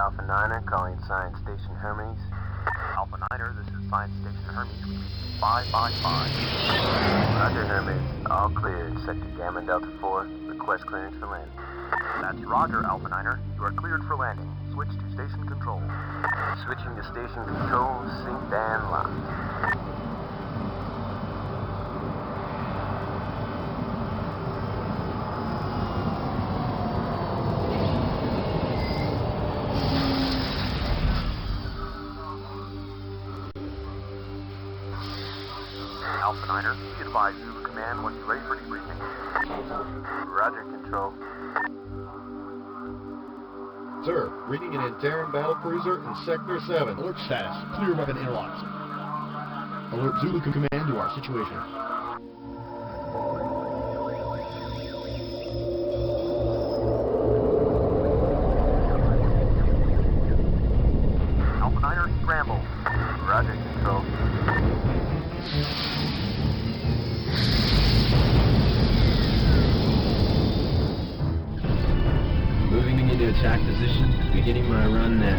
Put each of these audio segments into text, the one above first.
Alpha Niner calling Science Station Hermes. Alpha Niner, this is Science Station Hermes. We read 555. Roger, Hermes. All cleared. Sector Gamma Delta 4. Request clearance for landing. That's Roger, Alpha Niner. You are cleared for landing. Switch to station control. Switching to station control. Synced and locked. Alpha Niner, we advise Zulu Command when you're ready for debriefing. Roger, Control. Sir, reading an Interim battlecruiser in Sector 7. Alert status. Clear weapon interlocks. Alert Zulu Command to our situation. Alpha Niner, scramble. Roger, Control. Moving into attack position, beginning my run now.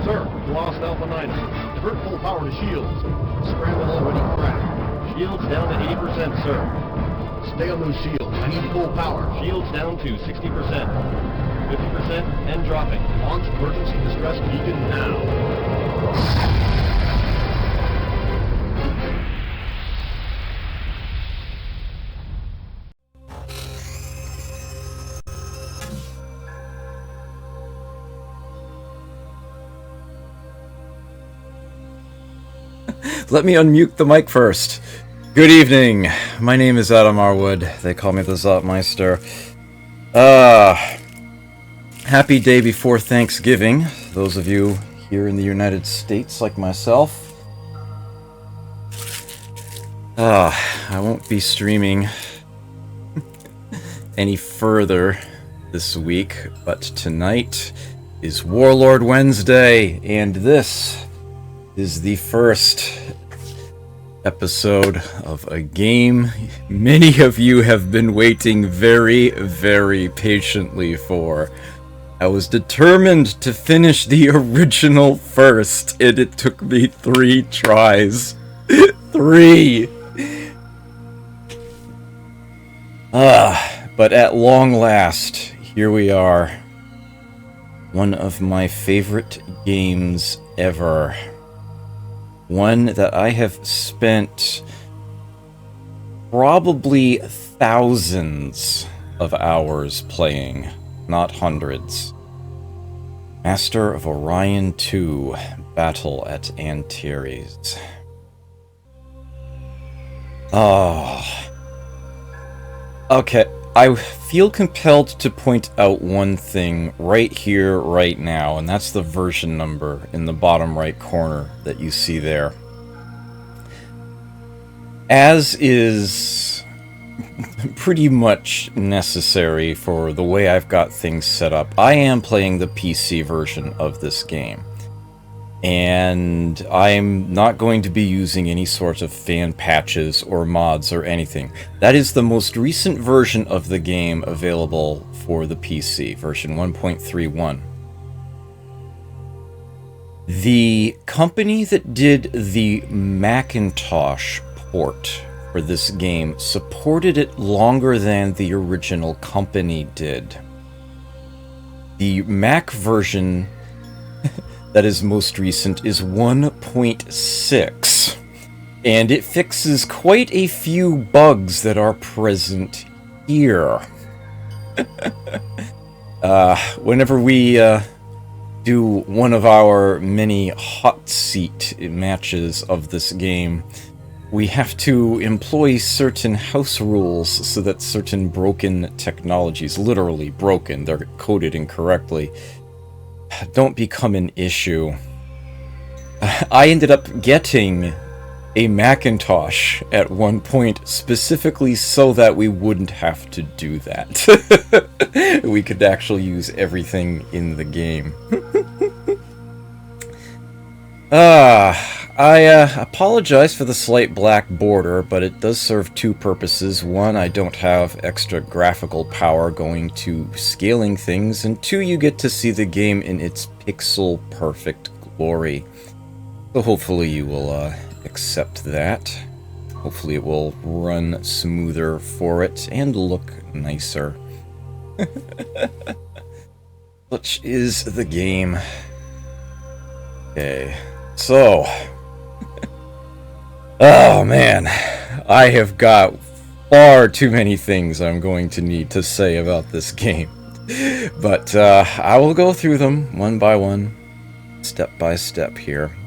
Sir, we lost Alpha 9. Divert full power to shields. Scramble already cracked. Shields down to 80%, sir. Stay on those shields. I need full power. Shields down to 60%. 50% and dropping. Launch emergency distress beacon now. Let me unmute the mic first. Good evening. My name is Adam Arwood. They call me the Zotmeister. Happy day before Thanksgiving. Those of you here in the United States like myself. I won't be streaming any further this week, but tonight is Warlord Wednesday, and this is the first episode of a game many of you have been waiting very, very patiently for. I was determined to finish the original first, and it took me 3 tries. 3! But at long last, here we are. One of my favorite games ever. One that I have spent probably thousands of hours playing, not hundreds. Master of Orion II, Battle at Antares. Oh. Okay, I feel compelled to point out one thing right here, right now, and that's the version number in the bottom right corner that you see there. As is pretty much necessary for the way I've got things set up, I am playing the PC version of this game. And I'm not going to be using any sort of fan patches or mods or anything. That is the most recent version of the game available for the PC, version 1.31. The company that did the Macintosh port for this game supported it longer than the original company did. The Mac version that is most recent is 1.6, and it fixes quite a few bugs that are present here. Whenever we do one of our many hot seat matches of this game, we have to employ certain house rules so that certain broken technologies, literally broken, they're coded incorrectly, don't become an issue. I ended up getting a Macintosh at one point specifically so that we wouldn't have to do that. We could actually use everything in the game. I apologize for the slight black border, but it does serve two purposes. One, I don't have extra graphical power going to scaling things, and two, you get to see the game in its pixel-perfect glory. So hopefully you will accept that. Hopefully it will run smoother for it and look nicer. Such is the game. Okay, so... oh man, I have got far too many things I'm going to need to say about this game. But I will go through them one by one, step by step here.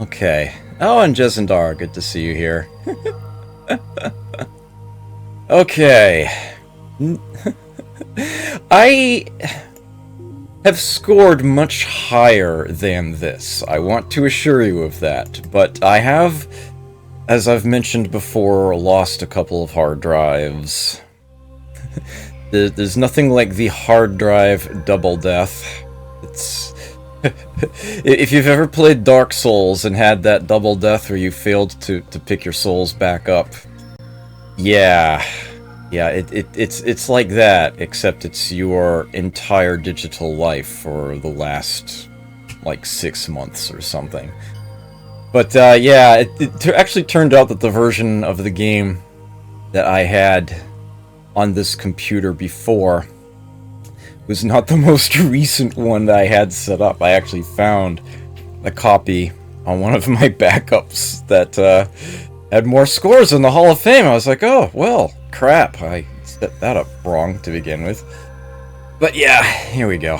Okay. Oh, and Jesendar, good to see you here. Okay. I have scored much higher than this. I want to assure you of that. But I have, as I've mentioned before, lost a couple of hard drives. There's nothing like the hard drive double death. It's... if you've ever played Dark Souls and had that double death where you failed to pick your souls back up, yeah, it's like that, except it's your entire digital life for the last, like, 6 months or something. But, yeah, it actually turned out that the version of the game that I had on this computer before was not the most recent one that I had set up. I actually found a copy on one of my backups that had more scores in the Hall of Fame. I was like, oh, well, crap. I set that up wrong to begin with. But yeah, here we go.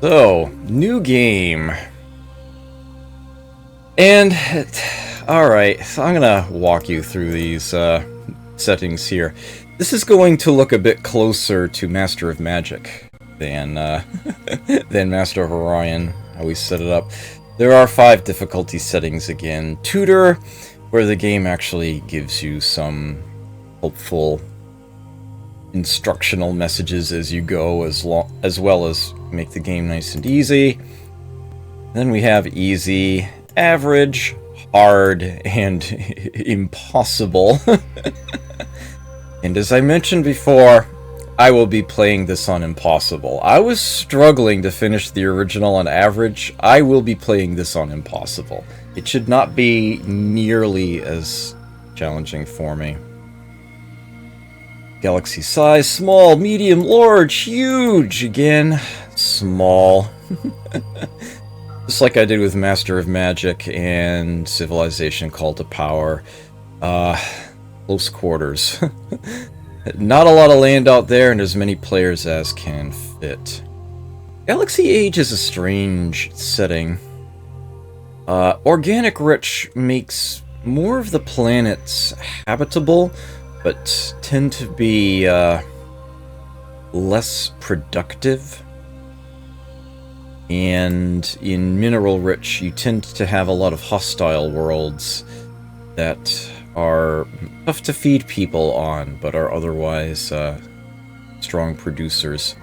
So, new game. And, alright, so I'm gonna walk you through these settings here. This is going to look a bit closer to Master of Magic than than Master of Orion, how we set it up. There are 5 difficulty settings again. Tutor, where the game actually gives you some helpful instructional messages as you go, as well as make the game nice and easy. Then we have easy, average, hard, and impossible. And as I mentioned before, I will be playing this on Impossible. I was struggling to finish the original on average. I will be playing this on Impossible. It should not be nearly as challenging for me. Galaxy size, small, medium, large, huge. Again, small. Just like I did with Master of Magic and Civilization Call to Power. Close quarters. Not a lot of land out there, and as many players as can fit. Galaxy Age is a strange setting. Organic Rich makes more of the planets habitable, but tend to be less productive. And in Mineral Rich, you tend to have a lot of hostile worlds that are tough to feed people on, but are otherwise strong producers.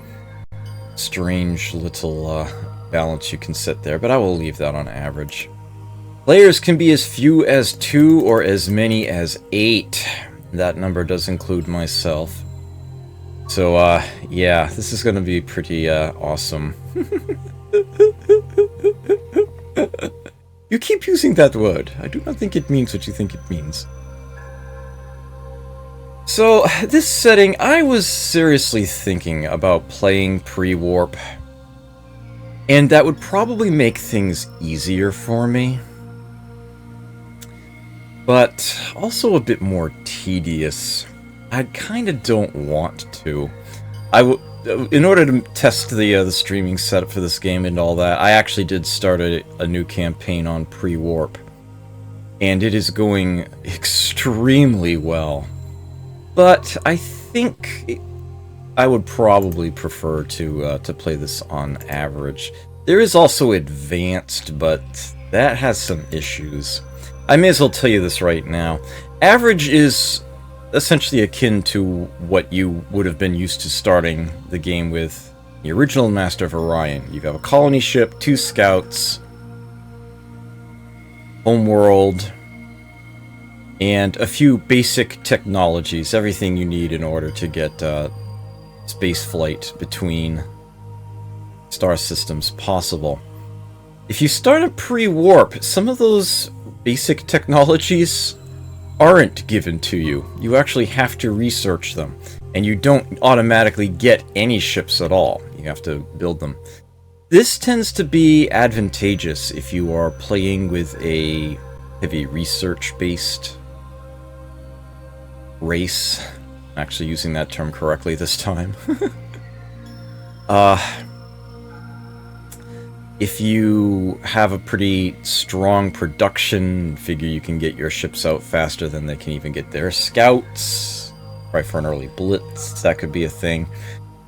Strange little balance you can set there, but I will leave that on average. Players can be as few as 2 or as many as 8. That number does include myself. So, yeah, this is going to be pretty awesome. You keep using that word. I do not think it means what you think it means. So, this setting, I was seriously thinking about playing pre-warp, and that would probably make things easier for me, but also a bit more tedious. I kind of don't want to. In order to test the streaming setup for this game and all that, I actually did start a new campaign on pre-warp, and it is going extremely well. But I think I would probably prefer to play this on average. There is also advanced, but that has some issues. I may as well tell you this right now. Average is essentially akin to what you would have been used to starting the game with The original Master of Orion. You have a colony ship, 2 scouts, homeworld, and a few basic technologies. Everything you need in order to get space flight between star systems possible. If you start a pre-warp, some of those basic technologies aren't given to you. You actually have to research them, and you don't automatically get any ships at all. You have to build them. This tends to be advantageous if you are playing with a heavy research-based race. I'm actually using that term correctly this time. If you have a pretty strong production, figure you can get your ships out faster than they can even get their scouts. Probably for an early blitz, that could be a thing.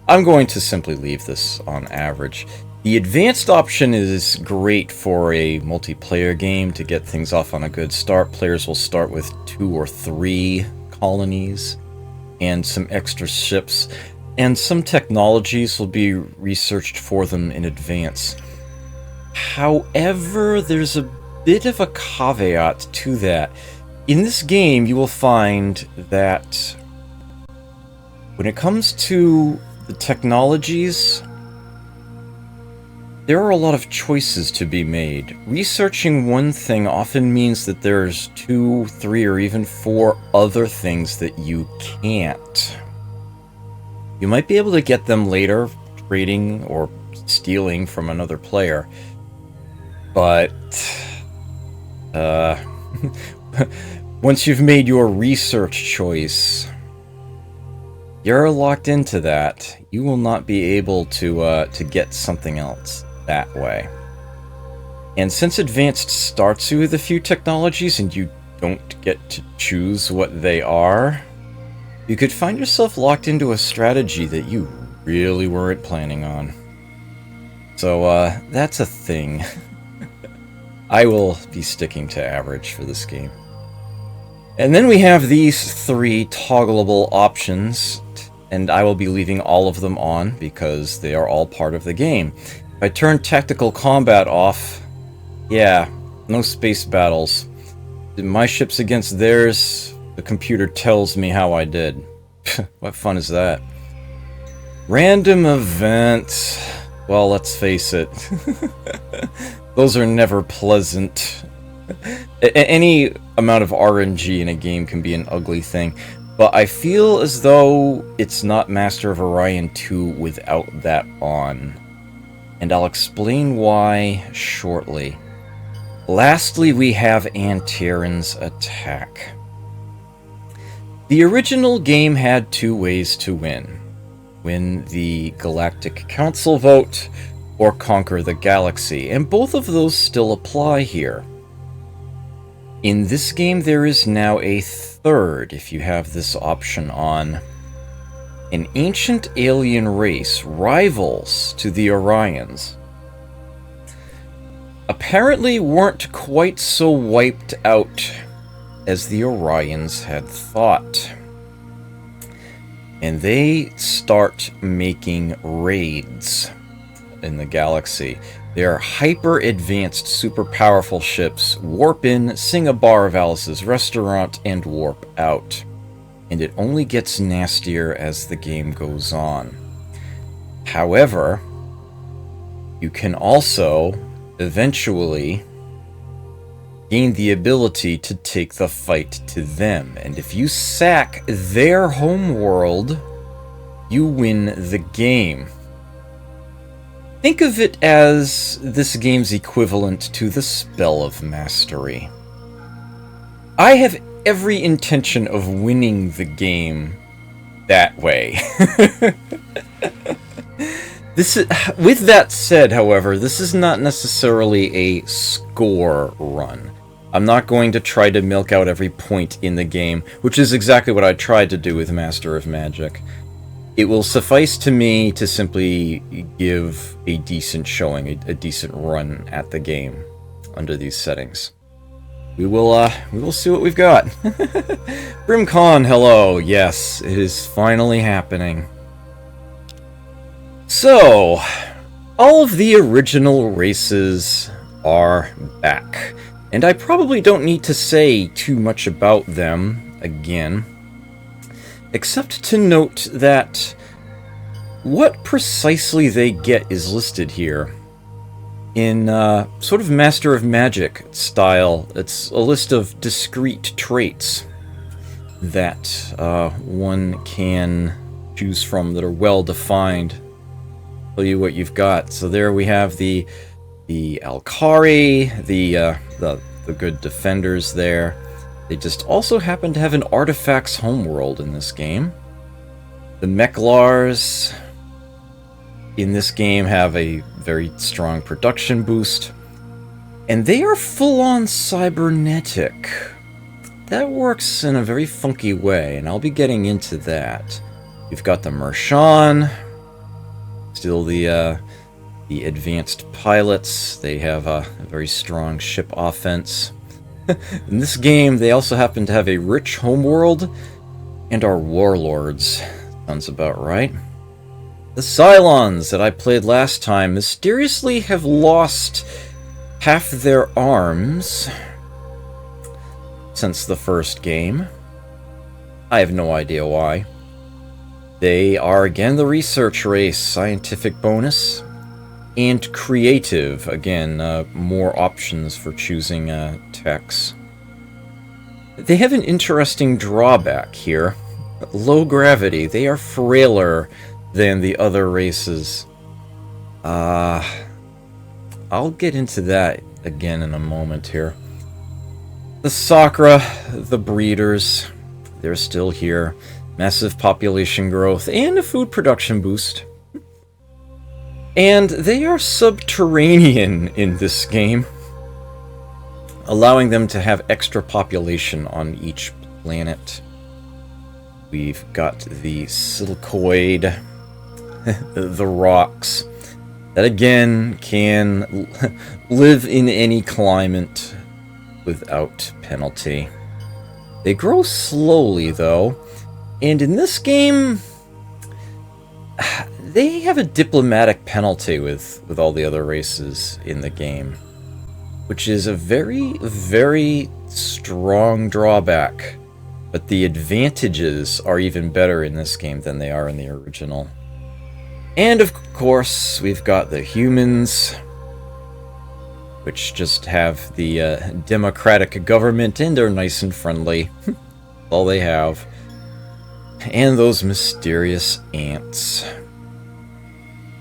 I'm going to simply leave this on average. The advanced option is great for a multiplayer game to get things off on a good start. Players will start with 2 or 3 colonies and some extra ships, and some technologies will be researched for them in advance. However, there's a bit of a caveat to that. In this game, you will find that when it comes to the technologies, there are a lot of choices to be made. Researching one thing often means that there's 2, 3, or even 4 other things that you can't. You might be able to get them later, trading or stealing from another player. But, once you've made your research choice, you're locked into that. You will not be able to get something else that way. And since Advanced starts you with a few technologies and you don't get to choose what they are, you could find yourself locked into a strategy that you really weren't planning on. So, that's a thing. I will be sticking to average for this game. And then we have these 3 toggleable options, and I will be leaving all of them on because they are all part of the game. If I turn tactical combat off, yeah, no space battles. My ship's against theirs, the computer tells me how I did. What fun is that? Random events. Well, let's face it. Those are never pleasant. Any amount of RNG in a game can be an ugly thing, but I feel as though it's not Master of Orion II without that on. And I'll explain why shortly. Lastly, we have Antaren's attack. The original game had 2 ways to win. Win the Galactic Council vote, or conquer the galaxy, and both of those still apply here. In this game, there is now a third, if you have this option on. An ancient alien race, rivals to the Orions, apparently weren't quite so wiped out as the Orions had thought. And they start making raids in the galaxy. Their hyper-advanced, super-powerful ships warp in, sing a bar of Alice's restaurant, and warp out. And it only gets nastier as the game goes on. However, you can also eventually gain the ability to take the fight to them. And if you sack their homeworld, you win the game. Think of it as this game's equivalent to the Spell of Mastery. I have every intention of winning the game that way. With that said, however, this is not necessarily a score run. I'm not going to try to milk out every point in the game, which is exactly what I tried to do with Master of Magic. It will suffice to me to simply give a decent showing, a decent run at the game under these settings. We will see what we've got. Brimcon, hello. Yes, it is finally happening. So, all of the original races are back, and I probably don't need to say too much about them again, except to note that what precisely they get is listed here. In sort of Master of Magic style, it's a list of discrete traits that one can choose from that are well defined. Tell you what you've got. So there we have the Alkari, the good defenders there. They just also happen to have an artifacts homeworld in this game. The Mechlars in this game have a very strong production boost, and they are full-on cybernetic. That works in a very funky way, and I'll be getting into that. You've got the Mershan, still the advanced pilots. They have a very strong ship offense. In this game, they also happen to have a rich homeworld and are warlords. Sounds about right. The Cylons that I played last time mysteriously have lost half their arms since the first game. I have no idea why. They are again the research race, scientific bonus, and creative, again, more options for choosing techs. They have an interesting drawback here. Low gravity. They are frailer than the other races. I'll get into that again in a moment here. The Sakra, the breeders, they're still here. Massive population growth and a food production boost. And they are subterranean in this game, allowing them to have extra population on each planet. We've got the Silcoid, the rocks, that again can live in any climate without penalty. They grow slowly though, and in this game they have a diplomatic penalty with all the other races in the game, which is a very, very strong drawback. But the advantages are even better in this game than they are in the original. And of course, we've got the humans, which just have the democratic government and are nice and friendly. All they have. And those mysterious ants,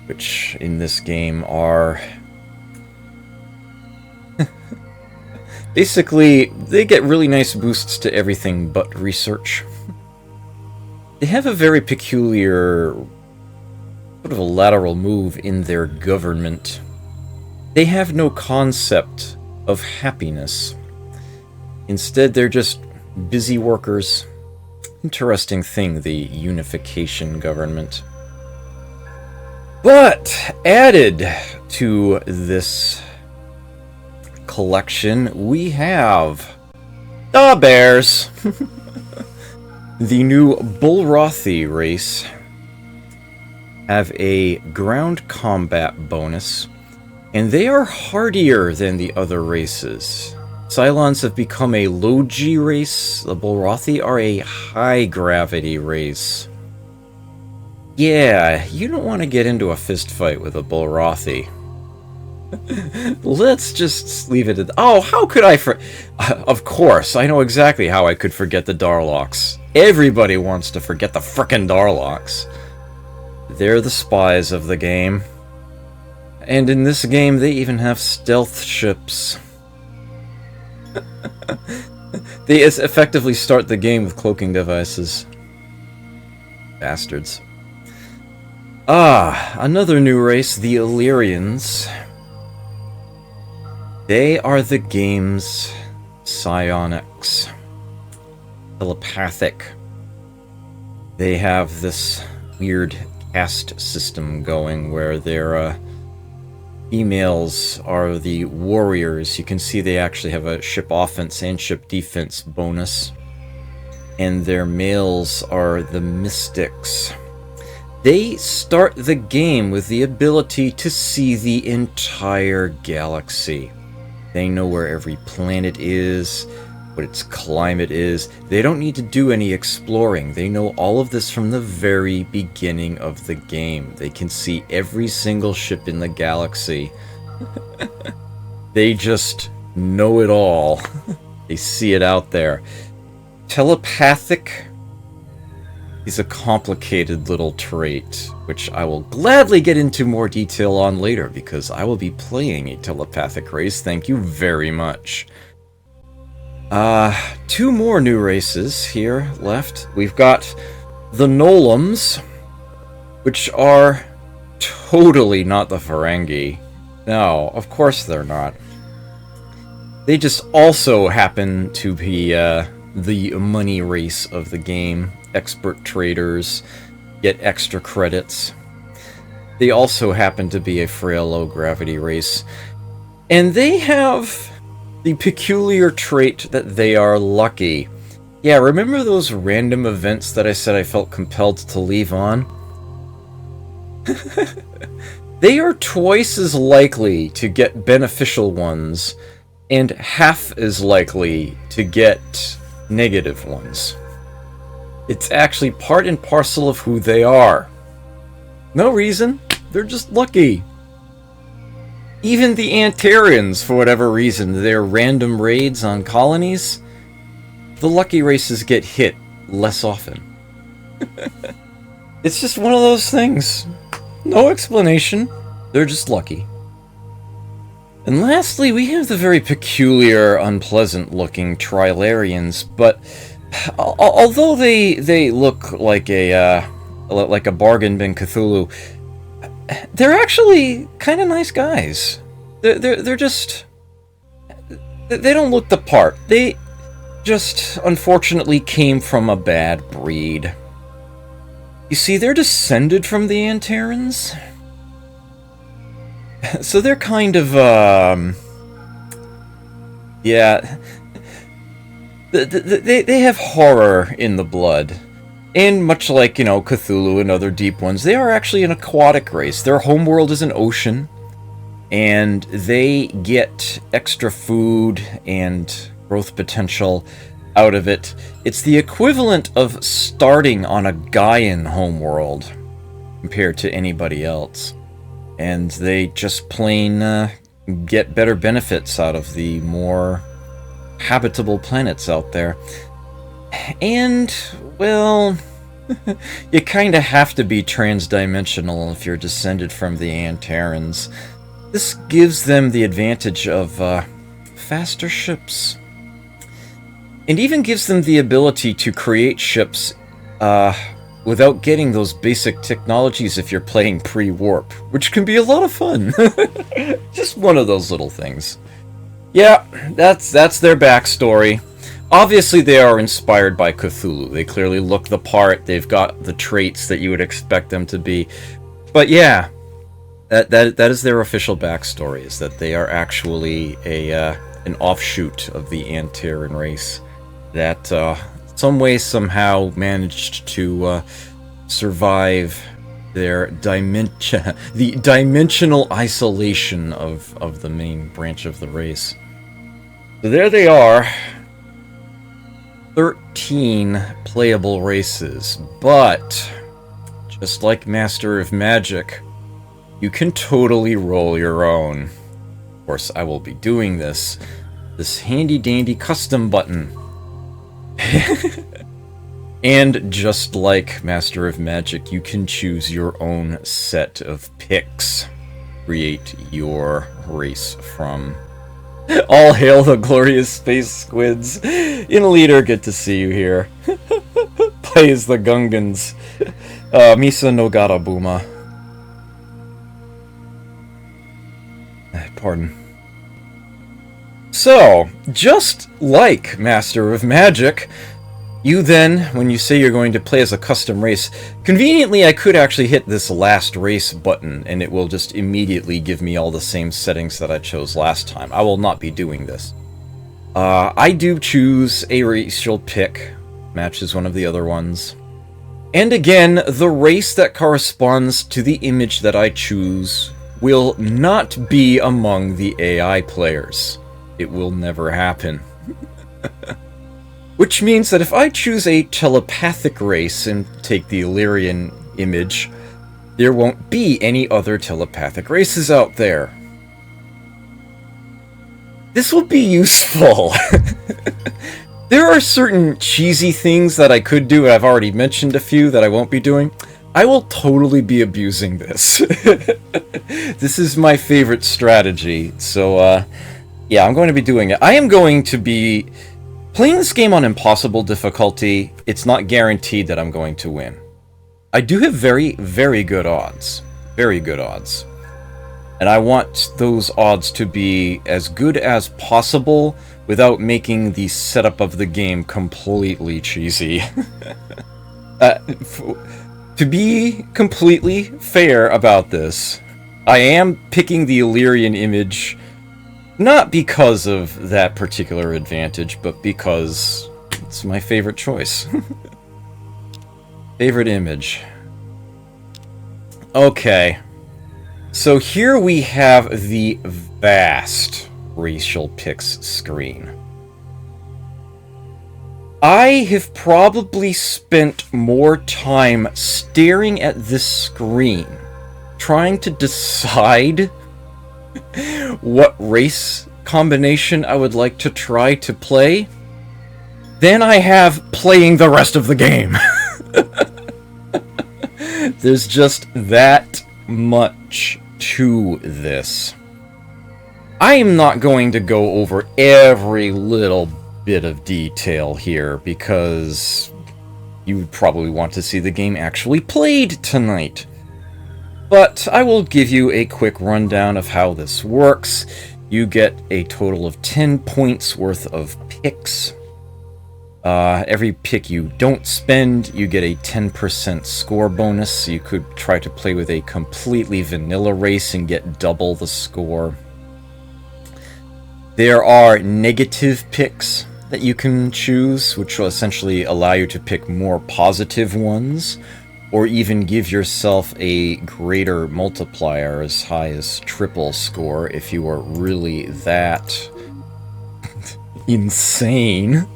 which in this game are basically, they get really nice boosts to everything but research. They have a very peculiar sort of a lateral move in their government. They have no concept of happiness. Instead, they're just busy workers. Interesting thing, the unification government. But added to this collection, we have the bears. The new Bulrothi race have a ground combat bonus, and they are hardier than the other races. Cylons have become a low-G race. The Bulrothi are a high-gravity race. Yeah, you don't want to get into a fist fight with a Bulrothi. Let's just leave it at... Oh, how could I Of course, I know exactly how I could forget the Darlocks. Everybody wants to forget the frickin' Darlocks. They're the spies of the game. And in this game, they even have stealth ships. They effectively start the game with cloaking devices. Bastards. Ah, another new race, the Illyrians. They are the game's psionics. Telepathic. They have this weird caste system going where their females are the warriors. You can see they actually have a ship offense and ship defense bonus. And their males are the mystics. They start the game with the ability to see the entire galaxy. They know where every planet is, what its climate is. They don't need to do any exploring. They know all of this from the very beginning of the game. They can see every single ship in the galaxy. They just know it all. They see it out there. Telepathic is a complicated little trait, which I will gladly get into more detail on later, because I will be playing a telepathic race. Thank you very much. 2 more new races here left. We've got the Nolums, which are totally not the Ferengi. No, of course they're not. They just also happen to be the money race of the game. Expert traders get extra credits. They also happen to be a frail low-gravity race. And they have the peculiar trait that they are lucky. Yeah, remember those random events that I said I felt compelled to leave on? They are twice as likely to get beneficial ones, and half as likely to get negative ones. It's actually part and parcel of who they are. No reason, they're just lucky. Even the Antarians, for whatever reason, their random raids on colonies, the lucky races get hit less often. It's just one of those things. No explanation, they're just lucky. And lastly, we have the very peculiar, unpleasant-looking Trilarians, but although they look like a bargain bin Cthulhu, they're actually kind of nice guys. They're just... They don't look the part. They just, unfortunately, came from a bad breed. You see, they're descended from the Antarans. So they're kind of, yeah... They have horror in the blood. And much like, you know, Cthulhu and other deep ones, they are actually an aquatic race. Their homeworld is an ocean, and they get extra food and growth potential out of it. It's the equivalent of starting on a Gaian homeworld compared to anybody else. And they just plain get better benefits out of the more habitable planets out there. And, well, you kind of have to be transdimensional if you're descended from the Antarans. This gives them the advantage of faster ships. And even gives them the ability to create ships without getting those basic technologies if you're playing pre-warp, which can be a lot of fun. Just one of those little things. Yeah, that's their backstory. Obviously, they are inspired by Cthulhu. They clearly look the part. They've got the traits that you would expect them to be. But yeah, that is their official backstory, is that they are actually an offshoot of the Antaran race that some way, somehow managed to survive their the dimensional isolation of the main branch of the race. So there they are. 13 playable races, but just like Master of Magic, you can totally roll your own. Of course, I will be doing this handy-dandy custom button. And just like Master of Magic, you can choose your own set of picks. Create your race from. All hail the glorious space squids. In leader, good to see you here. Plays the Gungans. Misa no Garabuma. Pardon. So, just like Master of Magic, you then, when you say you're going to play as a custom race, conveniently I could actually hit this last race button and it will just immediately give me all the same settings that I chose last time. I will not be doing this. I do choose a racial pick, matches one of the other ones, And again, the race that corresponds to the image that I choose will not be among the AI players. It will never happen. Which means that if I choose a telepathic race and take the Illyrian image, there won't be any other telepathic races out there. This will be useful. There are certain cheesy things that I could do, and I've already mentioned a few that I won't be doing. I will totally be abusing this. This is my favorite strategy, so yeah, I'm going to be doing it. I am going to be playing this game on impossible difficulty. It's not guaranteed that I'm going to win. I do have very, very good odds. Very good odds. And I want those odds to be as good as possible without making the setup of the game completely cheesy. To be completely fair about this, I am picking the Illyrian image not because of that particular advantage, but because it's my favorite choice. Favorite image. Okay. So here we have the vast racial picks screen. I have probably spent more time staring at this screen, trying to decide what race combination I would like to try to play, than I have playing the rest of the game. There's just that much to this. I am not going to go over every little bit of detail here, because you would probably want to see the game actually played tonight. But I will give you a quick rundown of how this works. You get a total of 10 points worth of picks. Every pick you don't spend, you get a 10% score bonus. You could try to play with a completely vanilla race and get double the score. There are negative picks that you can choose, which will essentially allow you to pick more positive ones, or even give yourself a greater multiplier as high as triple score if you are really that insane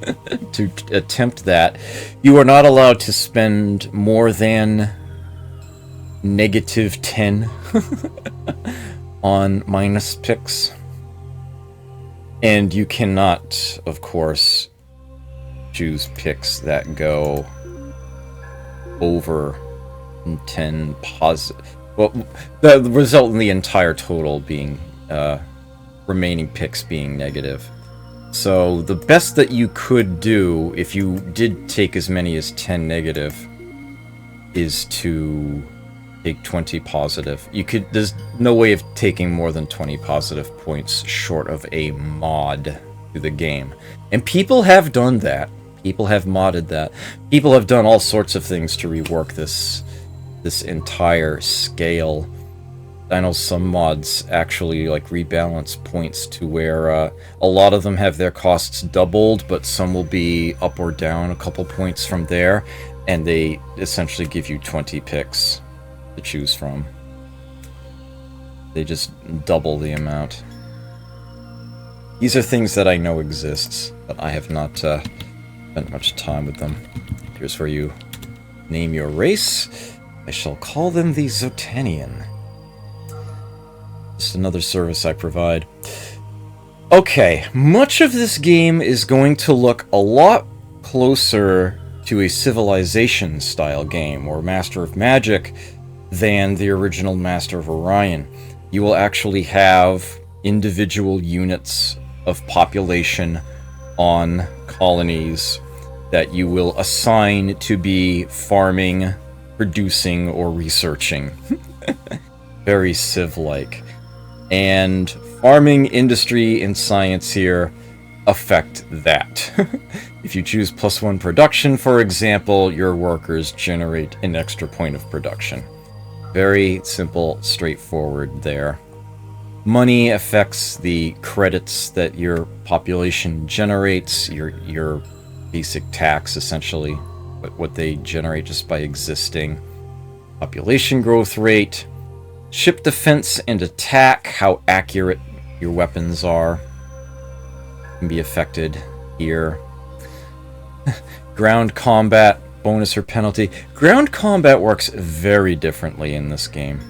to attempt that. You are not allowed to spend more than -10 on minus picks. And you cannot, of course, choose picks that go over 10 positive. Well, the result in the entire total being remaining picks being negative. So the best that you could do if you did take as many as 10 negative is to take 20 positive. There's no way of taking more than 20 positive points short of a mod to the game. And people have done that. People have modded that. People have done all sorts of things to rework this entire scale. I know some mods actually like rebalance points to where a lot of them have their costs doubled, but some will be up or down a couple points from there, and they essentially give you 20 picks to choose from. They just double the amount. These are things that I know exists, but I have not spent much time with them. Here's where you name your race. I shall call them the Zotanian. Just another service I provide. Okay, much of this game is going to look a lot closer to a Civilization-style game, or Master of Magic, than the original Master of Orion. You will actually have individual units of population on colonies that you will assign to be farming, producing, or researching. Very Civ-like. And farming, industry, and science here affect that. If you choose +1 production, for example, your workers generate an extra point of production. Very simple, straightforward there. Money affects the credits that your population generates, your basic tax, essentially. what they generate just by existing. Population growth rate, ship defense and attack, how accurate your weapons are, can be affected here. Ground combat, bonus or penalty. Ground combat works very differently in this game.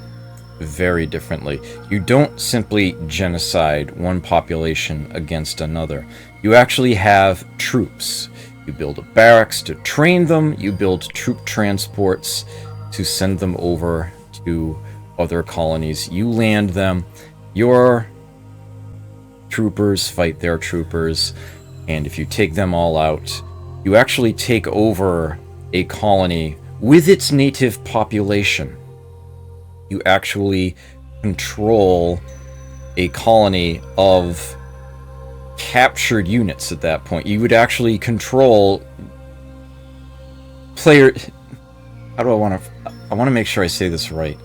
Very differently. You don't simply genocide one population against another. You actually have troops. You build a barracks to train them. You build troop transports to send them over to other colonies. You land them. Your troopers fight their troopers. And if you take them all out, you actually take over a colony with its native population. You actually control a colony of captured units at that point. You would actually control player... How do I want to make sure I say this right.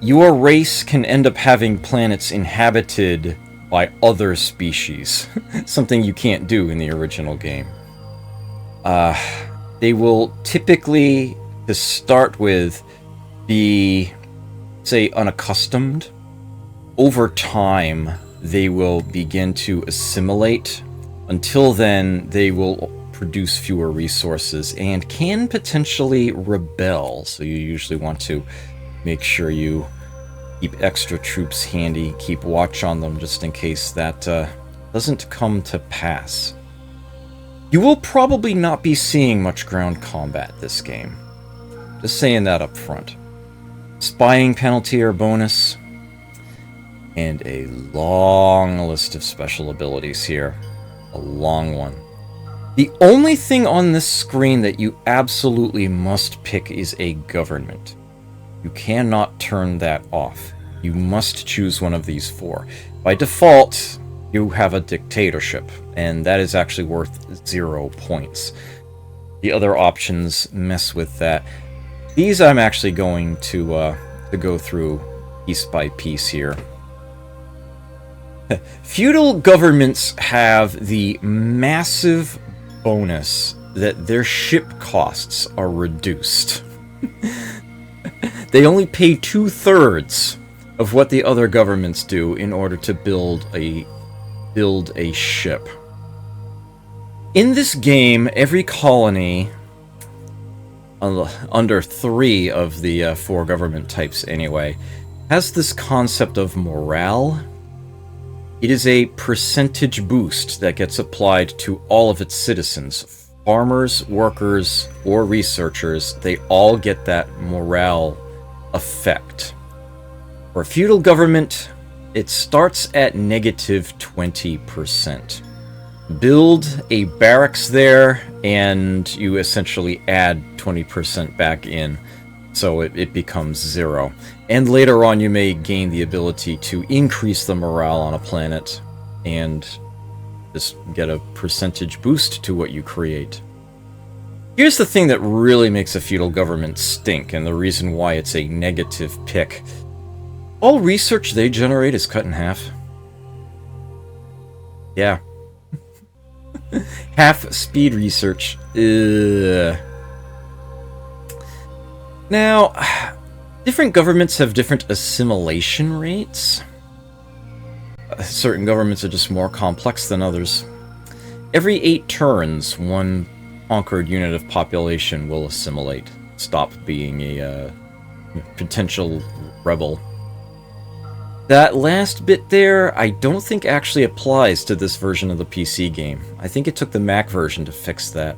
Your race can end up having planets inhabited by other species. Something you can't do in the original game. They will typically, to start with, be, say, unaccustomed. Over time, they will begin to assimilate. Until then, they will produce fewer resources and can potentially rebel. So you usually want to make sure you keep extra troops handy, keep watch on them just in case that doesn't come to pass. You will probably not be seeing much ground combat this game. Just saying that up front. Spying penalty or bonus, and a long list of special abilities here. A long one. The only thing on this screen that you absolutely must pick is a government. You cannot turn that off. You must choose one of these four. By default, you have a dictatorship, and that is actually worth 0 points. The other options mess with that. These I'm actually going to go through piece by piece here. Feudal governments have the massive bonus that their ship costs are reduced. They only pay 2/3 of what the other governments do in order to build a ship. In this game, every colony, under 3 of the 4 government types anyway, has this concept of morale. It is a percentage boost that gets applied to all of its citizens. Farmers, workers, or researchers, they all get that morale effect. For a feudal government, it starts at negative 20%. Build a barracks there, and you essentially add 20% back in, so it becomes 0. And later on, you may gain the ability to increase the morale on a planet, and just get a percentage boost to what you create. Here's the thing that really makes a feudal government stink, and the reason why it's a negative pick. All research they generate is cut in half. Yeah. Half speed research. Now, different governments have different assimilation rates. Certain governments are just more complex than others. Every 8 turns, one conquered unit of population will assimilate, stop being a potential rebel. That last bit there, I don't think actually applies to this version of the PC game. I think it took the Mac version to fix that.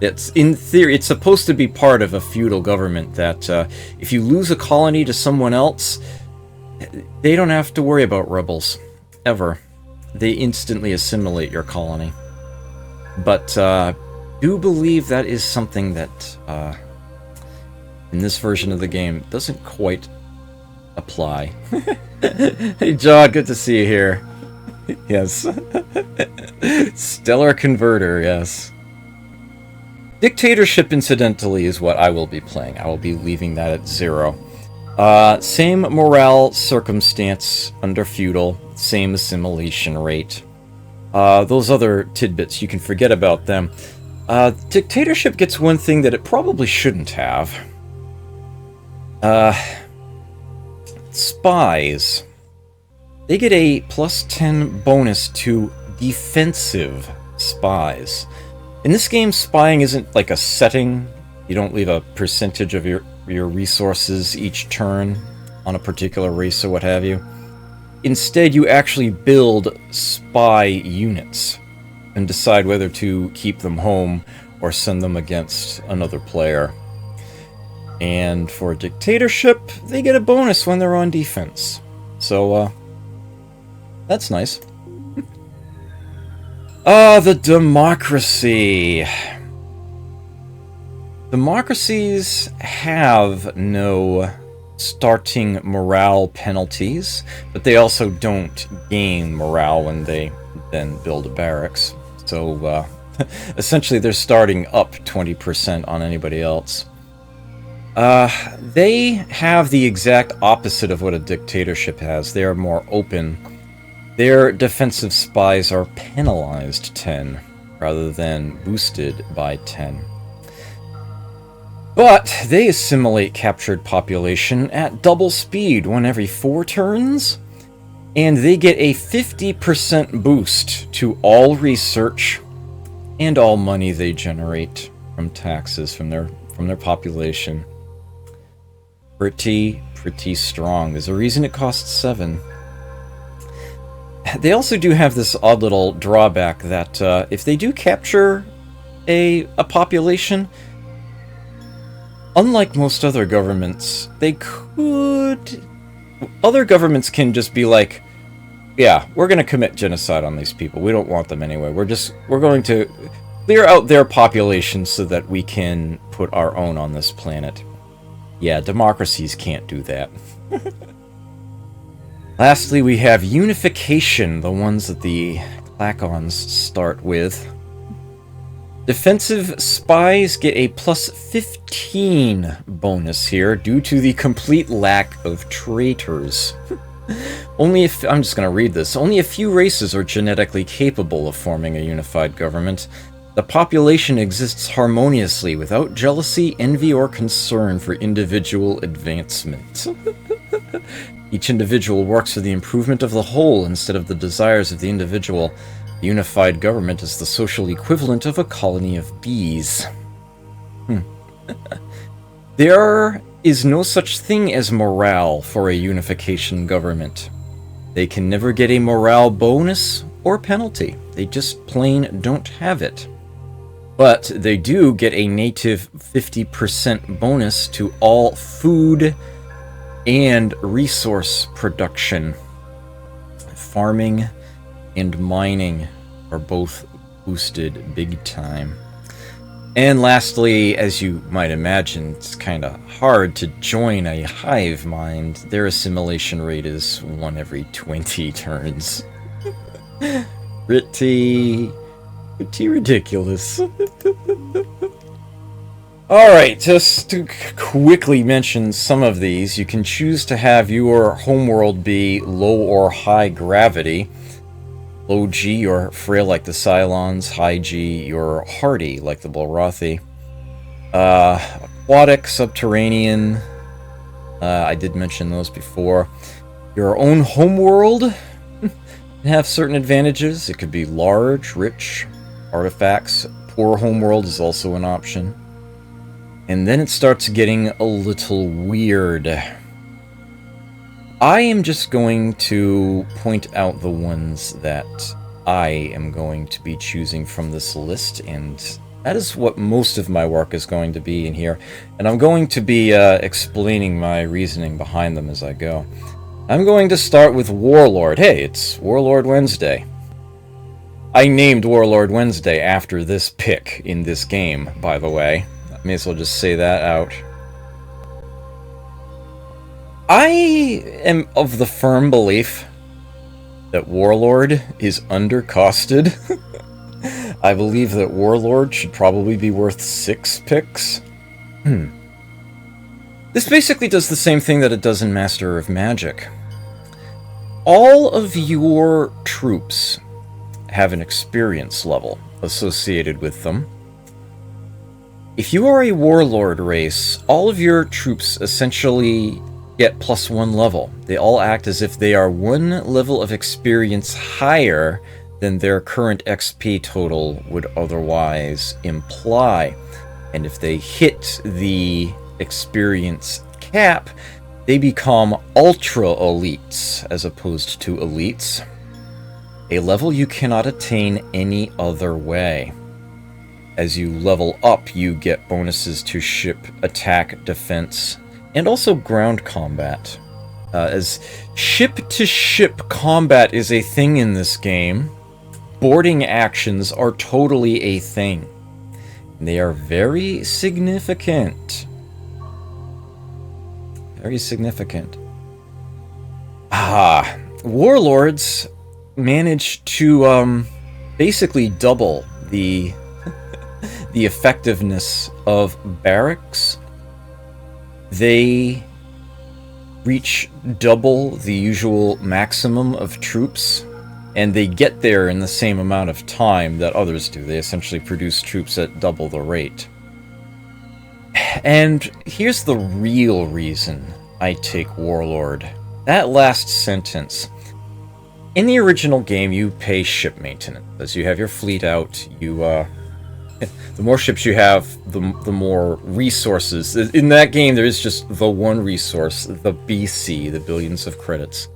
It's, in theory, it's supposed to be part of a feudal government that if you lose a colony to someone else, they don't have to worry about rebels. Ever. They instantly assimilate your colony. But do believe that is something that in this version of the game doesn't quite apply. Hey John, good to see you here. Yes. Stellar Converter, yes. Dictatorship, incidentally, is what I will be playing. I will be leaving that at 0. Same morale circumstance under feudal, same assimilation rate. Those other tidbits, you can forget about them. Dictatorship gets one thing that it probably shouldn't have. Spies. They get a +10 bonus to defensive spies. In this game, spying isn't like a setting. You don't leave a percentage of your resources each turn on a particular race or what have you. Instead, you actually build spy units and decide whether to keep them home or send them against another player. And for a dictatorship, they get a bonus when they're on defense. So, that's nice. The democracy. Democracies have no starting morale penalties, but they also don't gain morale when they then build a barracks. So, essentially they're starting up 20% on anybody else. They have the exact opposite of what a dictatorship has. They are more open. Their defensive spies are penalized 10, rather than boosted by 10. But they assimilate captured population at double speed, one every 4 turns, and they get a 50% boost to all research and all money they generate from taxes from their population. Pretty strong. There's a reason it costs 7. They also do have this odd little drawback that if they do capture a population, unlike most other governments, other governments can just be like, yeah, we're going to commit genocide on these people. We don't want them anyway. We're going to clear out their population so that we can put our own on this planet. Yeah, democracies can't do that. Lastly, we have unification, the ones that the Clacons start with. Defensive spies get a +15 bonus here due to the complete lack of traitors. I'm just going to read this. Only a few races are genetically capable of forming a unified government. The population exists harmoniously without jealousy, envy, or concern for individual advancement. Each individual works for the improvement of the whole instead of the desires of the individual. The unified government is the social equivalent of a colony of bees. There is no such thing as morale for a unification government. They can never get a morale bonus or penalty. They just plain don't have it. But they do get a native 50% bonus to all food and resource production. Farming and mining are both boosted big time. And lastly, as you might imagine, it's kind of hard to join a hive mind. Their assimilation rate is 1 every 20 turns. Pretty ridiculous. Alright, just to quickly mention some of these, you can choose to have your homeworld be low or high gravity. Low G, you're frail like the Cylons. High G, you're hardy like the Blorothi. Aquatic, subterranean, I did mention those before. Your own homeworld can have certain advantages. It could be large, rich, artifacts. Poor homeworld is also an option. And then it starts getting a little weird. I am just going to point out the ones that I am going to be choosing from this list, and that is what most of my work is going to be in here. And I'm going to be explaining my reasoning behind them as I go. I'm going to start with Warlord. Hey, it's Warlord Wednesday. I named Warlord Wednesday after this pick in this game, by the way. I may as well just say that out. I am of the firm belief that Warlord is undercosted. I believe that Warlord should probably be worth 6 picks. This basically does the same thing that it does in Master of Magic. All of your troops have an experience level associated with them. If you are a warlord race, all of your troops essentially get +1 level. They all act as if they are 1 level of experience higher than their current XP total would otherwise imply. And if they hit the experience cap, they become ultra elites as opposed to elites. A level you cannot attain any other way. As you level up, you get bonuses to ship attack, defense, and also ground combat. As ship-to-ship combat is a thing in this game, boarding actions are totally a thing. They are very significant. Very significant. Warlords manage to basically double the effectiveness of barracks. They reach double the usual maximum of troops, and they get there in the same amount of time that others do. They essentially produce troops at double the rate. And here's the real reason I take Warlord. That last sentence. In the original game, you pay ship maintenance. As you have your fleet out, you the more ships you have, the more resources. In that game, there is just the one resource, the BC, the billions of credits.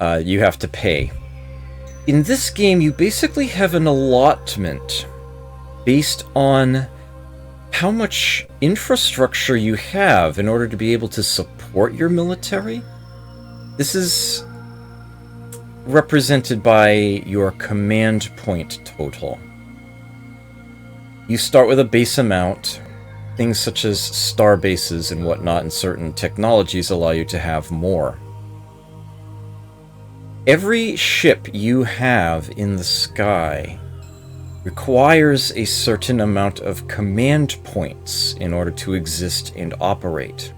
You have to pay. In this game, you basically have an allotment based on how much infrastructure you have in order to be able to support your military. This is represented by your command point total. You start with a base amount. Things such as star bases and whatnot and certain technologies allow you to have more. Every ship you have in the sky requires a certain amount of command points in order to exist and operate.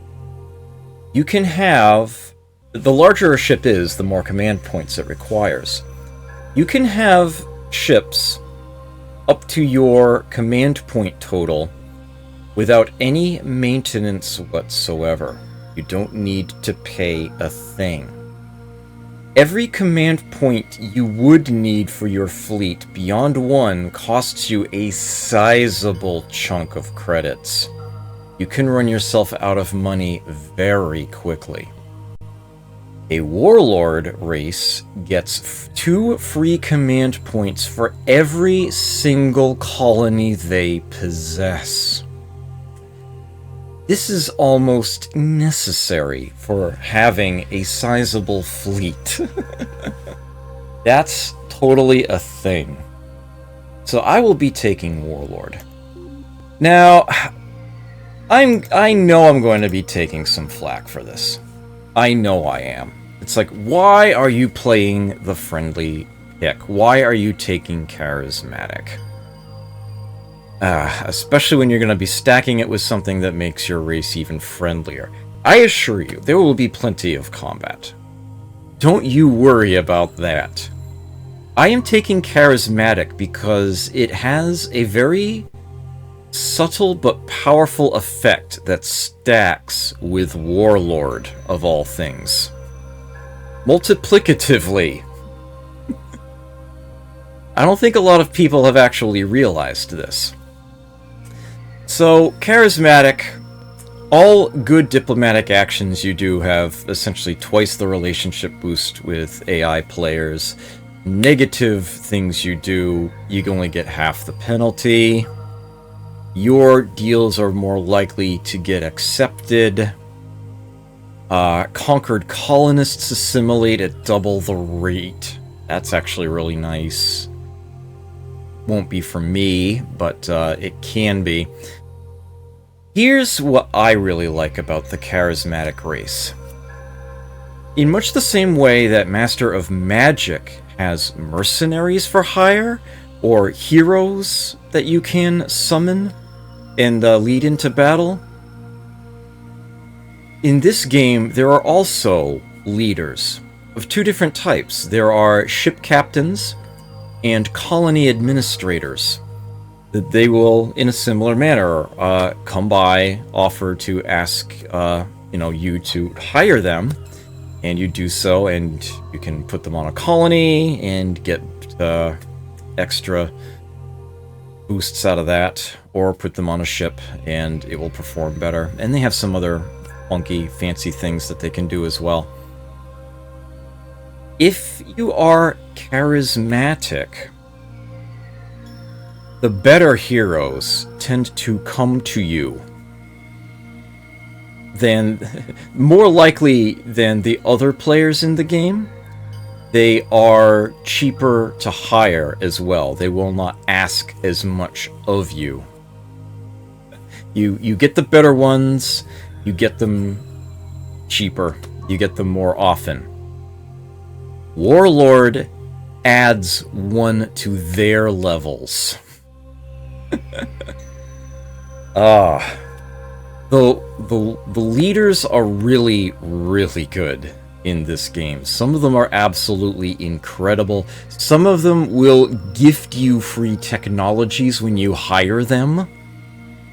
You can have... The larger a ship is, the more command points it requires. You can have ships up to your command point total without any maintenance whatsoever. You don't need to pay a thing. Every command point you would need for your fleet beyond 1 costs you a sizable chunk of credits. You can run yourself out of money very quickly. A warlord race gets 2 free command points for every single colony they possess. This is almost necessary for having a sizable fleet. That's totally a thing. So I will be taking Warlord. Now, I know I'm going to be taking some flack for this. I know I am. It's like, why are you playing the friendly pick? Why are you taking charismatic? Especially when you're going to be stacking it with something that makes your race even friendlier. I assure you, there will be plenty of combat. Don't you worry about that. I am taking charismatic because it has a very subtle but powerful effect that stacks with Warlord, of all things. Multiplicatively. I don't think a lot of people have actually realized this. So, charismatic, all good diplomatic actions you do have essentially twice the relationship boost with AI players. Negative things you do, you only get half the penalty. Your deals are more likely to get accepted. Conquered colonists assimilate at double the rate. That's actually really nice. Won't be for me, but it can be. Here's what I really like about the charismatic race. In much the same way that Master of Magic has mercenaries for hire, or heroes that you can summon and lead into battle, in this game there are also leaders of 2 different types. There are ship captains and colony administrators. they will, in a similar manner, come by, offer to ask, you to hire them, and you do so, and you can put them on a colony and get extra boosts out of that, or put them on a ship and it will perform better. And they have some other funky, fancy things that they can do as well. If you are charismatic, the better heroes tend to come to you more likely than the other players in the game. They are cheaper to hire as well. They will not ask as much of you. You get the better ones, you get them cheaper, you get them more often. Warlord adds one to their levels. The leaders are really, really good in this game. Some of them are absolutely incredible. Some of them will gift you free technologies when you hire them.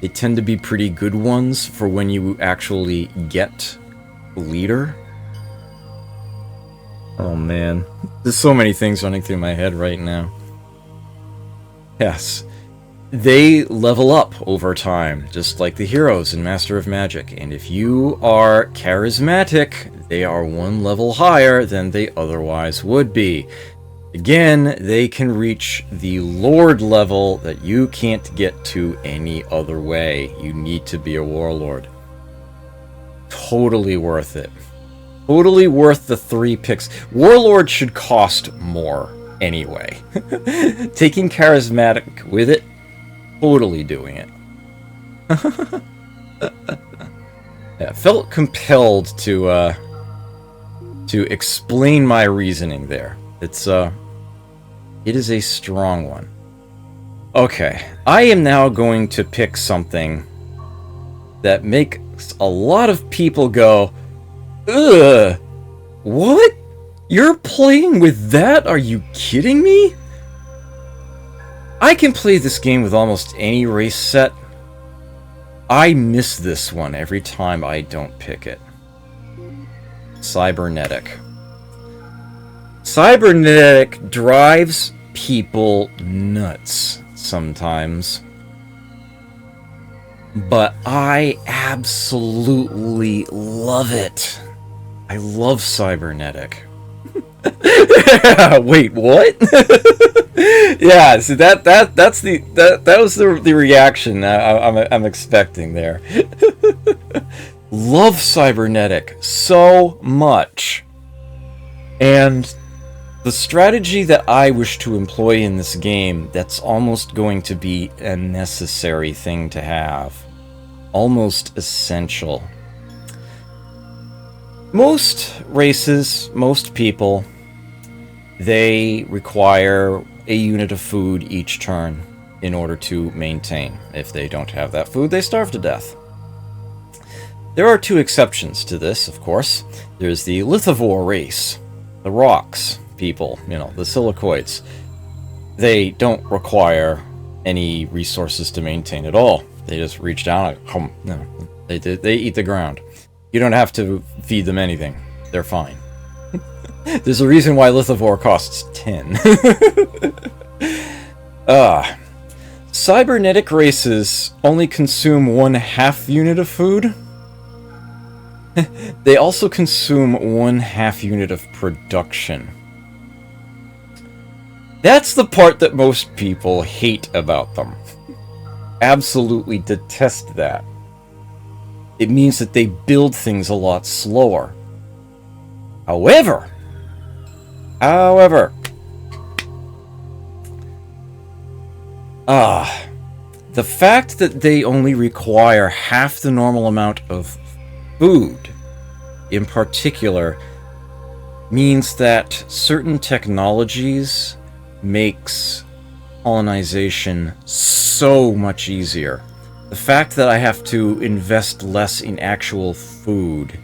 They tend to be pretty good ones for when you actually get a leader. Oh man, there's so many things running through my head right now. Yes. They level up over time, just like the heroes in Master of Magic, and if you are charismatic, they are one level higher than they otherwise would be. Again, they can reach the Lord level that you can't get to any other way. You need to be a warlord. Totally worth it. Totally worth the 3 picks. Warlord should cost more anyway. Taking charismatic with it, totally doing it. Yeah, felt compelled to explain my reasoning there. It is a strong one. Okay, I am now going to pick something that makes a lot of people go, ugh, what? You're playing with that? Are you kidding me? I can play this game with almost any race set. I miss this one every time I don't pick it. Cybernetic. Cybernetic drives people nuts sometimes. But I absolutely love it. I love cybernetic. Wait, what? Yeah, so that was the reaction I'm expecting there. Love cybernetic so much. And the strategy that I wish to employ in this game, that's almost going to be a necessary thing to have. Almost essential. Most races, most people, they require a unit of food each turn in order to maintain. If they don't have that food, they starve to death. There are 2 exceptions to this, of course. There's the lithivore race, the rocks people, the silicoids. They don't require any resources to maintain at all. They just reach down and they eat the ground. You don't have to feed them anything. They're fine. There's a reason why lithivore costs 10. Cybernetic races only consume 1/2 unit of food. They also consume 1/2 unit of production. That's the part that most people hate about them. Absolutely detest that. It means that they build things a lot slower. However, the fact that they only require half the normal amount of food, in particular, means that certain technologies makes colonization so much easier. The fact that I have to invest less in actual food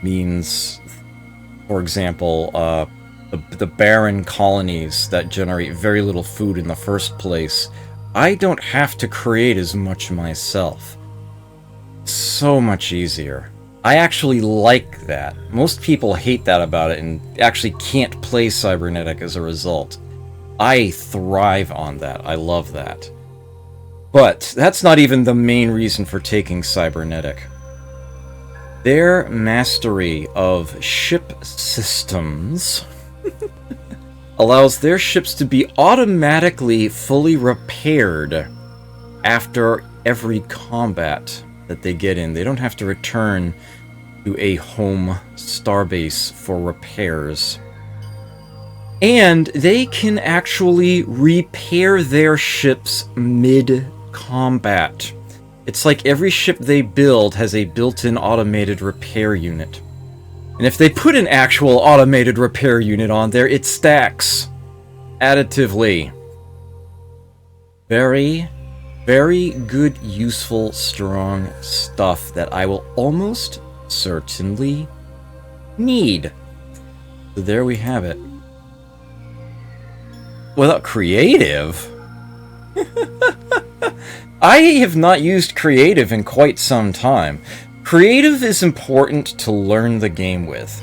means, for example, the barren colonies that generate very little food in the first place I don't have to create as much myself. So much easier. I actually like that. Most people hate that about it and actually can't play cybernetic as a result. I thrive on that. I love that. But that's not even the main reason for taking cybernetic. Their mastery of ship systems allows their ships to be automatically fully repaired after every combat that they get in. They don't have to return to a home starbase for repairs. And they can actually repair their ships mid-combat. It's like every ship they build has a built-in automated repair unit. And if they put an actual automated repair unit on there, it stacks additively. Very, very good, useful, strong stuff that I will almost certainly need. So there we have it. Without creative? I have not used creative in quite some time. Creative is important to learn the game with.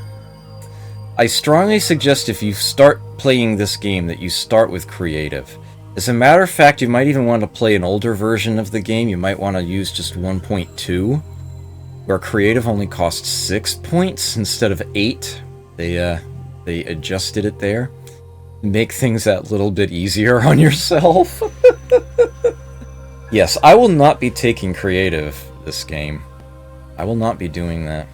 I strongly suggest if you start playing this game that you start with creative. As a matter of fact, you might even want to play an older version of the game. You might want to use just 1.2, where creative only costs 6 points instead of 8. They adjusted it there. Make things that little bit easier on yourself. Yes, I will not be taking creative this game. I will not be doing that.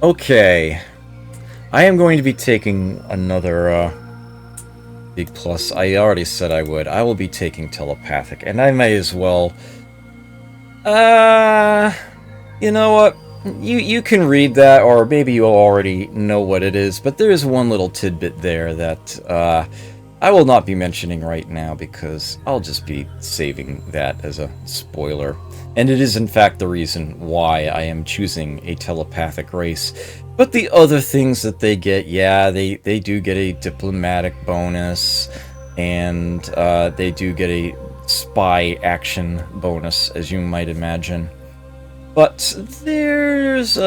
Okay. I am going to be taking another big plus. I already said I would. I will be taking telepathic, and I may as well... you know what? You can read that, or maybe you already know what it is, but there is one little tidbit there that I will not be mentioning right now because I'll just be saving that as a spoiler. And it is in fact the reason why I am choosing a telepathic race. But the other things that they get, yeah, they do get a diplomatic bonus, and they do get a spy action bonus, as you might imagine. But there's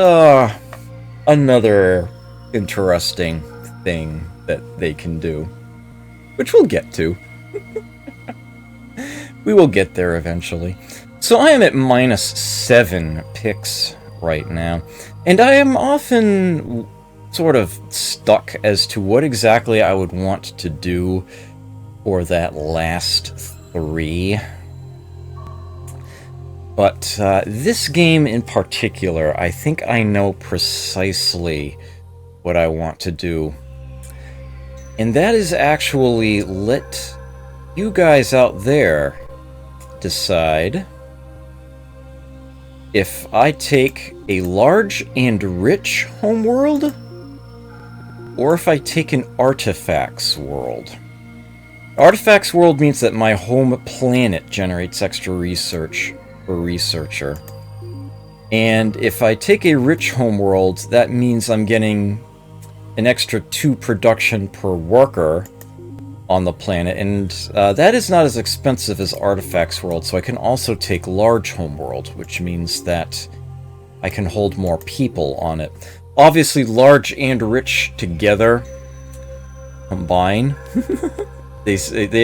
another interesting thing that they can do, which we'll get to. We will get there eventually. So I am at -7 picks right now, and I am often sort of stuck as to what exactly I would want to do for that last 3. But this game in particular, I think I know precisely what I want to do. And that is actually let you guys out there decide if I take a large and rich homeworld, or if I take an artifacts world. Artifacts world means that my home planet generates extra research per researcher. And if I take a rich homeworld, that means I'm getting an extra 2 production per worker on the planet, and that is not as expensive as Artifacts World, so I can also take Large Homeworld, which means that I can hold more people on it. Obviously, Large and Rich together combine. they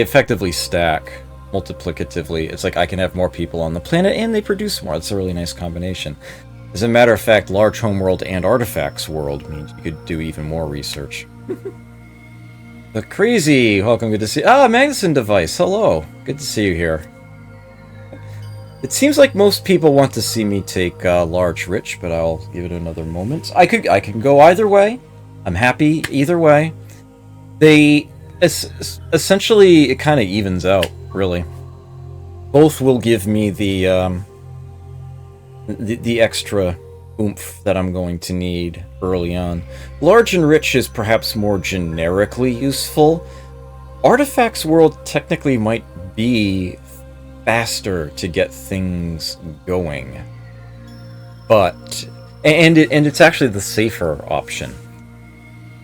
effectively stack multiplicatively. It's like I can have more people on the planet, and they produce more. It's a really nice combination. As a matter of fact, Large Homeworld and Artifacts World means you could do even more research. The Crazy! Welcome, good to see you. Ah, Magnuson Device, hello! Good to see you here. It seems like most people want to see me take Large Rich, but I'll give it another moment. I can go either way. I'm happy either way. They... essentially, it kind of evens out, really. Both will give me the extra oomph that I'm going to need early on. Large and Rich is perhaps more generically useful. Artifacts World technically might be faster to get things going. But... and it's actually the safer option.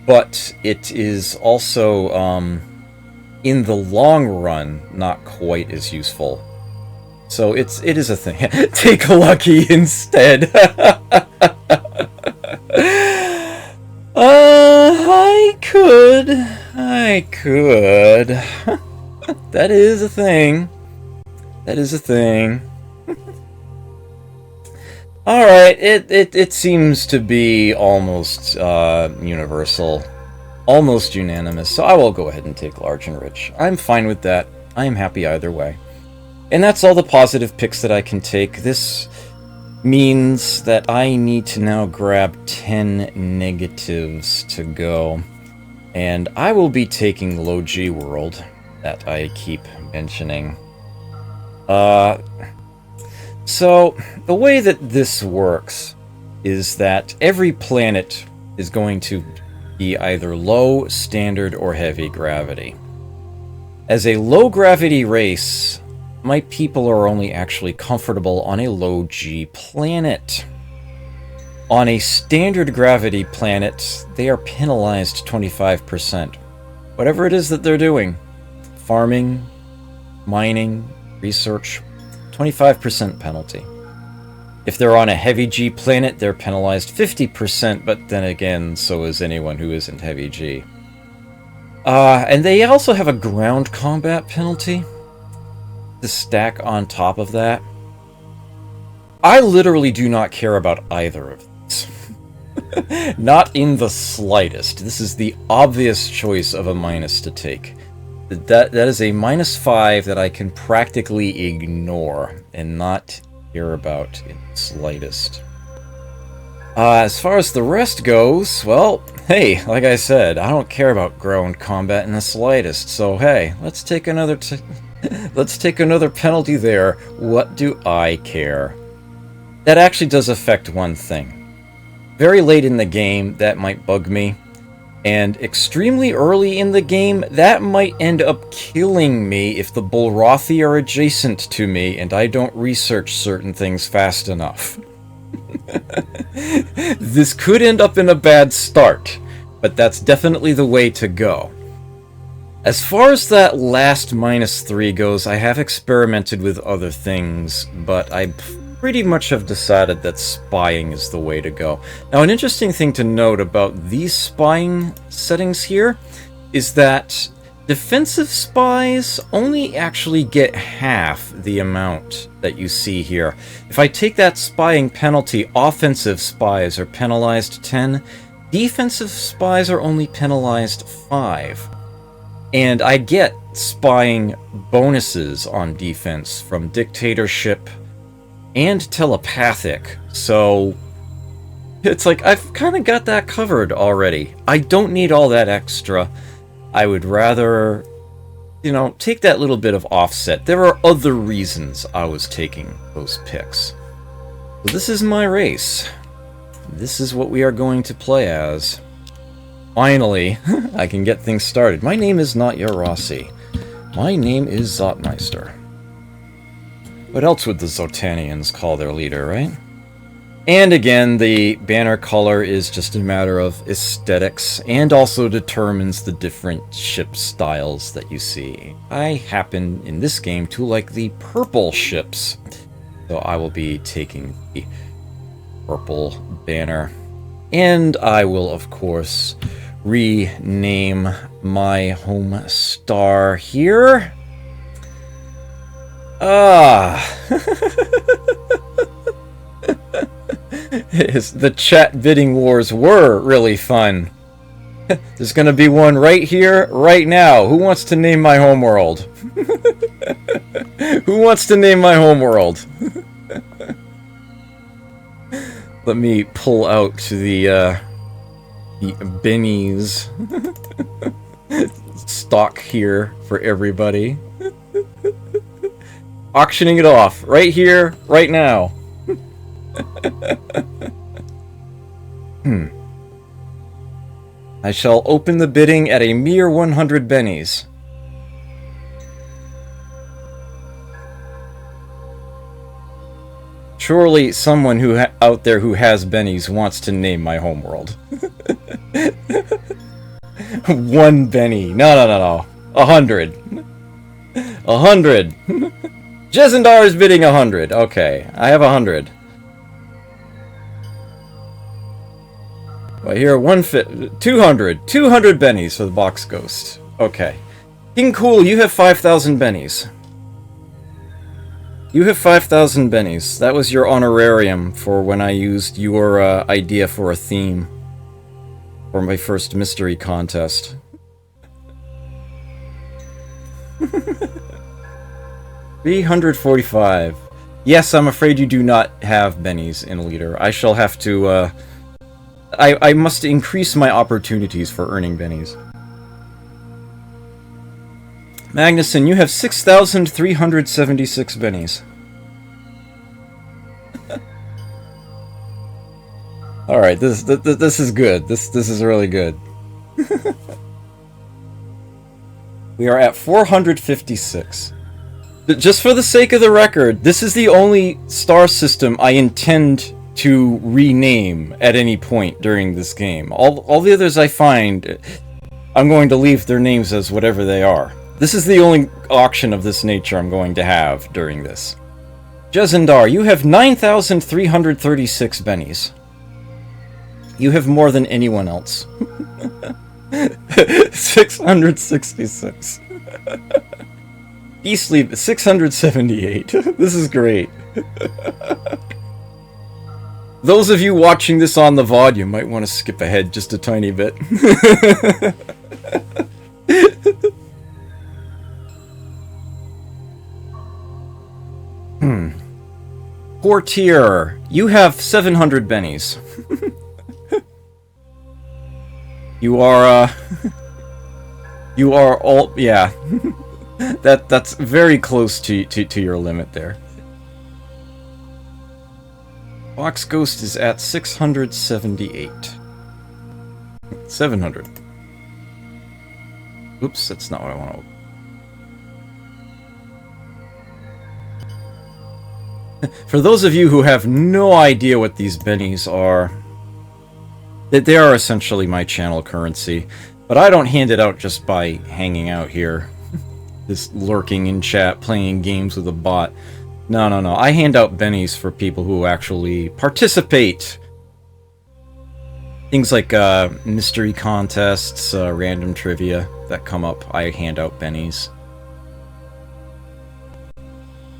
But it is also in the long run, not quite as useful. So it is a thing. Take a lucky instead. I could. That is a thing. That is a thing. Alright, it seems to be almost universal. Almost unanimous, so I will go ahead and take large and rich. I'm fine with that. I am happy either way. And that's all the positive picks that I can take. This means that I need to now grab 10 negatives to go. And I will be taking Low G World, that I keep mentioning. So, the way that this works is that every planet is going to be either low, standard, or heavy gravity. As a low gravity race, my people are only actually comfortable on a low G planet. On a standard gravity planet, they are penalized 25%. Whatever it is that they're doing, farming, mining, research, 25% penalty. If they're on a heavy G planet, they're penalized 50%, but then again, so is anyone who isn't heavy G. And they also have a ground combat penalty to stack on top of that. I literally do not care about either of these. Not in the slightest. This is the obvious choice of a minus to take. That is a -5 that I can practically ignore and not care about in the slightest. As far as the rest goes, well, hey, like I said, I don't care about ground combat in the slightest. So hey, let's take another let's take another penalty there. What do I care? That actually does affect one thing. Very late in the game, that might bug me. And extremely early in the game, that might end up killing me if the Bulrothi are adjacent to me and I don't research certain things fast enough. This could end up in a bad start, but that's definitely the way to go. As far as that last -3 goes, I have experimented with other things, but I pretty much have decided that spying is the way to go. Now, an interesting thing to note about these spying settings here is that defensive spies only actually get half the amount that you see here. If I take that spying penalty, offensive spies are penalized 10, defensive spies are only penalized 5. And I get spying bonuses on defense from dictatorship and telepathic, so it's like I've kind of got that covered already. I don't need all that extra. I would rather, you know, take that little bit of offset. There are other reasons I was taking those picks. So this is my race. This is what we are going to play as. Finally, I can get things started. My name is not Yarossi. My name is Zotmeister. What else would the Zotanians call their leader, right? And again, the banner color is just a matter of aesthetics and also determines the different ship styles that you see. I happen, in this game, to like the purple ships, so I will be taking the purple banner. And I will, of course, rename my home star here. The chat bidding wars were really fun. There's gonna be one right here, right now. Who wants to name my homeworld? Who wants to name my homeworld? Let me pull out the bennies stock here for everybody. Auctioning it off right here, right now. I shall open the bidding at a mere 100 bennies. Surely someone who out there who has bennies wants to name my homeworld. 1 benny. No. 100. 100. Jezendar is bidding 100. Okay, I have 100. Well, here, 200. 200 bennies for the box ghost. Okay. King Cool, you have 5,000 bennies. You have 5,000 bennies. That was your honorarium for when I used your idea for a theme for my first mystery contest. 345. Yes, I'm afraid you do not have bennies in Leader. I shall have to, I must increase my opportunities for earning bennies. Magnuson, you have 6,376 bennies. Alright, this is good. This is really good. We are at 456. Just for the sake of the record, this is the only star system I intend to rename at any point during this game. All the others I find, I'm going to leave their names as whatever they are. This is the only auction of this nature I'm going to have during this. Jezendar, you have 9,336 bennies. You have more than anyone else. 666. Beastly, 678. This is great. Those of you watching this on the VOD, you might want to skip ahead just a tiny bit. Portier, you have 700 bennies. You are all, yeah. That's very close to your limit there. Box Ghost is at 678. 700. Oops, that's not what I want to open. For those of you who have no idea what these bennies are, they are essentially my channel currency, but I don't hand it out just by hanging out here, just lurking in chat, playing games with a bot. No. I hand out bennies for people who actually participate. Things like mystery contests, random trivia that come up, I hand out bennies.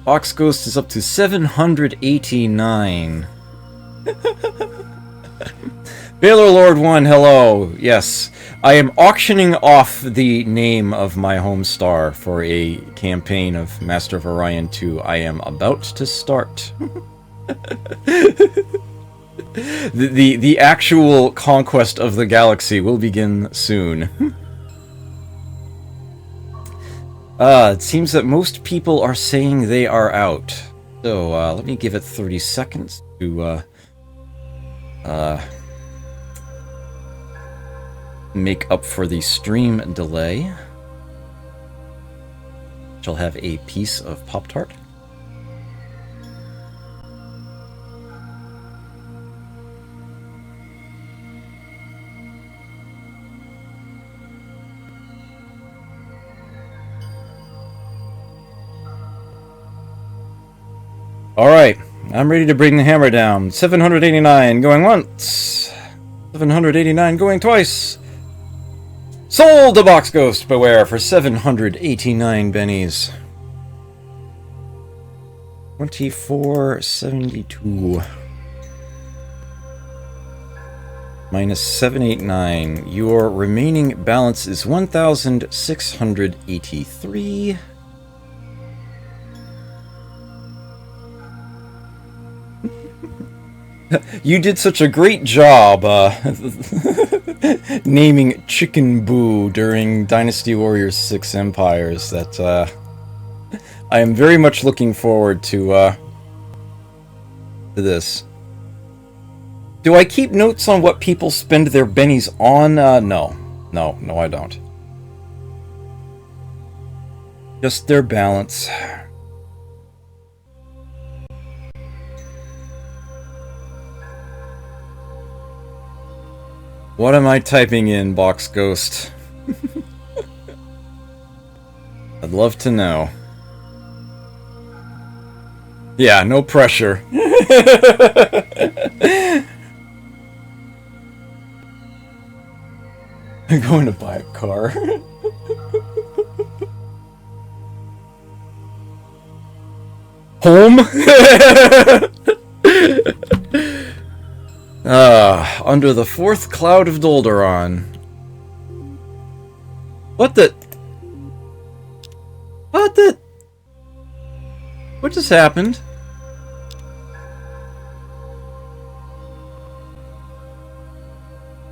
Box Ghost is up to 789. Baylor Lord 1, hello. Yes, I am auctioning off the name of my home star for a campaign of Master of Orion II. I am about to start. The actual conquest of the galaxy will begin soon. It seems that most people are saying they are out. So, let me give it 30 seconds to, make up for the stream delay. Shall have a piece of Pop-Tart. Alright, I'm ready to bring the hammer down. 789 going once. 789 going twice. Sold to Box Ghost Beware for 789 bennies. 2472. Minus 789. Your remaining balance is 1,683. You did such a great job naming Chicken Boo during Dynasty Warriors 6 Empires that I am very much looking forward to this. Do I keep notes on what people spend their bennies on? No, I don't. Just their balance. What am I typing in, Box Ghost? I'd love to know. Yeah, no pressure. I'm going to buy a car. Home? Under the fourth cloud of Dolderon. What the? What the? What just happened?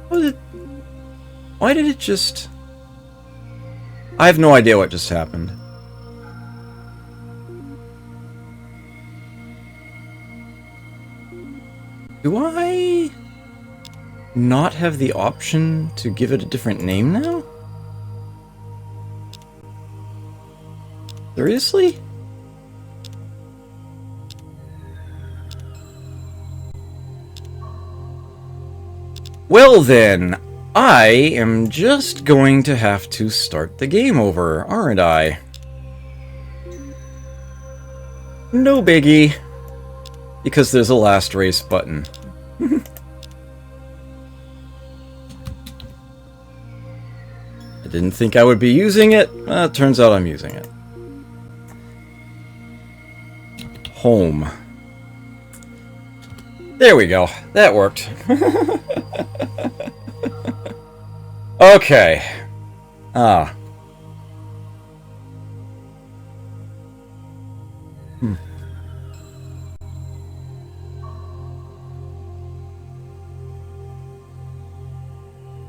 What did? Why did it just... I have no idea what just happened. Do I not have the option to give it a different name now? Seriously? Well then, I am just going to have to start the game over, aren't I? No biggie. Because there's a last race button. I didn't think I would be using it. It turns out I'm using it. Home. There we go. That worked. Okay.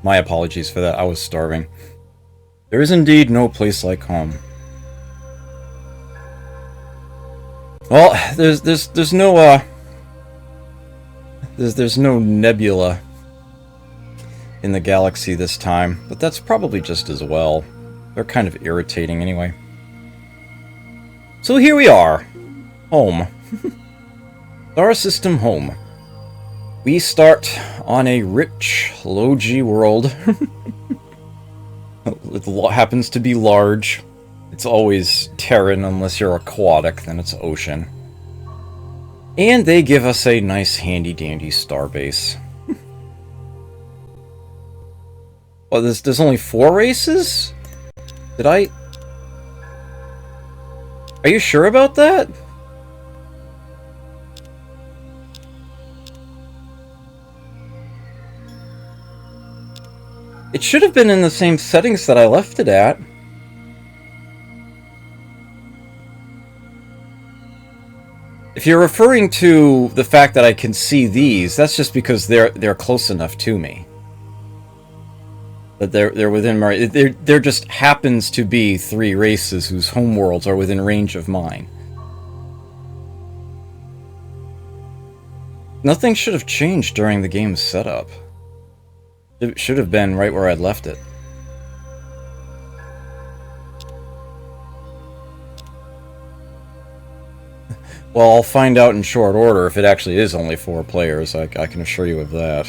My apologies for that. I was starving. There is indeed no place like home. Well, there's no there's no nebula in the galaxy this time, but that's probably just as well. They're kind of irritating anyway. So here we are. Home. Star system home. We start on a rich, low-G world. It happens to be large. It's always Terran unless you're aquatic, then it's ocean. And they give us a nice handy-dandy starbase. Oh, there's only 4 races? Did I... Are you sure about that? It should have been in the same settings that I left it at. If you're referring to the fact that I can see these, that's just because they're close enough to me. That they're within my... There just happens to be 3 races whose homeworlds are within range of mine. Nothing should have changed during the game's setup. It should have been right where I'd left it. Well, I'll find out in short order if it actually is only 4 players. I can assure you of that.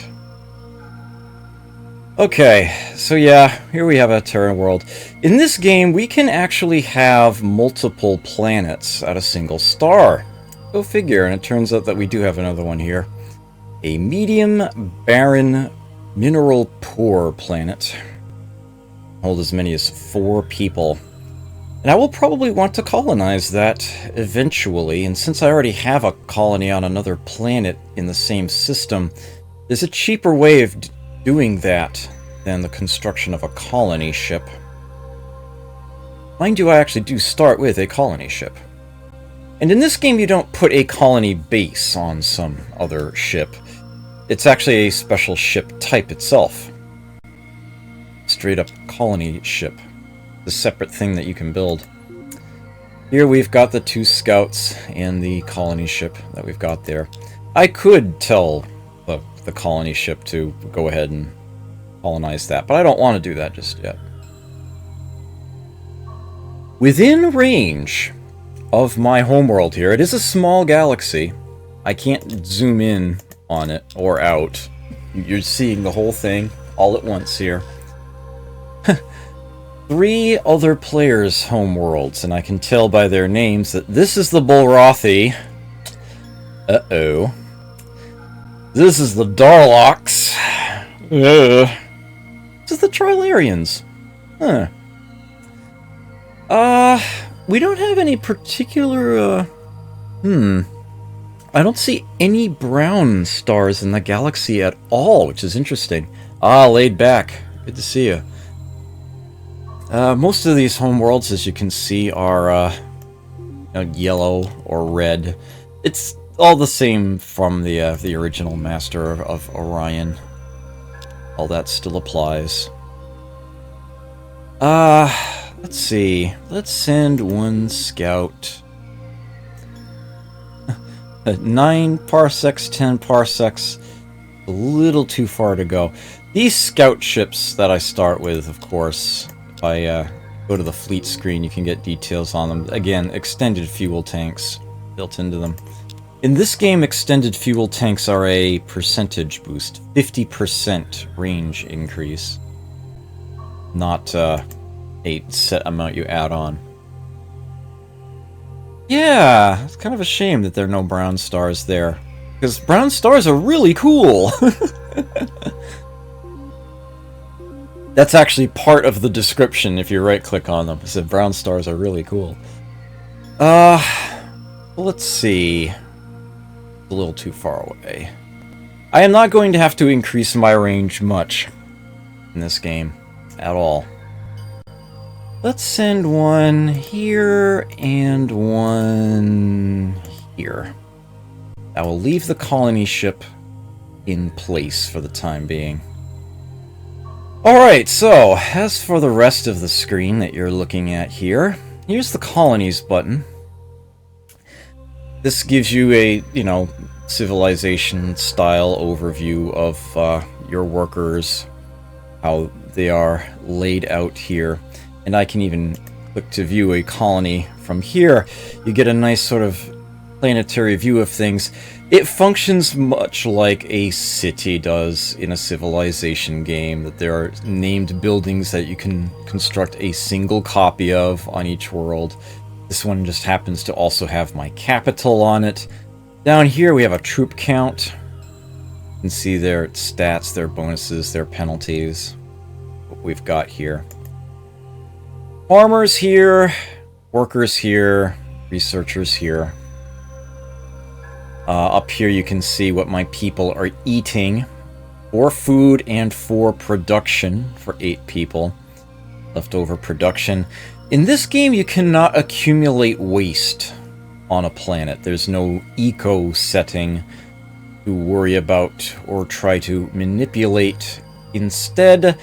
Okay, so yeah, here we have a Terran world. In this game, we can actually have multiple planets at a single star. Go figure, and it turns out that we do have another one here. A medium, barren, mineral-poor planet. Hold as many as 4 people. And I will probably want to colonize that eventually, and since I already have a colony on another planet in the same system, there's a cheaper way of doing that than the construction of a colony ship. Mind you, I actually do start with a colony ship. And in this game, you don't put a colony base on some other ship. It's actually a special ship type itself. Straight up colony ship. A separate thing that you can build. Here we've got the 2 scouts and the colony ship that we've got there. I could tell the colony ship to go ahead and colonize that, but I don't want to do that just yet. Within range of my homeworld here, it is a small galaxy. I can't zoom in on it or out. You're seeing the whole thing all at once here. 3 other players' homeworlds, and I can tell by their names that this is the Bulrothi. Uh-oh. This is the Darloks. This is the Trilarians. Huh. We don't have any particular, I don't see any brown stars in the galaxy at all, which is interesting. Laid back. Good to see you. Most of these homeworlds, as you can see, are, yellow or red. It's all the same from the original Master of Orion. All that still applies. Let's see. Let's send one scout. 9 parsecs, 10 parsecs. A little too far to go. These scout ships that I start with, of course, if I go to the fleet screen, you can get details on them. Again, extended fuel tanks built into them. In this game, extended fuel tanks are a percentage boost. 50% range increase. Not a set amount you add on. Yeah, it's kind of a shame that there are no brown stars there. Because brown stars are really cool! That's actually part of the description if you right-click on them. It said brown stars are really cool. Let's see. A little too far away. I am not going to have to increase my range much in this game at all. Let's send one here and one here. I will leave the colony ship in place for the time being. Alright, so as for the rest of the screen that you're looking at here, here's the colonies button. This gives you a, civilization-style overview of your workers, how they are laid out here. And I can even click to view a colony from here. You get a nice sort of planetary view of things. It functions much like a city does in a civilization game, that there are named buildings that you can construct a single copy of on each world. This one just happens to also have my capital on it. Down here we have a troop count. You can see their stats, their bonuses, their penalties. What we've got here. Farmers here, workers here, researchers here. Up here you can see what my people are eating for food and for production for 8 people. Leftover production. In this game you cannot accumulate waste on a planet. There's no eco setting to worry about or try to manipulate. Instead,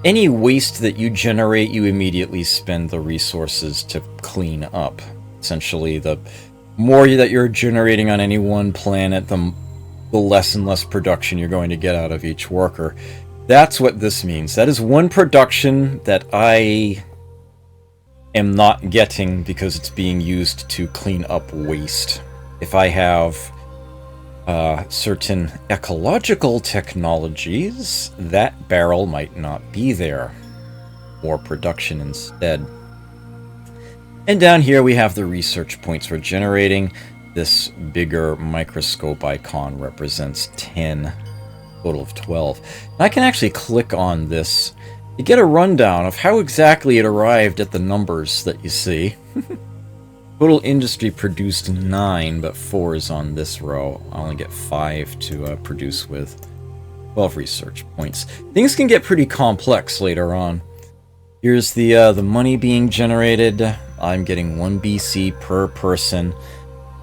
any waste that you generate, you immediately spend the resources to clean up. Essentially, the more that you're generating on any one planet, the less and less production you're going to get out of each worker. That's what this means. That is one production that I am not getting because it's being used to clean up waste. If I have certain ecological technologies, that barrel might not be there. More production instead. And down here we have the research points we're generating. This bigger microscope icon represents 10, total of 12. And I can actually click on this to get a rundown of how exactly it arrived at the numbers that you see. Total industry produced 9, but 4 is on this row. I only get 5 to produce with. 12 research points. Things can get pretty complex later on. Here's the money being generated. I'm getting 1 BC per person.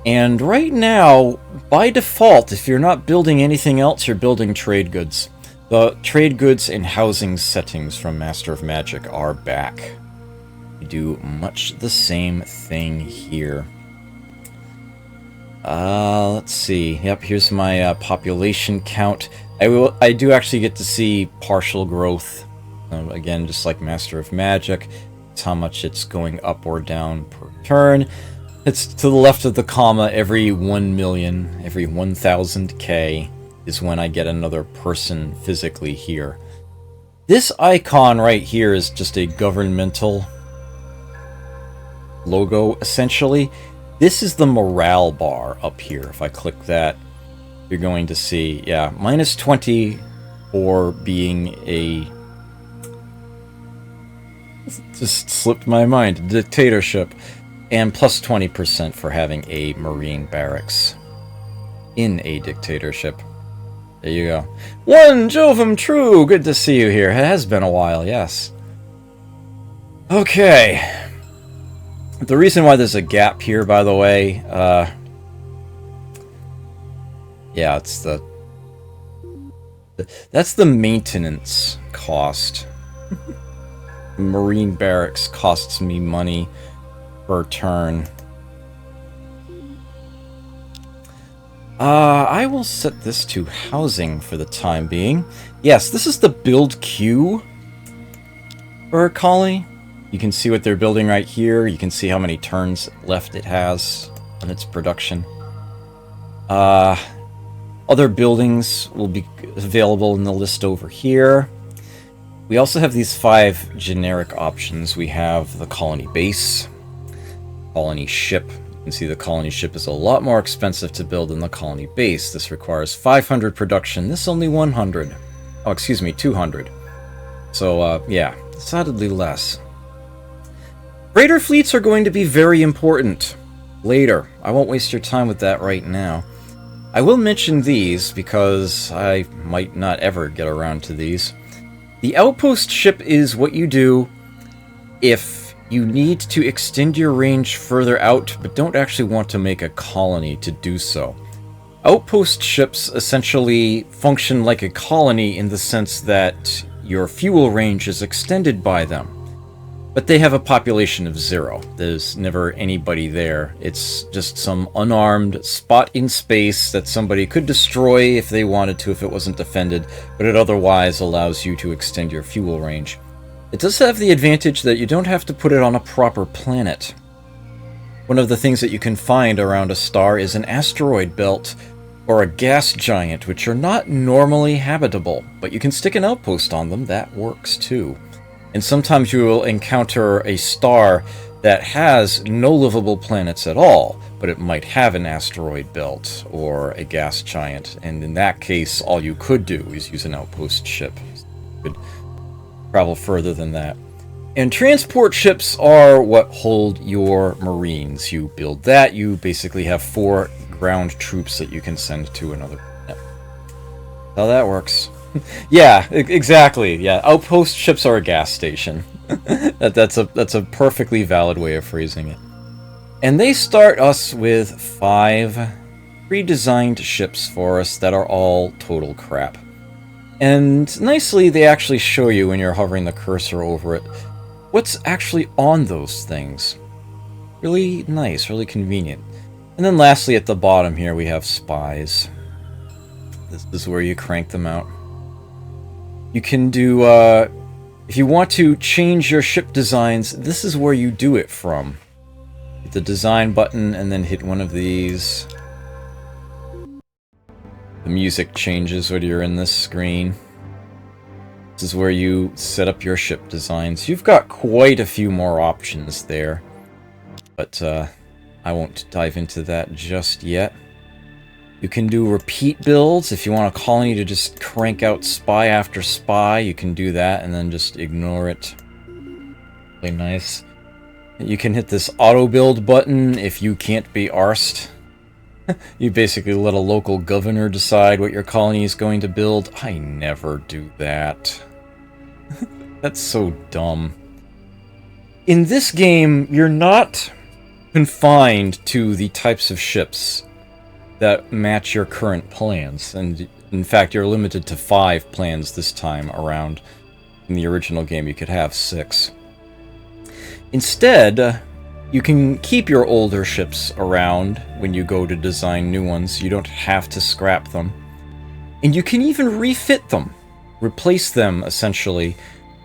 And right now, by default, if you're not building anything else, you're building trade goods. The trade goods and housing settings from Master of Magic are back. We do much the same thing here. Let's see. Yep, here's my population count. I do actually get to see partial growth. Again, just like Master of Magic. It's how much it's going up or down per turn. It's to the left of the comma every 1 million, every 1,000k is when I get another person physically here. This icon right here is just a governmental logo, essentially. This is the morale bar up here. If I click that, you're going to see, yeah, minus 20 for being a... Just slipped my mind. Dictatorship. And plus 20% for having a marine barracks in a dictatorship. There you go. One Jovum True! Good to see you here. It has been a while, yes. Okay. The reason why there's a gap here, by the way, yeah, it's that's the maintenance cost. Marine barracks costs me money per turn. I will set this to housing for the time being. Yes, this is the build queue for a colony. You can see what they're building right here. You can see how many turns left it has on its production. Other buildings will be available in the list over here. We also have these 5 generic options. We have the colony base, colony ship. You can see the colony ship is a lot more expensive to build than the colony base. This requires 500 production. This only 100. Oh, excuse me, 200. So, yeah, decidedly less. Freighter fleets are going to be very important later. I won't waste your time with that right now. I will mention these because I might not ever get around to these. The outpost ship is what you do if you need to extend your range further out, but don't actually want to make a colony to do so. Outpost ships essentially function like a colony in the sense that your fuel range is extended by them. But they have a population of 0. There's never anybody there. It's just some unarmed spot in space that somebody could destroy if they wanted to, if it wasn't defended, but it otherwise allows you to extend your fuel range. It does have the advantage that you don't have to put it on a proper planet. One of the things that you can find around a star is an asteroid belt or a gas giant, which are not normally habitable, but you can stick an outpost on them. That works too. And sometimes you will encounter a star that has no livable planets at all, but it might have an asteroid belt or a gas giant, and in that case, all you could do is use an outpost ship. You could travel further than that. And transport ships are what hold your marines. You build that, you basically have 4 ground troops that you can send to another planet. How that works. Yeah, exactly. Yeah, outpost ships are a gas station. That's a perfectly valid way of phrasing it. And they start us with 5 pre-designed ships for us that are all total crap. And nicely, they actually show you when you're hovering the cursor over it what's actually on those things. Really nice, really convenient. And then lastly, at the bottom here, we have spies. This is where you crank them out. You can do, if you want to change your ship designs, this is where you do it from. Hit the design button and then hit one of these. The music changes when you're in this screen. This is where you set up your ship designs. You've got quite a few more options there, but I won't dive into that just yet. You can do repeat builds. If you want a colony to just crank out spy after spy, you can do that and then just ignore it. Really nice. You can hit this auto build button if you can't be arsed. You basically let a local governor decide what your colony is going to build. I never do that. That's so dumb. In this game, you're not confined to the types of ships that match your current plans, and in fact you're limited to 5 plans this time around. In the original game you could have 6. Instead, you can keep your older ships around when you go to design new ones. You don't have to scrap them. And you can even refit them. Replace them, essentially,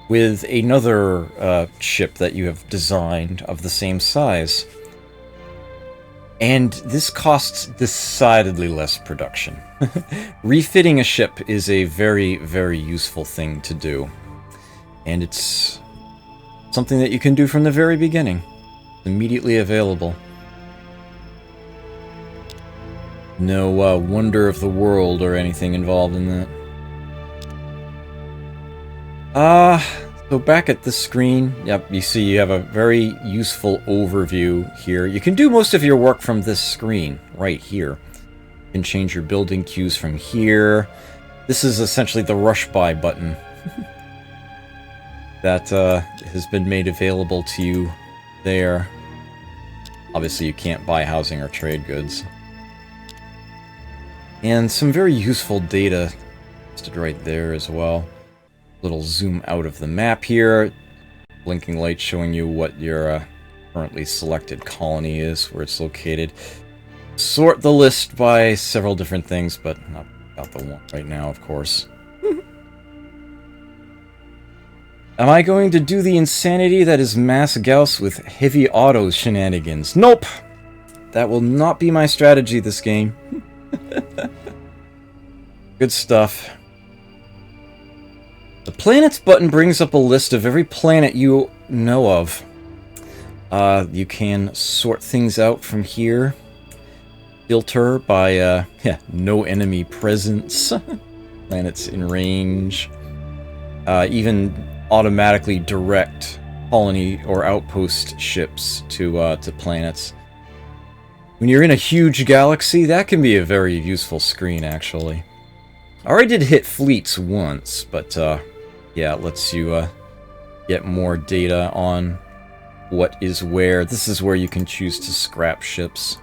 with another ship that you have designed of the same size. And this costs decidedly less production. Refitting a ship is a very, very useful thing to do. And it's something that you can do from the very beginning. Immediately available. No wonder of the world or anything involved in that. So back at this screen, yep, you see you have a very useful overview here. You can do most of your work from this screen, right here. You can change your building queues from here. This is essentially the rush buy button that has been made available to you there. Obviously you can't buy housing or trade goods. And some very useful data listed right there as well. Little zoom out of the map here. Blinking light showing you what your currently selected colony is, where it's located. Sort the list by several different things, but not about the one right now, of course. Am I going to do the insanity that is Mass Gauss with heavy auto shenanigans? Nope! That will not be my strategy this game. Good stuff. The planets button brings up a list of every planet you know of. You can sort things out from here. Filter by, no enemy presence. Planets in range. Even automatically direct colony or outpost ships to planets. When you're in a huge galaxy, that can be a very useful screen, actually. I already did hit fleets once, but, yeah, it lets you, get more data on what is where. This is where you can choose to scrap ships.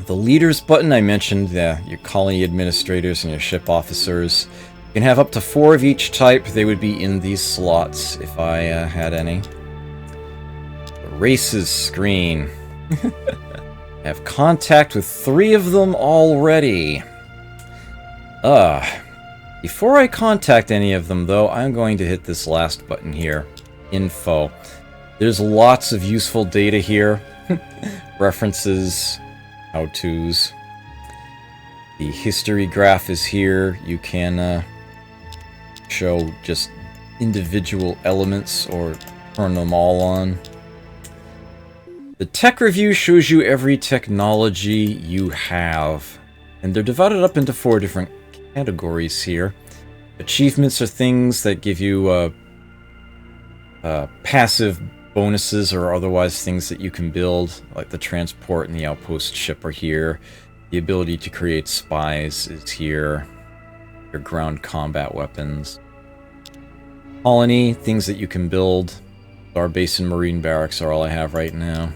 The leaders button I mentioned, your colony administrators and your ship officers. You can have up to 4 of each type. They would be in these slots if I had any. The races screen. I have contact with 3 of them already. Before I contact any of them, though, I'm going to hit this last button here. Info. There's lots of useful data here. References, how-tos. The history graph is here. You can show just individual elements or turn them all on. The tech review shows you every technology you have. And they're divided up into 4 different categories here. Achievements are things that give you passive bonuses or otherwise things that you can build, like the transport and the outpost ship are here. The ability to create spies is here. Your ground combat weapons. Colony, things that you can build. Our base and marine barracks are all I have right now.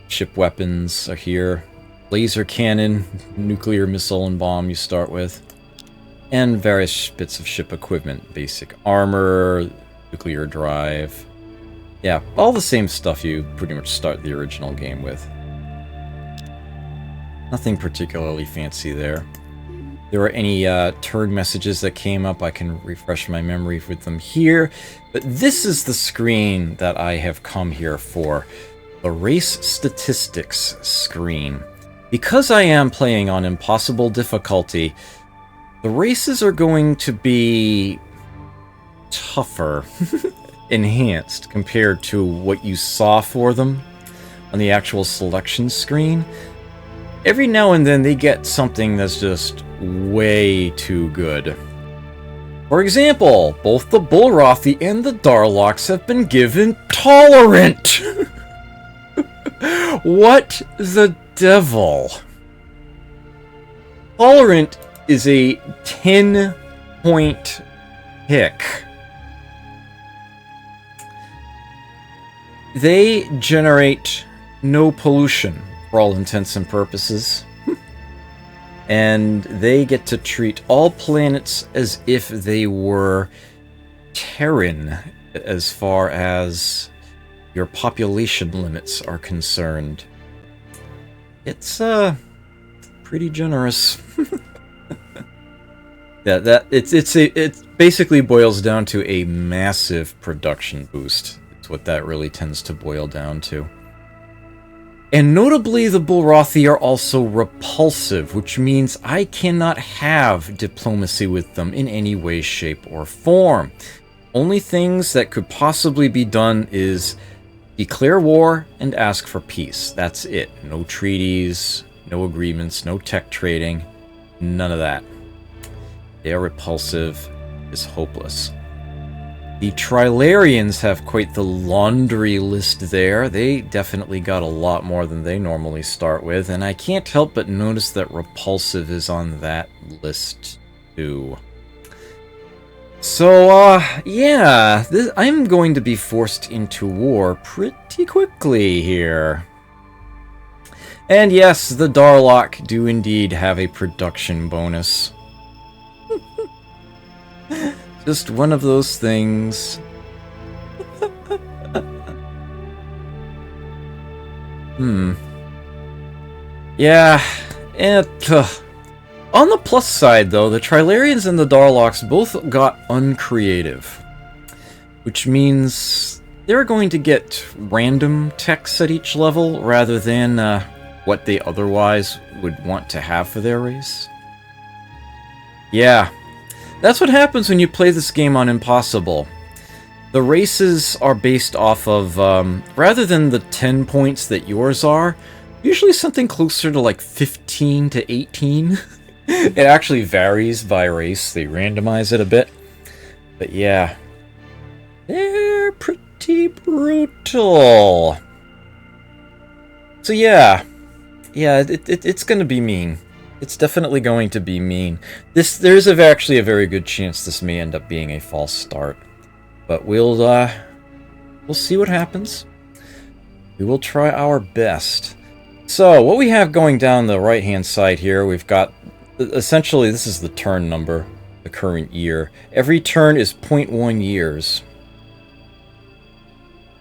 Ship weapons are here. Laser cannon, nuclear missile and bomb you start with. And various bits of ship equipment. Basic armor, nuclear drive. Yeah, all the same stuff you pretty much start the original game with. Nothing particularly fancy there. If there are any turn messages that came up, I can refresh my memory with them here. But this is the screen that I have come here for. The race statistics screen. Because I am playing on impossible difficulty, the races are going to be tougher. Enhanced compared to what you saw for them on the actual selection screen. Every now and then they get something that's just way too good. For example, both the Bullrothi and the Darlocks have been given Tolerant! What the devil? Tolerant is a 10-point pick. They generate no pollution, for all intents and purposes. And they get to treat all planets as if they were Terran, as far as your population limits are concerned. It's, pretty generous. Yeah, it basically boils down to a massive production boost. What that really tends to boil down to. And notably, the Bulrathi are also repulsive, which means I cannot have diplomacy with them in any way, shape, or form. Only things that could possibly be done is declare war and ask for peace. That's it. No treaties, no agreements, no tech trading, none of that. They are repulsive. It's hopeless. The Trilarians have quite the laundry list there. They definitely got a lot more than they normally start with, and I can't help but notice that repulsive is on that list too. So, yeah, I'm going to be forced into war pretty quickly here. And yes, the Darlock do indeed have a production bonus. Just one of those things. Yeah, on the plus side, though, the Trilarians and the Darlocks both got uncreative. Which means they're going to get random techs at each level, rather than what they otherwise would want to have for their race. Yeah. That's what happens when you play this game on Impossible. The races are based off of, rather than the 10 points that yours are, usually something closer to like 15 to 18. It actually varies by race. They randomize it a bit. But yeah. They're pretty brutal. So yeah. Yeah, it's going to be mean. It's definitely going to be mean. There's actually a very good chance this may end up being a false start. But we'll see what happens. We will try our best. So, what we have going down the right-hand side here, we've got, essentially, this is the turn number, the current year. Every turn is 0.1 years.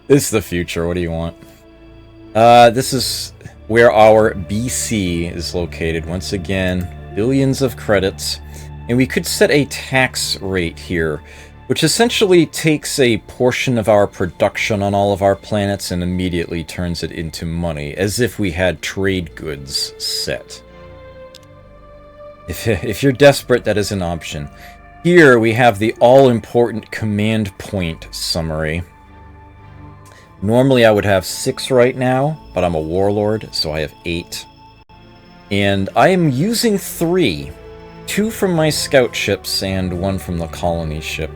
This is the future, what do you want? This is where our BC is located. Once again, billions of credits. And we could set a tax rate here, which essentially takes a portion of our production on all of our planets and immediately turns it into money, as if we had trade goods set. If you're desperate, that is an option. Here we have the all-important command point summary. Normally I would have 6 right now, but I'm a warlord, so I have 8. And I am using 3. 2 from my scout ships and 1 from the colony ship.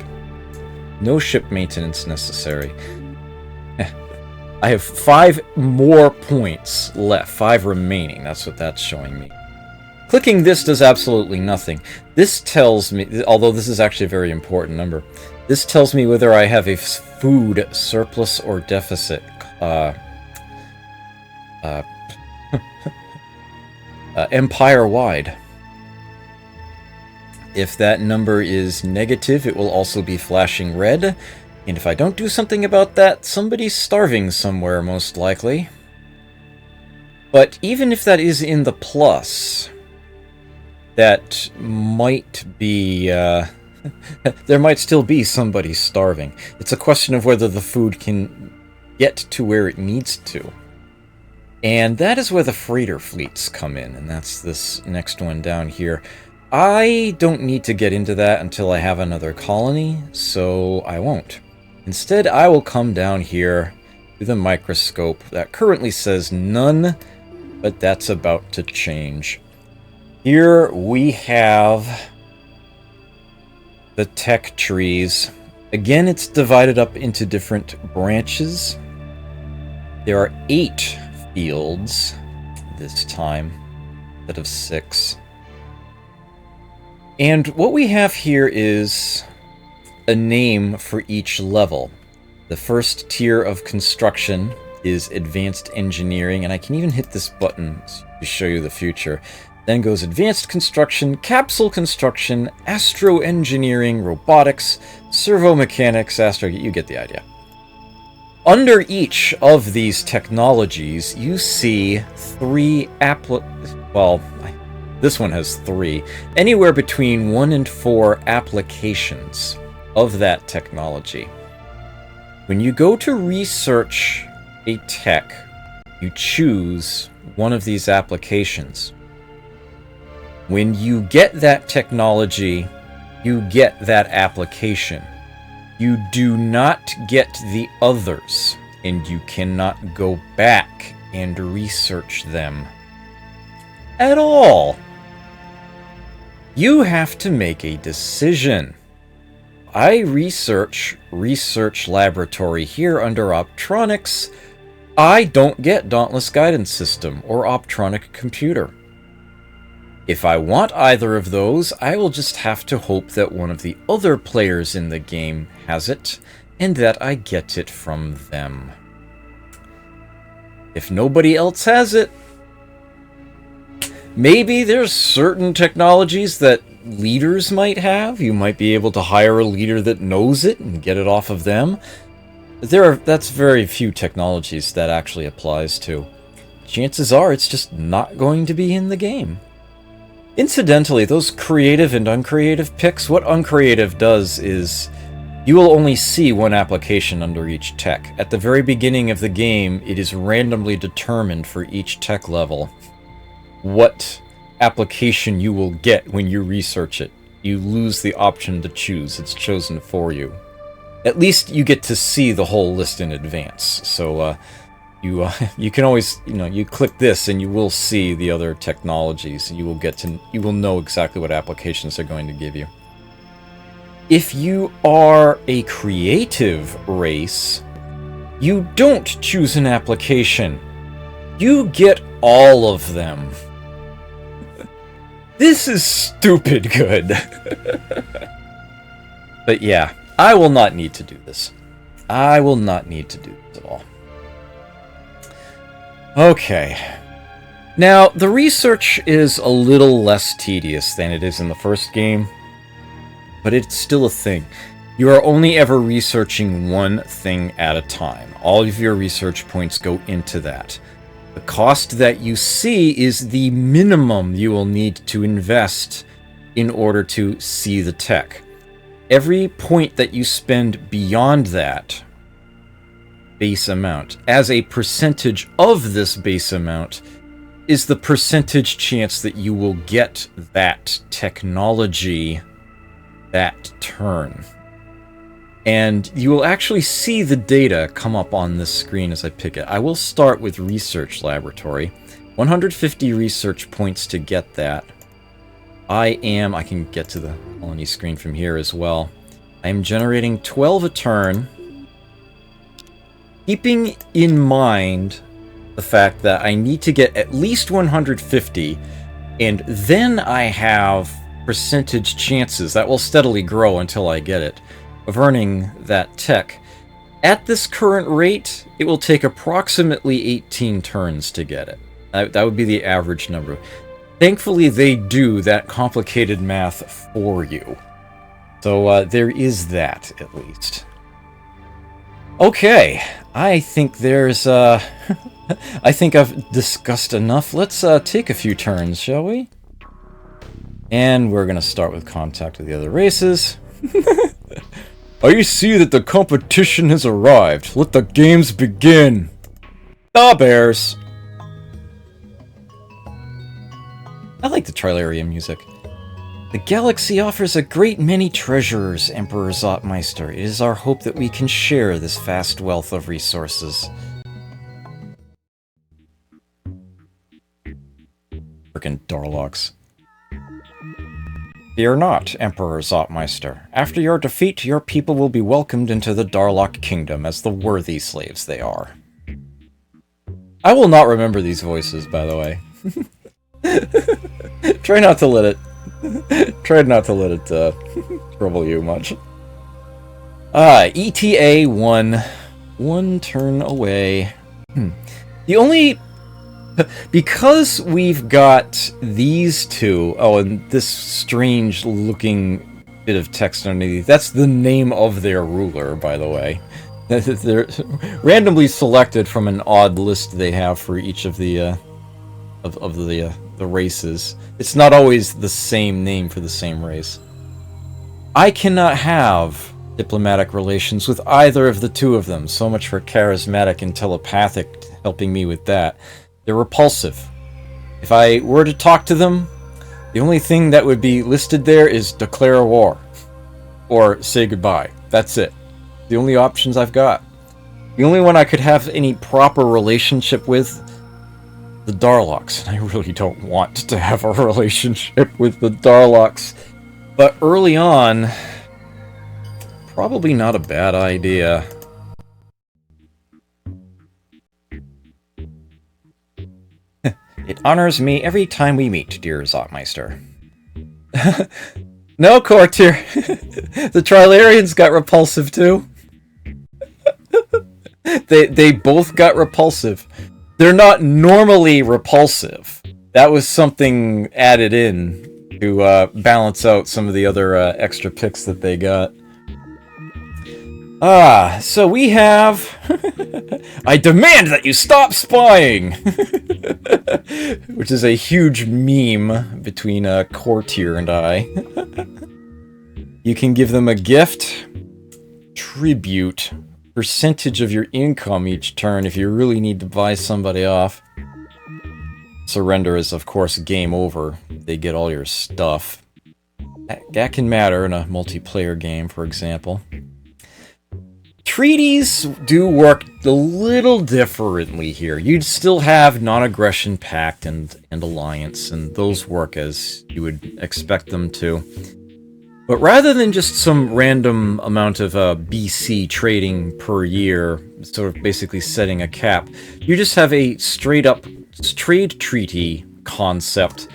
No ship maintenance necessary. I have 5 more points left. 5 remaining, that's what that's showing me. Clicking this does absolutely nothing. This tells me, although this is actually a very important number, this tells me whether I have a food surplus or deficit. Empire-wide. If that number is negative, it will also be flashing red. And if I don't do something about that, somebody's starving somewhere, most likely. But even if that is in the plus, that might be... there might still be somebody starving. It's a question of whether the food can get to where it needs to. And that is where the freighter fleets come in, and that's this next one down here. I don't need to get into that until I have another colony, so I won't. Instead, I will come down here to the microscope that currently says none, but that's about to change. Here we have the tech trees. Again, it's divided up into different branches. There are 8 fields this time, instead of 6. And what we have here is a name for each level. The first tier of construction is Advanced Engineering, and I can even hit this button to show you the future. Then goes Advanced Construction, Capsule Construction, Astro Engineering, Robotics, Servo Mechanics, you get the idea. Under each of these technologies, you see 3 this one has 3. Anywhere between 1 and 4 applications of that technology. When you go to research a tech, you choose one of these applications. When you get that technology, you get that application. You do not get the others, and you cannot go back and research them at all. You have to make a decision. I research laboratory here under Optronics. I don't get Dauntless Guidance System or Optronic Computer. If I want either of those, I will just have to hope that one of the other players in the game has it, and that I get it from them. If nobody else has it, maybe there's certain technologies that leaders might have. You might be able to hire a leader that knows it and get it off of them. That's very few technologies that actually applies to. Chances are it's just not going to be in the game. Incidentally, those creative and uncreative picks, what uncreative does is you will only see one application under each tech. At the very beginning of the game, it is randomly determined for each tech level what application you will get when you research it. You lose the option to choose. It's chosen for you. At least you get to see the whole list in advance. So you can always, you click this and you will see the other technologies. You will know exactly what applications they're going to give you. If you are a creative race, you don't choose an application. You get all of them. This is stupid good. But yeah, I will not need to do this. I will not need to do this at all. Okay. Now, the research is a little less tedious than it is in the first game, but it's still a thing. You are only ever researching one thing at a time. All of your research points go into that. The cost that you see is the minimum you will need to invest in order to see the tech. Every point that you spend beyond that base amount, as a percentage of this base amount, is the percentage chance that you will get that technology that turn. And you will actually see the data come up on this screen as I pick it. I will start with Research Laboratory. 150 research points to get that. I can get to the colony screen from here as well. I am generating 12 a turn, keeping in mind the fact that I need to get at least 150, and then I have percentage chances that will steadily grow until I get it, of earning that tech. At this current rate, it will take approximately 18 turns to get it. That would be the average number. Thankfully, they do that complicated math for you. So there is that, at least. Okay, I think there's... I think I've discussed enough. Let's take a few turns, shall we? And we're going to start with contact with the other races. I see that the competition has arrived. Let the games begin. The Bears. I like the Trilarium music. The galaxy offers a great many treasures, Emperor Zotmeister. It is our hope that we can share this vast wealth of resources. Frickin' Darlocks. Fear not, Emperor Zotmeister. After your defeat, your people will be welcomed into the Darlock Kingdom as the worthy slaves they are. I will not remember these voices, by the way. Try not to let it trouble you much. ETA 1. One turn away. The only... Because we've got these two... Oh, and this strange-looking bit of text underneath. That's the name of their ruler, by the way. They're randomly selected from an odd list they have for each of the the races. It's not always the same name for the same race. I cannot have diplomatic relations with either of the two of them. So much for charismatic and telepathic helping me with that. They're repulsive. If I were to talk to them, the only thing that would be listed there is declare war. Or say goodbye. That's it. The only options I've got. The only one I could have any proper relationship with, the Darlocks. And I really don't want to have a relationship with the Darlocks. But early on, probably not a bad idea. It honors me every time we meet, dear Zotmeister. No, Courtier. The Trilarians got repulsive too. They both got repulsive. They're not normally repulsive. That was something added in to balance out some of the other extra picks that they got. So we have... I demand that you stop spying! Which is a huge meme between Courtier and I. You can give them a gift, tribute, percentage of your income each turn if you really need to buy somebody off. Surrender is, of course, game over. They get all your stuff. That can matter in a multiplayer game, for example. Treaties do work a little differently here. You'd still have non-aggression pact and alliance, and those work as you would expect them to. But rather than just some random amount of BC trading per year, sort of basically setting a cap, you just have a straight-up trade treaty concept,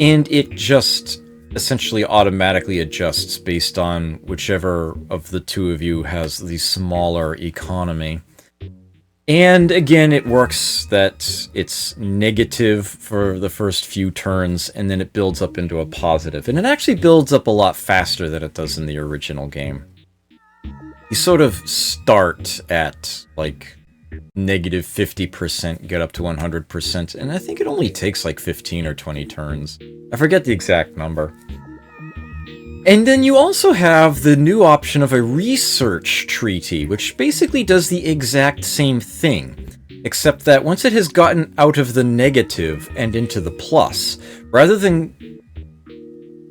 and it just essentially automatically adjusts based on whichever of the two of you has the smaller economy. And again, it works that it's negative for the first few turns, and then it builds up into a positive. And it actually builds up a lot faster than it does in the original game. You sort of start at, like, negative 50%, get up to 100%, and I think it only takes like 15 or 20 turns. I forget the exact number. And then you also have the new option of a research treaty, which basically does the exact same thing, except that once it has gotten out of the negative and into the plus, rather than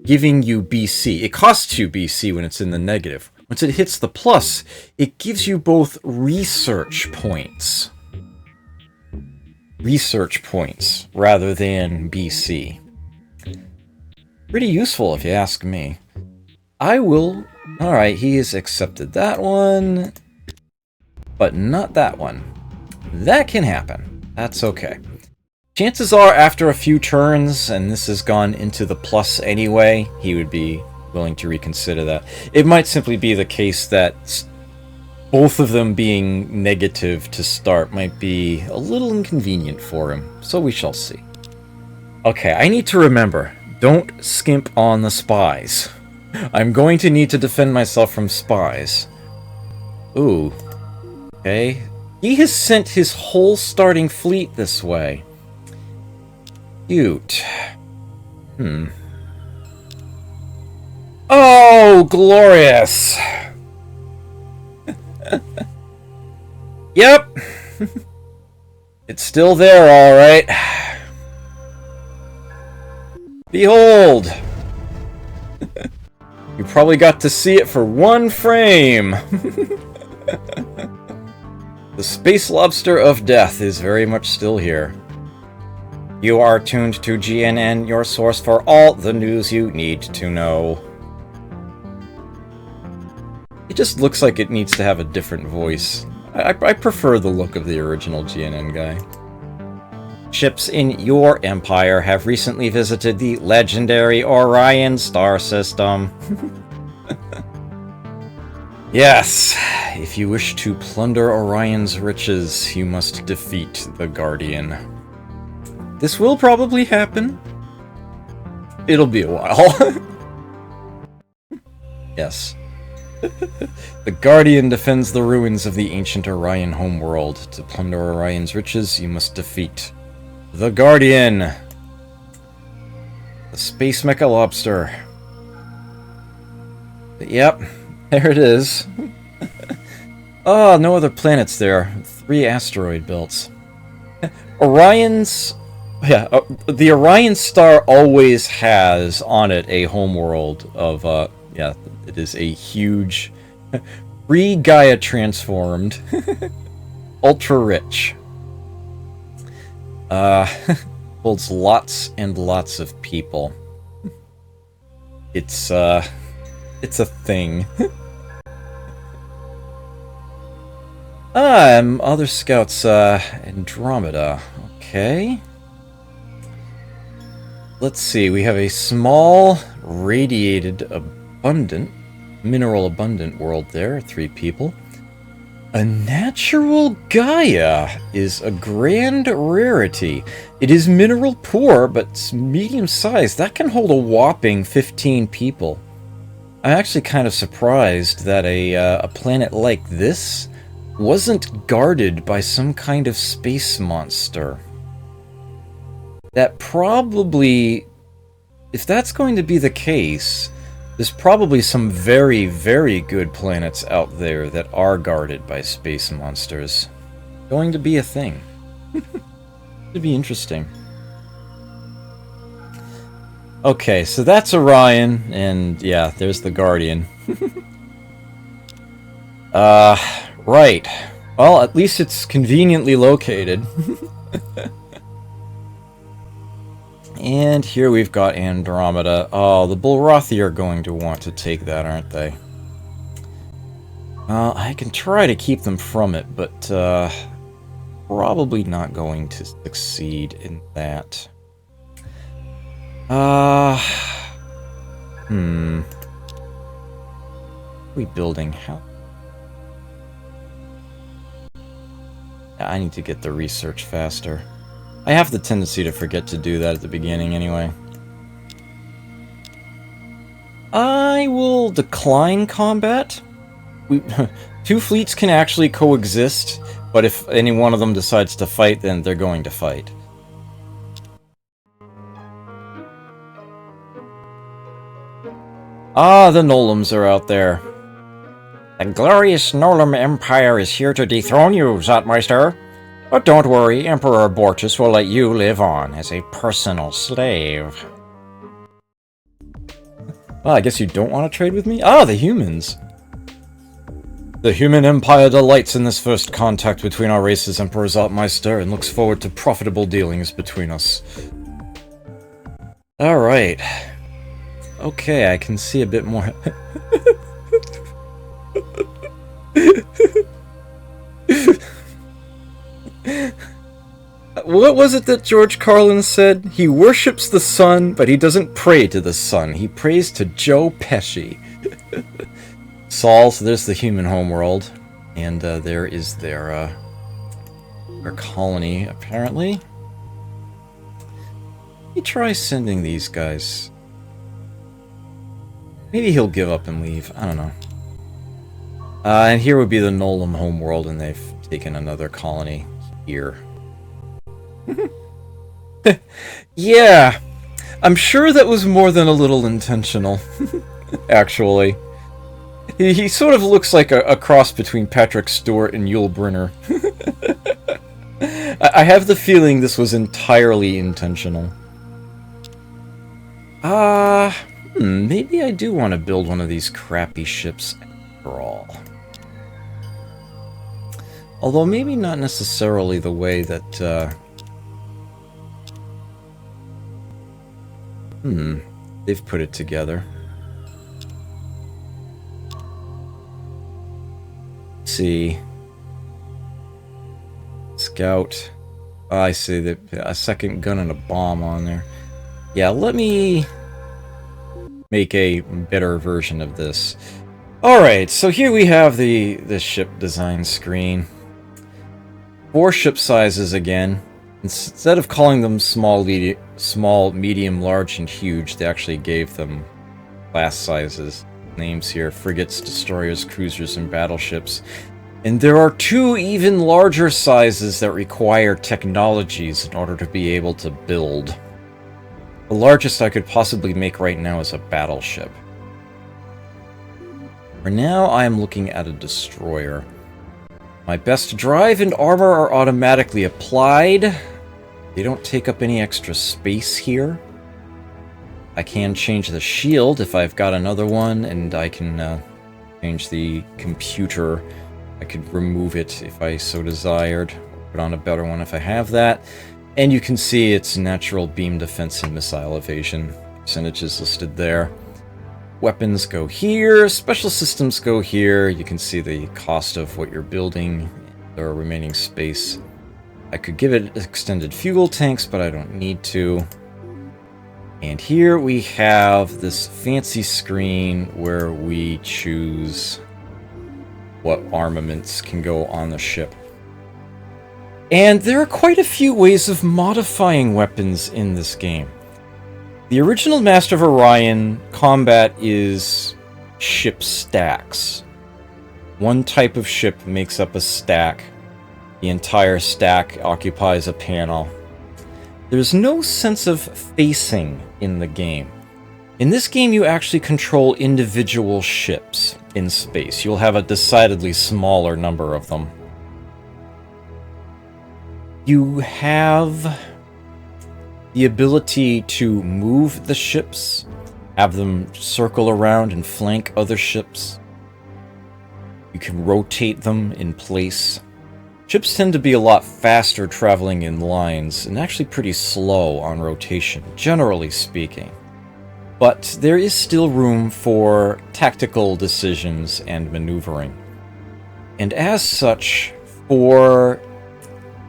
giving you BC, it costs you BC when it's in the negative. Once it hits the plus, it gives you both research points. Research points, rather than BC. Pretty useful if you ask me. I will... Alright, he has accepted that one, but not that one. That can happen. That's okay. Chances are, after a few turns, and this has gone into the plus anyway, he would be willing to reconsider that. It might simply be the case that both of them being negative to start might be a little inconvenient for him, so we shall see. Okay, I need to remember, don't skimp on the spies. I'm going to need to defend myself from spies. Ooh. Okay. He has sent his whole starting fleet this way. Cute. Oh, glorious! Yep! It's still there, alright. Behold! You probably got to see it for one frame! The space lobster of death is very much still here. You are tuned to GNN, your source for all the news you need to know. It just looks like it needs to have a different voice. I prefer the look of the original GNN guy. Ships in your empire have recently visited the legendary Orion star system. Yes, if you wish to plunder Orion's riches, you must defeat the Guardian. This will probably happen. It'll be a while. Yes. The Guardian defends the ruins of the ancient Orion homeworld. To plunder Orion's riches, you must defeat the Guardian. The Space Mecha Lobster. Yep, there it is. Oh, no other planets there. 3 asteroid belts. Orion's... Yeah, the Orion star always has on it a homeworld of, yeah, it is a huge, pre-Gaia transformed, ultra-rich. Holds lots and lots of people. It's a thing. Other scouts, Andromeda. Okay. Let's see, we have a small, radiated, mineral abundant world there, 3 people. A natural Gaia is a grand rarity. It is mineral poor, but medium sized. That can hold a whopping 15 people. I'm actually kind of surprised that a planet like this wasn't guarded by some kind of space monster. That probably, if that's going to be the case, there's probably some very, very good planets out there that are guarded by space monsters. Going to be a thing. It'd be interesting. Okay, so that's Orion, and yeah, there's the Guardian. Right. Well, at least it's conveniently located. And here we've got Andromeda. Oh, the Bulrathi are going to want to take that, aren't they? I can try to keep them from it, but probably not going to succeed in that. Rebuilding how? I need to get the research faster. I have the tendency to forget to do that at the beginning anyway. I will decline combat. 2 fleets can actually coexist, but if any one of them decides to fight, then they're going to fight. Ah, the Nolums are out there. The glorious Nolam Empire is here to dethrone you, Zotmeister. But don't worry, Emperor Bortus will let you live on as a personal slave. Well, I guess you don't want to trade with me? Ah, the humans! The human empire delights in this first contact between our races, Emperor Zotmeister, and looks forward to profitable dealings between us. Alright. Okay, I can see a bit more... What was it that George Carlin said? He worships the sun, but he doesn't pray to the sun. He prays to Joe Pesci. Sol, so there's the human homeworld. And there is their colony, apparently. Let me try sending these guys. Maybe he'll give up and leave. I don't know. And here would be the Nolam homeworld, and they've taken another colony here. Yeah, I'm sure that was more than a little intentional, actually. He sort of looks like a cross between Patrick Stewart and Yul Brynner. I have the feeling this was entirely intentional. Maybe I do want to build one of these crappy ships after all. Although maybe not necessarily the way that, they've put it together. Let's see. Scout. Oh, I see that a second gun and a bomb on there. Yeah, let me make a better version of this. Alright, so here we have the ship design screen. 4 ship sizes again. Instead of calling them small, medium, large, and huge, they actually gave them class sizes. Names here: frigates, destroyers, cruisers, and battleships. And there are 2 even larger sizes that require technologies in order to be able to build. The largest I could possibly make right now is a battleship. For now, I am looking at a destroyer. My best drive and armor are automatically applied. They don't take up any extra space here. I can change the shield if I've got another one, and I can change the computer. I could remove it if I so desired. Put on a better one if I have that. And you can see its natural beam defense and missile evasion. Percentages listed there. Weapons go here, special systems go here. You can see the cost of what you're building, the remaining space. I could give it extended fuel tanks, but I don't need to. And here we have this fancy screen where we choose what armaments can go on the ship. And there are quite a few ways of modifying weapons in this game. The original Master of Orion combat is ship stacks. One type of ship makes up a stack. The entire stack occupies a panel. There's no sense of facing in the game. In this game, you actually control individual ships in space. You'll have a decidedly smaller number of them. You have the ability to move the ships, have them circle around and flank other ships. You can rotate them in place. Ships tend to be a lot faster traveling in lines, and actually pretty slow on rotation, generally speaking. But there is still room for tactical decisions and maneuvering. And as such, for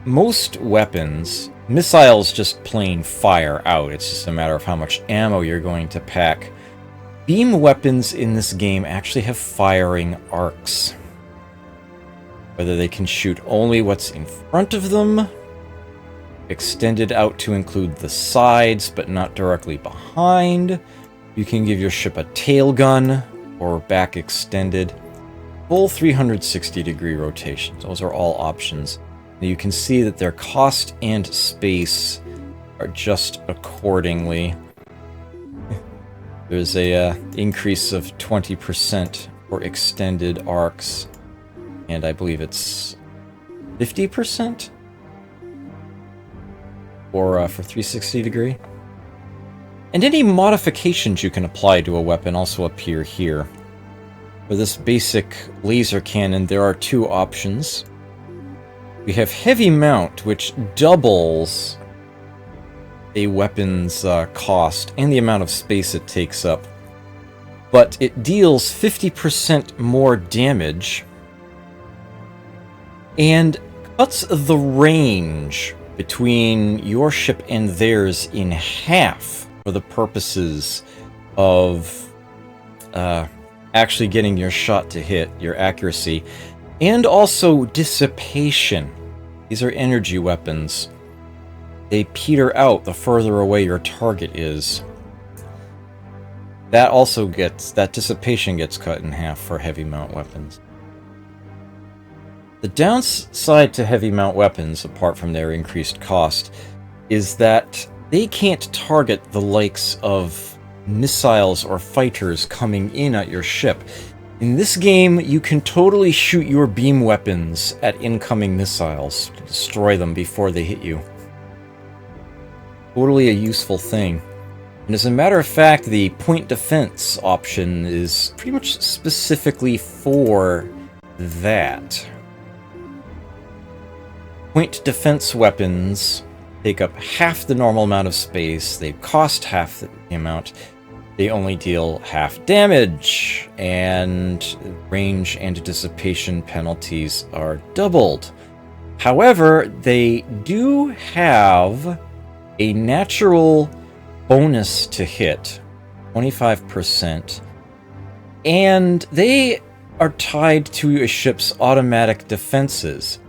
most weapons, missiles just plain fire out. It's just a matter of how much ammo you're going to pack. Beam weapons in this game actually have firing arcs. Whether they can shoot only what's in front of them, extended out to include the sides but not directly behind. You can give your ship a tail gun or back extended. Full 360-degree rotations. Those are all options. You can see that their cost and space are just accordingly. There's a increase of 20% for extended arcs, and I believe it's 50% for 360 degree. And any modifications you can apply to a weapon also appear here. For this basic laser cannon, there are two options. We have heavy mount, which doubles a weapon's cost and the amount of space it takes up. But it deals 50% more damage and cuts the range between your ship and theirs in half for the purposes of actually getting your shot to hit, your accuracy. And also dissipation. These are energy weapons. They peter out the further away your target is. That dissipation gets cut in half for heavy mount weapons. The downside to heavy mount weapons, apart from their increased cost, is that they can't target the likes of missiles or fighters coming in at your ship. In this game, you can totally shoot your beam weapons at incoming missiles to destroy them before they hit you. Totally a useful thing. And as a matter of fact, the point defense option is pretty much specifically for that. Point defense weapons take up half the normal amount of space, they cost half the amount, they only deal half damage, and range and dissipation penalties are doubled. However, they do have a natural bonus to hit, 25%, and they are tied to a ship's automatic defenses.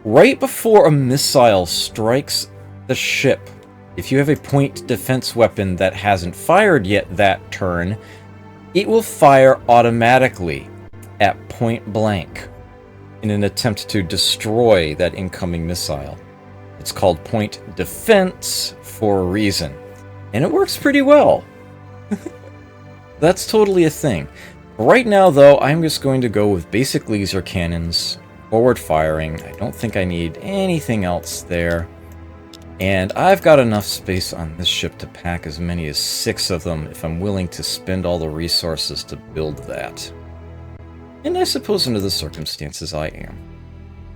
Right before a missile strikes the ship, if you have a point defense weapon that hasn't fired yet that turn, it will fire automatically at point blank in an attempt to destroy that incoming missile. It's called point defense for a reason, and it works pretty well. That's totally a thing. Right now, though, I'm just going to go with basic laser cannons, forward firing. I don't think I need anything else there. And I've got enough space on this ship to pack as many as 6 of them if I'm willing to spend all the resources to build that. And I suppose under the circumstances I am.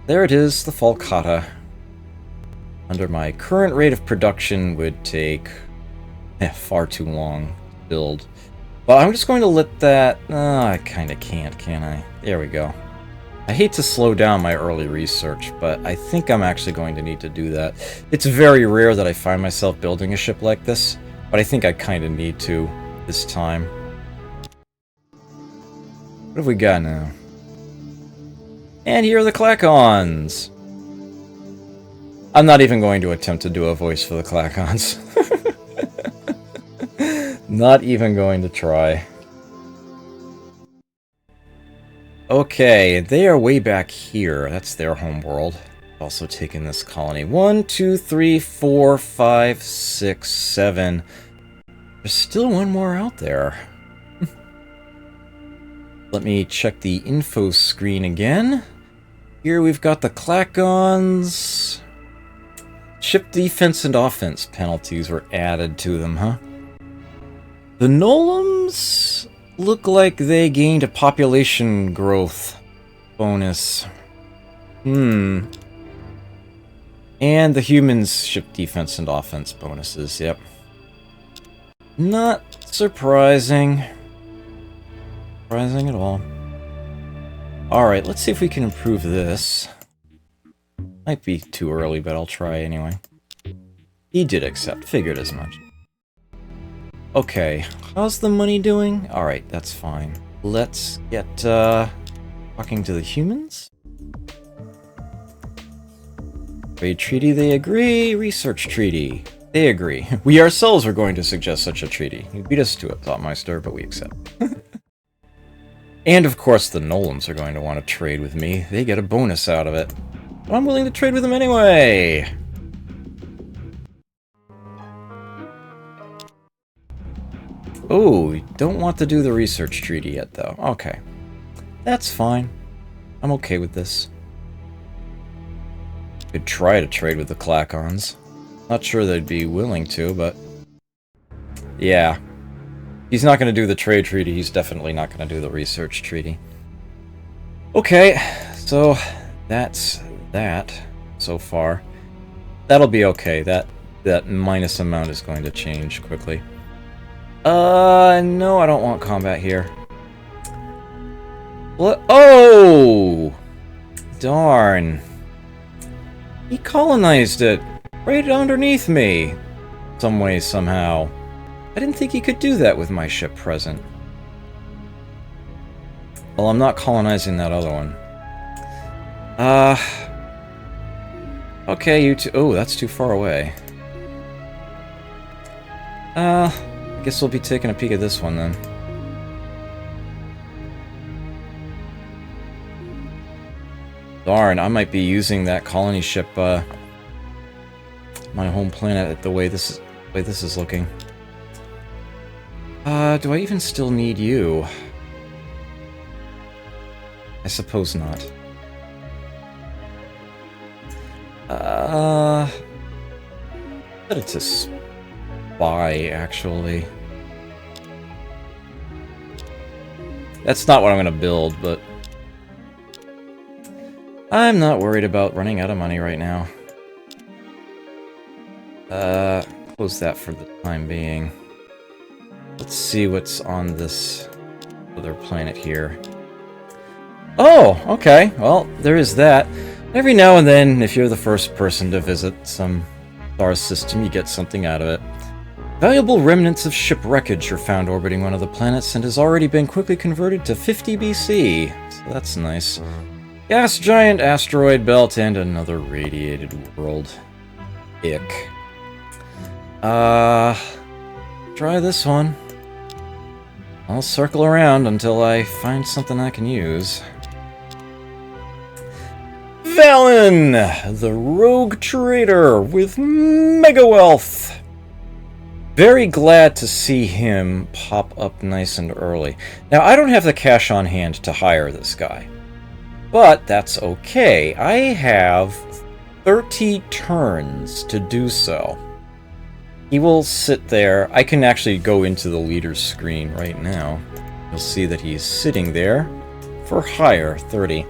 There it is, the Falcata. Under my current rate of production would take far too long to build. But I'm just going to let that... I kind of can't, can I? There we go. I hate to slow down my early research, but I think I'm actually going to need to do that. It's very rare that I find myself building a ship like this, but I think I kind of need to this time. What have we got now? And here are the Clacons! I'm not even going to attempt to do a voice for the Clacons. Not even going to try. Okay, they are way back here. That's their home world. Also taking this colony. 1, 2, 3, 4, 5, 6, 7. There's still one more out there. Let me check the info screen again. Here we've got the Clacons. Ship defense and offense penalties were added to them, huh? The Nolums look like they gained a population growth bonus. And the humans ship defense and offense bonuses, yep. Not surprising. Surprising at all. Alright, let's see if we can improve this. Might be too early, but I'll try anyway. He did accept. Figured as much. Okay, how's the money doing? Alright, that's fine. Let's get, talking to the humans. Trade treaty, they agree. Research treaty, they agree. We ourselves were going to suggest such a treaty. You beat us to it, Thoughtmeister, but we accept. And of course the Nolans are going to want to trade with me. They get a bonus out of it. But I'm willing to trade with them anyway! Oh, we don't want to do the research treaty yet, though. Okay. That's fine. I'm okay with this. Could try to trade with the Clacons. Not sure they'd be willing to, but... yeah. He's not going to do the trade treaty, he's definitely not going to do the research treaty. Okay, so that's that so far. That'll be okay. That minus amount is going to change quickly. No, I don't want combat here. What? Oh! Darn. He colonized it. Right underneath me. Some way, somehow. I didn't think he could do that with my ship present. Well, I'm not colonizing that other one. Okay, you two... oh, that's too far away. I guess we'll be taking a peek at this one, then. Darn, I might be using that colony ship, my home planet, the way this is looking. Do I even still need you? I suppose not. Set it to spy, actually. That's not what I'm gonna build, but... I'm not worried about running out of money right now. Close that for the time being. Let's see what's on this other planet here. Oh, okay. Well, there is that. Every now and then, if you're the first person to visit some star system, you get something out of it. Valuable remnants of ship wreckage are found orbiting one of the planets and has already been quickly converted to 50 BC. So that's nice. Gas giant, asteroid belt, and another radiated world. Ick. Try this one. I'll circle around until I find something I can use. Valen! The rogue trader with mega wealth! Very glad to see him pop up nice and early. Now, I don't have the cash on hand to hire this guy. But that's okay. I have 30 turns to do so. He will sit there. I can actually go into the leader's screen right now. You'll see that he's sitting there for hire 30.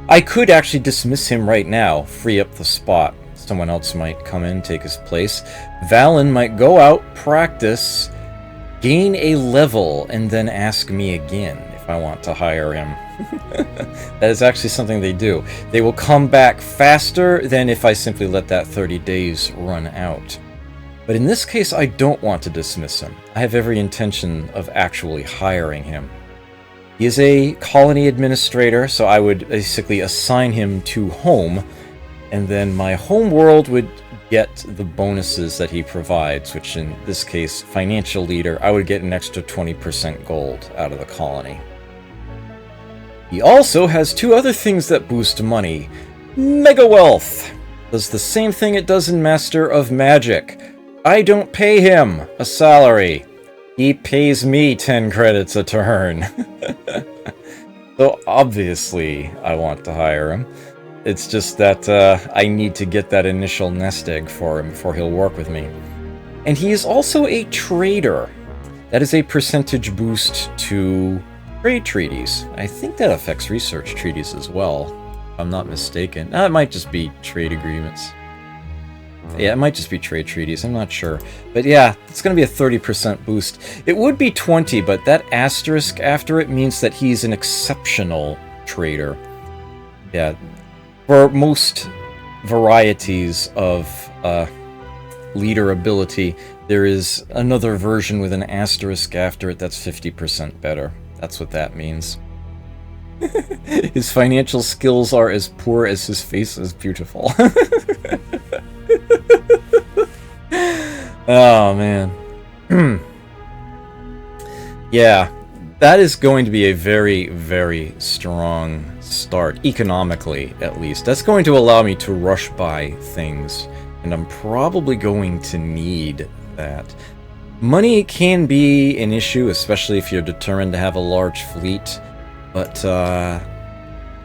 I could actually dismiss him right now, free up the spot. Someone else might come in, take his place. Valen might go out, practice, gain a level, and then ask me again if I want to hire him. That is actually something they do. They will come back faster than if I simply let that 30 days run out. But in this case, I don't want to dismiss him. I have every intention of actually hiring him. He is a colony administrator, so I would basically assign him to home, and then my home world would get the bonuses that he provides, which in this case, financial leader, I would get an extra 20% gold out of the colony. He also has two other things that boost money. Mega Wealth does the same thing it does in Master of Magic. I don't pay him a salary. He pays me 10 credits a turn. So obviously I want to hire him. It's just that I need to get that initial nest egg for him before he'll work with me. And he is also a trader. That is a percentage boost to trade treaties. I think that affects research treaties as well, if I'm not mistaken. No, it might just be trade agreements. Yeah, it might just be trade treaties, I'm not sure. But yeah, it's going to be a 30% boost. It would be 20, but that asterisk after it means that he's an exceptional trader. Yeah, for most varieties of leader ability, there is another version with an asterisk after it that's 50% better. That's what that means. His financial skills are as poor as his face is beautiful. Oh, man. Yeah, that is going to be a very, very strong start, economically, at least. That's going to allow me to rush by things, and I'm probably going to need that. Money can be an issue, especially if you're determined to have a large fleet, but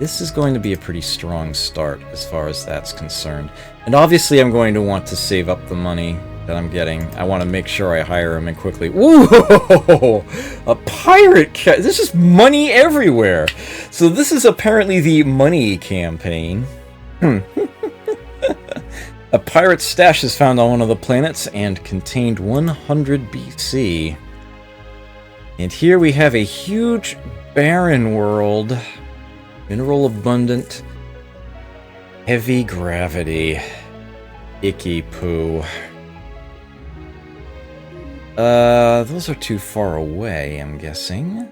this is going to be a pretty strong start as far as that's concerned. And obviously I'm going to want to save up the money that I'm getting. I want to make sure I hire him in quickly. Whoa! A pirate cat! There's just money everywhere! So this is apparently the money campaign. A pirate stash is found on one of the planets and contained 100 BC. And here we have a huge barren world. Mineral abundant. Heavy gravity. Icky poo. Those are too far away, I'm guessing.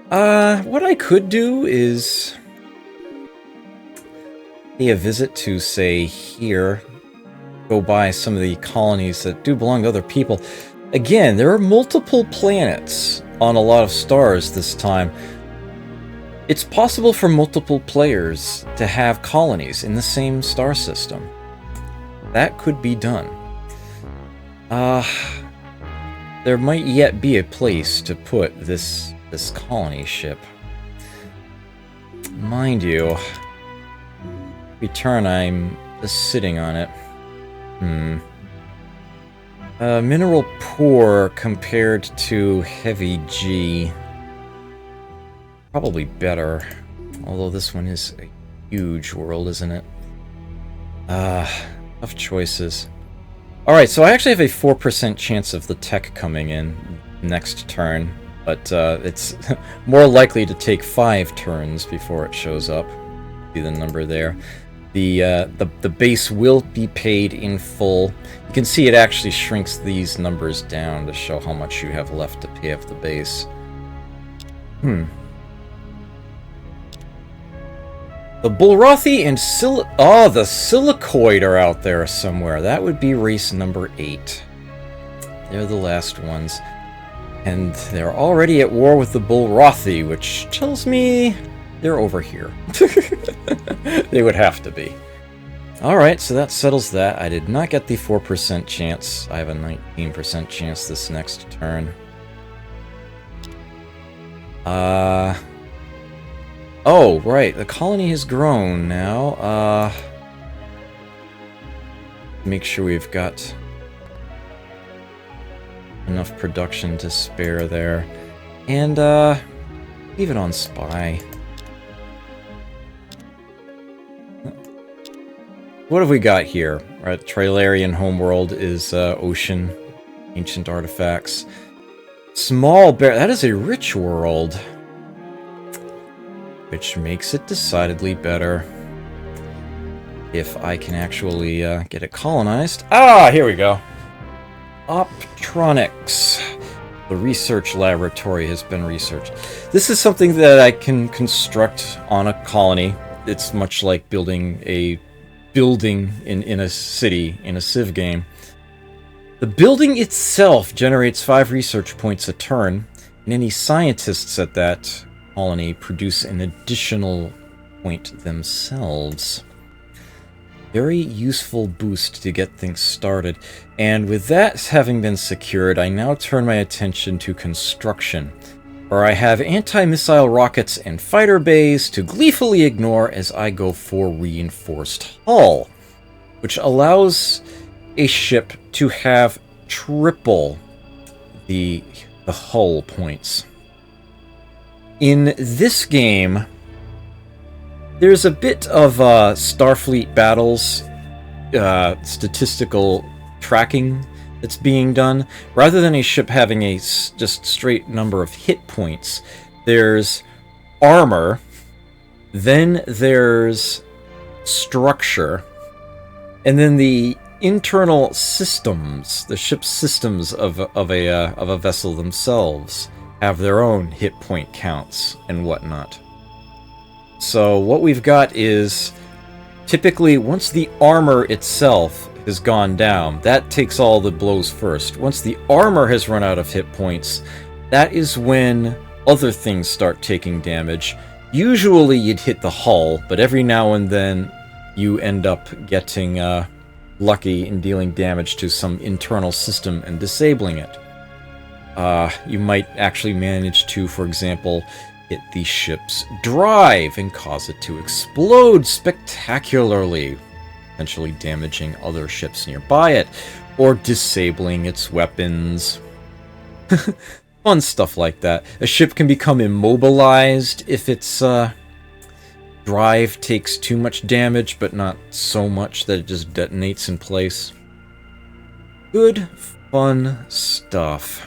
What I could do is pay a visit to, say, here. Go by some of the colonies that do belong to other people. Again, there are multiple planets on a lot of stars this time. It's possible for multiple players to have colonies in the same star system. That could be done. There might yet be a place to put this colony ship. Mind you, return, I'm just sitting on it. Mineral poor compared to heavy G. Probably better. Although this one is a huge world, isn't it? Tough choices. Alright, so I actually have a 4% chance of the tech coming in next turn, but it's more likely to take 5 turns before it shows up. See the number there. The base will be paid in full. You can see it actually shrinks these numbers down to show how much you have left to pay off the base. The Bulrothi and the Silicoid are out there somewhere. That would be race number 8. They're the last ones. And they're already at war with the Bulrothi, which tells me they're over here. They would have to be. Alright, so that settles that. I did not get the 4% chance. I have a 19% chance this next turn. Oh, right. The colony has grown now. Make sure we've got enough production to spare there. And, leave it on Spy. What have we got here? Right, Trilarian homeworld is ocean, ancient artifacts. Small bear, that is a rich world. Which makes it decidedly better. If I can actually get it colonized. Ah, here we go. Optronics. The research laboratory has been researched. This is something that I can construct on a colony. It's much like building a building in a city in a Civ game. The building itself generates 5 research points a turn, and any scientists at that colony produce an additional point themselves. Very useful boost to get things started. And with that having been secured, I now turn my attention to construction, where I have anti-missile rockets and fighter bays to gleefully ignore as I go for reinforced hull, which allows a ship to have triple the hull points. In this game, there's a bit of Starfleet battles, statistical tracking that's being done. Rather than a ship having a just straight number of hit points, there's armor, then there's structure, and then the internal systems, the ship's systems of a vessel themselves, have their own hit point counts and whatnot. So what we've got is, typically once the armor itself has gone down, that takes all the blows first. Once the armor has run out of hit points, that is when other things start taking damage. Usually you'd hit the hull, but every now and then you end up getting lucky in dealing damage to some internal system and disabling it. You might actually manage to, for example, hit the ship's drive and cause it to explode spectacularly, potentially damaging other ships nearby it, or disabling its weapons. Fun stuff like that. A ship can become immobilized if its drive takes too much damage, but not so much that it just detonates in place. Good, fun stuff.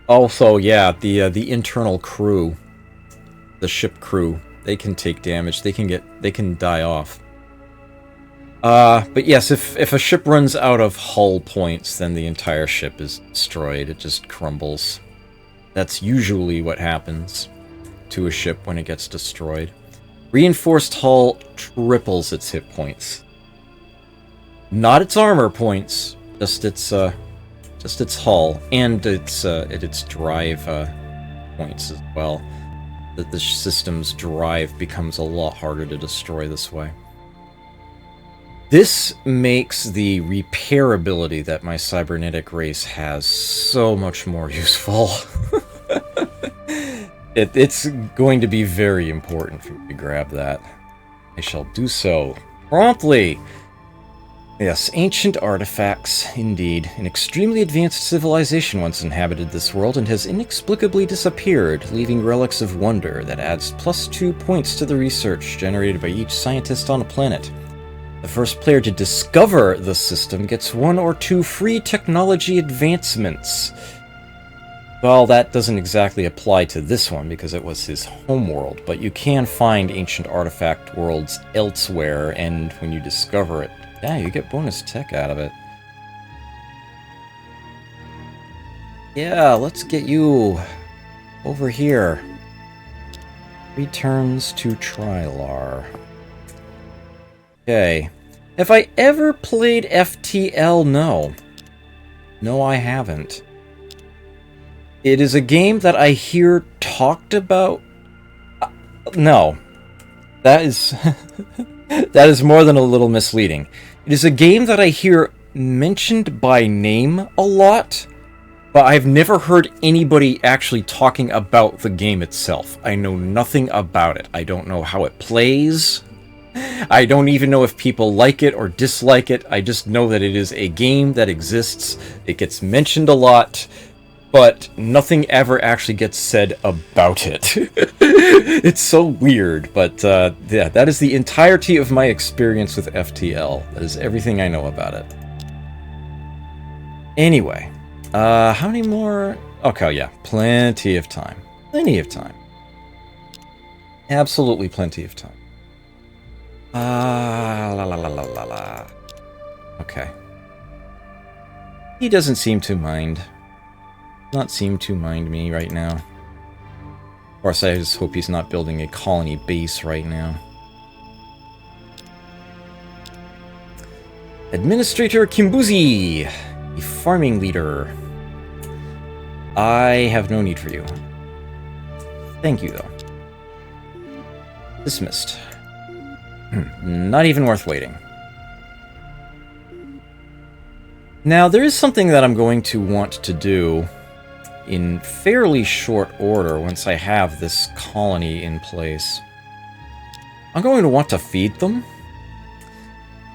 Also, yeah, the internal crew, the ship crew, they can take damage. They can die off. But yes, if a ship runs out of hull points, then the entire ship is destroyed. It just crumbles. That's usually what happens to a ship when it gets destroyed. Reinforced hull triples its hit points. Not its armor points, just its hull and its drive points as well. That the system's drive becomes a lot harder to destroy this way. This makes the repairability that my cybernetic race has so much more useful. It's going to be very important for me to grab that. I shall do so promptly. Yes, ancient artifacts, indeed. An extremely advanced civilization once inhabited this world and has inexplicably disappeared, leaving relics of wonder that adds +2 points to the research generated by each scientist on a planet. The first player to discover the system gets 1 or 2 free technology advancements. Well, that doesn't exactly apply to this one because it was his homeworld, but you can find ancient artifact worlds elsewhere, and when you discover it, yeah, you get bonus tech out of it. Yeah, let's get you over here. Returns to Trilar. Okay. Have I ever played FTL? No. No, I haven't. It is a game that I hear talked about. No. That is... that is more than a little misleading. It is a game that I hear mentioned by name a lot, but I've never heard anybody actually talking about the game itself. I know nothing about it. I don't know how it plays. I don't even know if people like it or dislike it. I just know that it is a game that exists. It gets mentioned a lot, but nothing ever actually gets said about it. It's so weird, but yeah, that is the entirety of my experience with FTL. That is everything I know about it. Anyway, how many more? Okay, yeah, plenty of time. Plenty of time. Absolutely plenty of time. La la la la la la. Okay. He doesn't seem to mind. Not seem to mind me right now. Of course, I just hope he's not building a colony base right now. Administrator Kimbuzi, a farming leader. I have no need for you. Thank you, though. Dismissed. Not even worth waiting. Now, there is something that I'm going to want to do in fairly short order once I have this colony in place. I'm going to want to feed them.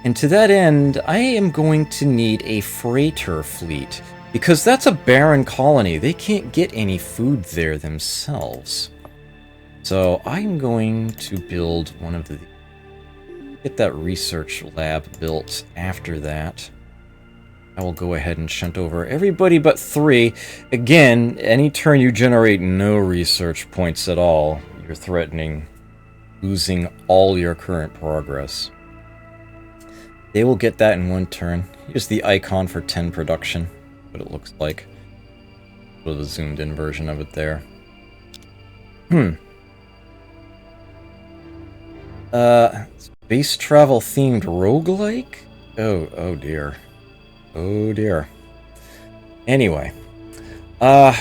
And to that end, I am going to need a freighter fleet, because that's a barren colony. They can't get any food there themselves. So I'm going to build one of the... Get that research lab built after that. I will go ahead and shunt over everybody but 3. Again, any turn you generate no research points at all, you're threatening losing all your current progress. They will get that in 1 turn. Here's the icon for 10 production, what it looks like. With a zoomed in version of it there. Space travel themed roguelike? Oh dear. Oh dear. Anyway. Hey,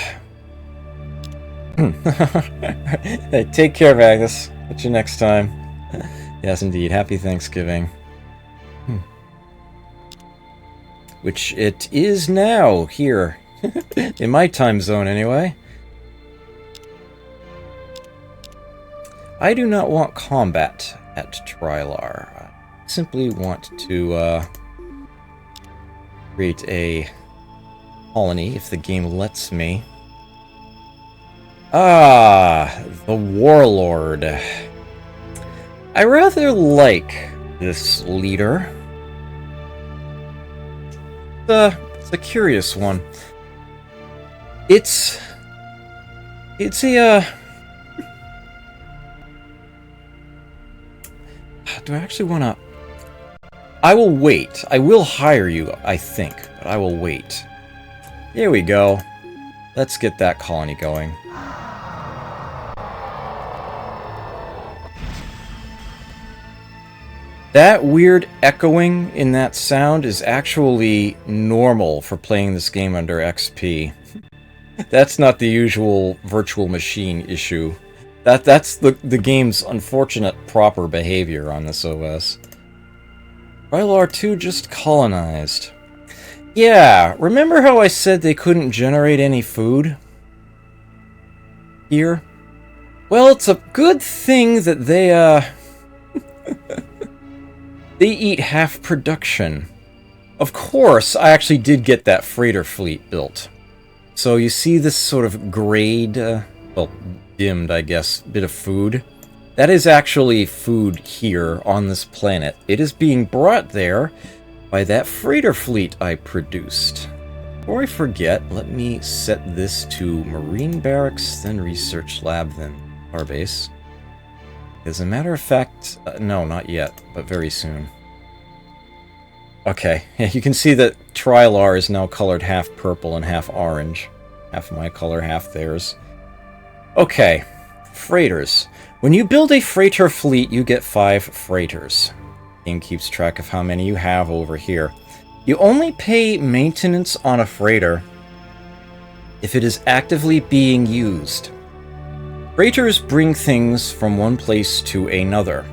take care, Magnus. Catch you next time. Yes, indeed. Happy Thanksgiving. Which it is now, here. In my time zone, anyway. I do not want combat at Trilar. I simply want to create a colony, if the game lets me. Ah, the Warlord. I rather like this leader. It's a curious one. It's a do I actually want to... I will wait. I will hire you, I think, but I will wait. Here we go. Let's get that colony going. That weird echoing in that sound is actually normal for playing this game under XP. That's not the usual virtual machine issue. That's the game's unfortunate proper behavior on this OS. Orion II just colonized. Yeah, remember how I said they couldn't generate any food? Here? Well, it's a good thing that they, they eat half production. Of course, I actually did get that freighter fleet built. So you see this sort of grayed, well, dimmed, I guess, bit of food? That is actually food here on this planet. It is being brought there by that freighter fleet I produced. Before I forget, let me set this to Marine Barracks, then Research Lab, then Starbase. As a matter of fact, no, not yet, but very soon. Okay, you can see that Trilar is now colored half purple and half orange. Half my color, half theirs. Okay, freighters. When you build a freighter fleet, you get 5 freighters. The game keeps track of how many you have over here. You only pay maintenance on a freighter if it is actively being used. Freighters bring things from one place to another.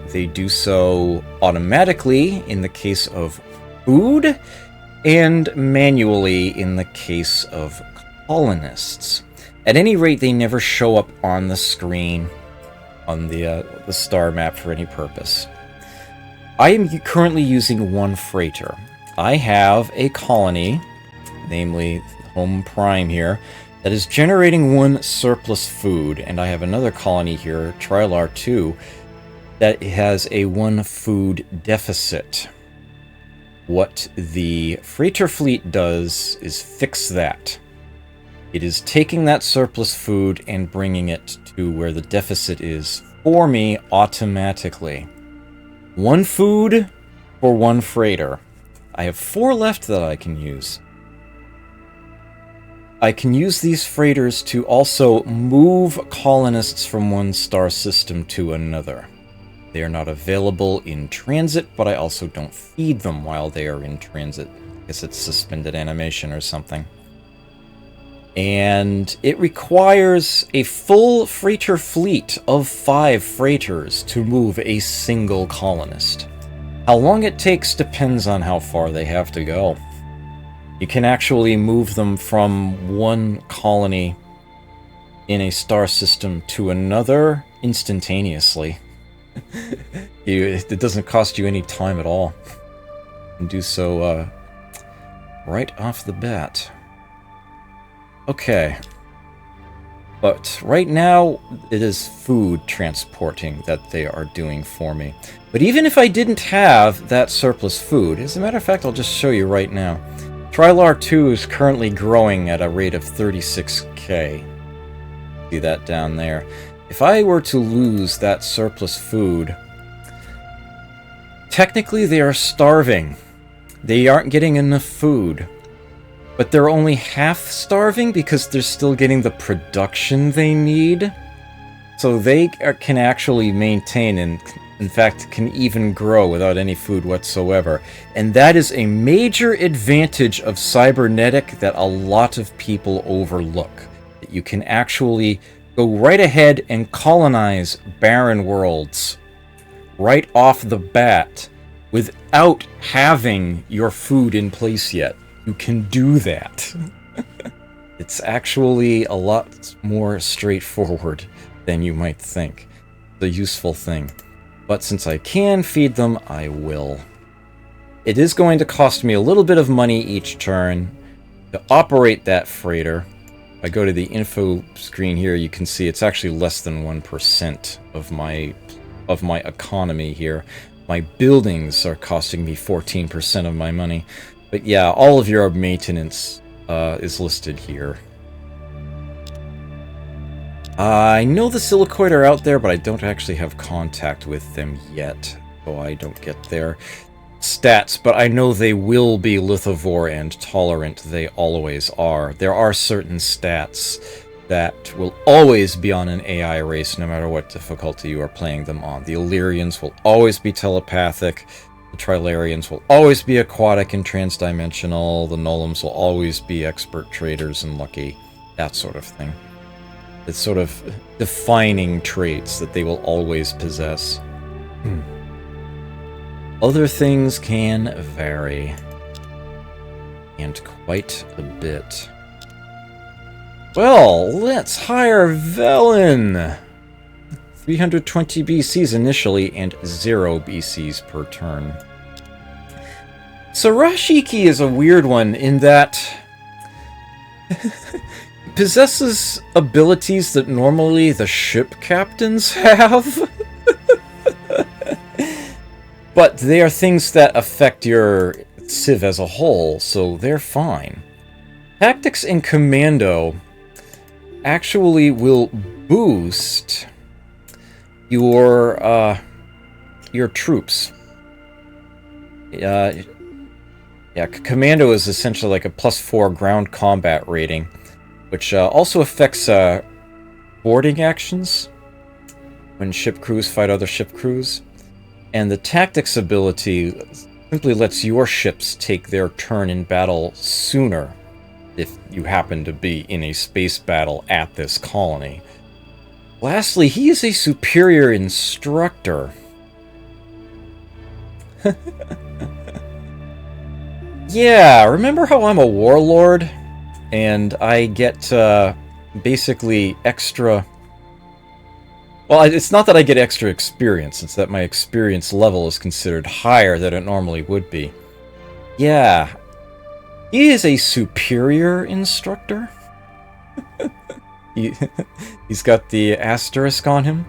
They do so automatically in the case of food, and manually in the case of colonists. At any rate, they never show up on the screen on the star map for any purpose. I am currently using one freighter. I have a colony, namely Home Prime here, that is generating one surplus food, and I have another colony here, Trilar II, that has a one food deficit. What the freighter fleet does is fix that. It is taking that surplus food and bringing it to where the deficit is for me automatically. One food for one freighter. I have 4 left that I can use. I can use these freighters to also move colonists from one star system to another. They are not available in transit, but I also don't feed them while they are in transit. I guess it's suspended animation or something. And it requires a full freighter fleet of 5 freighters to move a single colonist. How long it takes depends on how far they have to go. You can actually move them from one colony in a star system to another instantaneously. It doesn't cost you any time at all. You can do so right off the bat. Okay. But right now, it is food transporting that they are doing for me. But even if I didn't have that surplus food, as a matter of fact, I'll just show you right now. Trilar II is currently growing at a rate of 36k. See that down there. If I were to lose that surplus food, technically they are starving. They aren't getting enough food. But they're only half starving because they're still getting the production they need. So they can actually maintain and, in fact, can even grow without any food whatsoever. And that is a major advantage of cybernetic that a lot of people overlook. That you can actually go right ahead and colonize barren worlds right off the bat without having your food in place yet. You can do that. It's actually a lot more straightforward than you might think. It's a useful thing. But since I can feed them, I will. It is going to cost me a little bit of money each turn to operate that freighter. If I go to the info screen here, you can see it's actually less than 1% of my economy here. My buildings are costing me 14% of my money. But yeah, all of your maintenance is listed here. I know the Silicoid are out there, but I don't actually have contact with them yet, so I don't get their stats, but I know they will be lithivore and tolerant. They always are. There are certain stats that will always be on an AI race, no matter what difficulty you are playing them on. The Illyrians will always be telepathic. The Trilarians will always be aquatic and transdimensional. The Nolums will always be expert traders and lucky. That sort of thing. It's sort of defining traits that they will always possess. Other things can vary. And quite a bit. Well, let's hire Velen! 320 BCs initially, and 0 BCs per turn. So Rashiki is a weird one in that possesses abilities that normally the ship captains have. But they are things that affect your civ as a whole, so they're fine. Tactics and Commando actually will boost your troops. Yeah, Commando is essentially like a +4 ground combat rating, which also affects boarding actions when ship crews fight other ship crews. And the Tactics ability simply lets your ships take their turn in battle sooner if you happen to be in a space battle at this colony. Lastly, he is a superior instructor. Yeah, remember how I'm a warlord? And I get basically extra... Well, it's not that I get extra experience, it's that my experience level is considered higher than it normally would be. Yeah. He is a superior instructor. He's got the asterisk on him,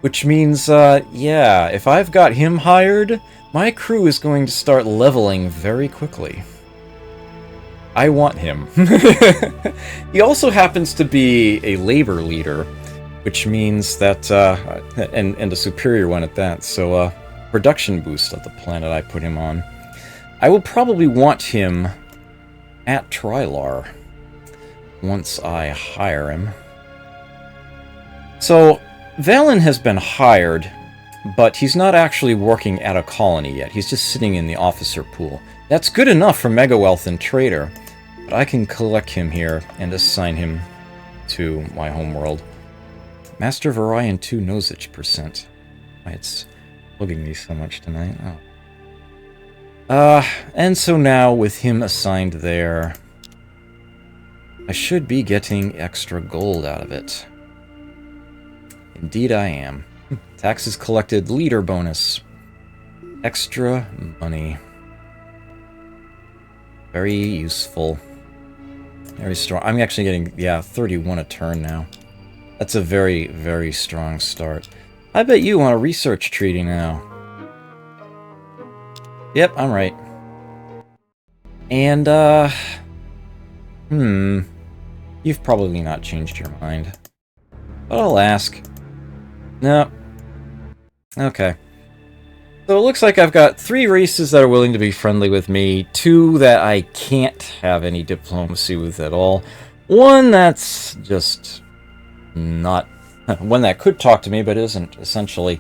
which means, yeah, if I've got him hired, my crew is going to start leveling very quickly. I want him. He also happens to be a labor leader, which means that, and a superior one at that, so, production boost of the planet I put him on. I will probably want him at Trilar once I hire him. So, Valen has been hired, but he's not actually working at a colony yet. He's just sitting in the officer pool. That's good enough for Mega Wealth and Trader, but I can collect him here and assign him to my homeworld. Master of Orion II Nosage percent. Why it's bugging me so much tonight. Oh. And so now with him assigned there, I should be getting extra gold out of it. Indeed I am. Taxes collected, leader bonus. Extra money. Very useful. Very strong. I'm actually getting, yeah, 31 a turn now. That's a very, very strong start. I bet you want a research treaty now. Yep, I'm right. And, you've probably not changed your mind. But I'll ask. No. Okay. So it looks like I've got 3 races that are willing to be friendly with me, 2 that I can't have any diplomacy with at all, 1 that's just not... one that could talk to me but isn't, essentially.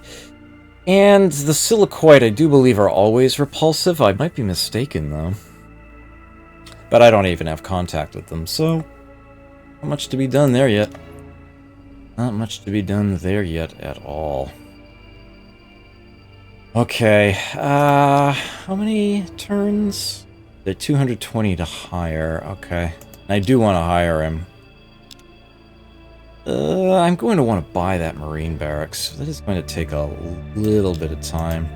And the Silicoid I do believe are always repulsive. I might be mistaken, though. But I don't even have contact with them, so... not much to be done there yet. Not much to be done there yet at all. Okay, how many turns? They're 220 to hire, okay. And I do want to hire him. I'm going to want to buy that Marine Barracks. That is going to take a little bit of time.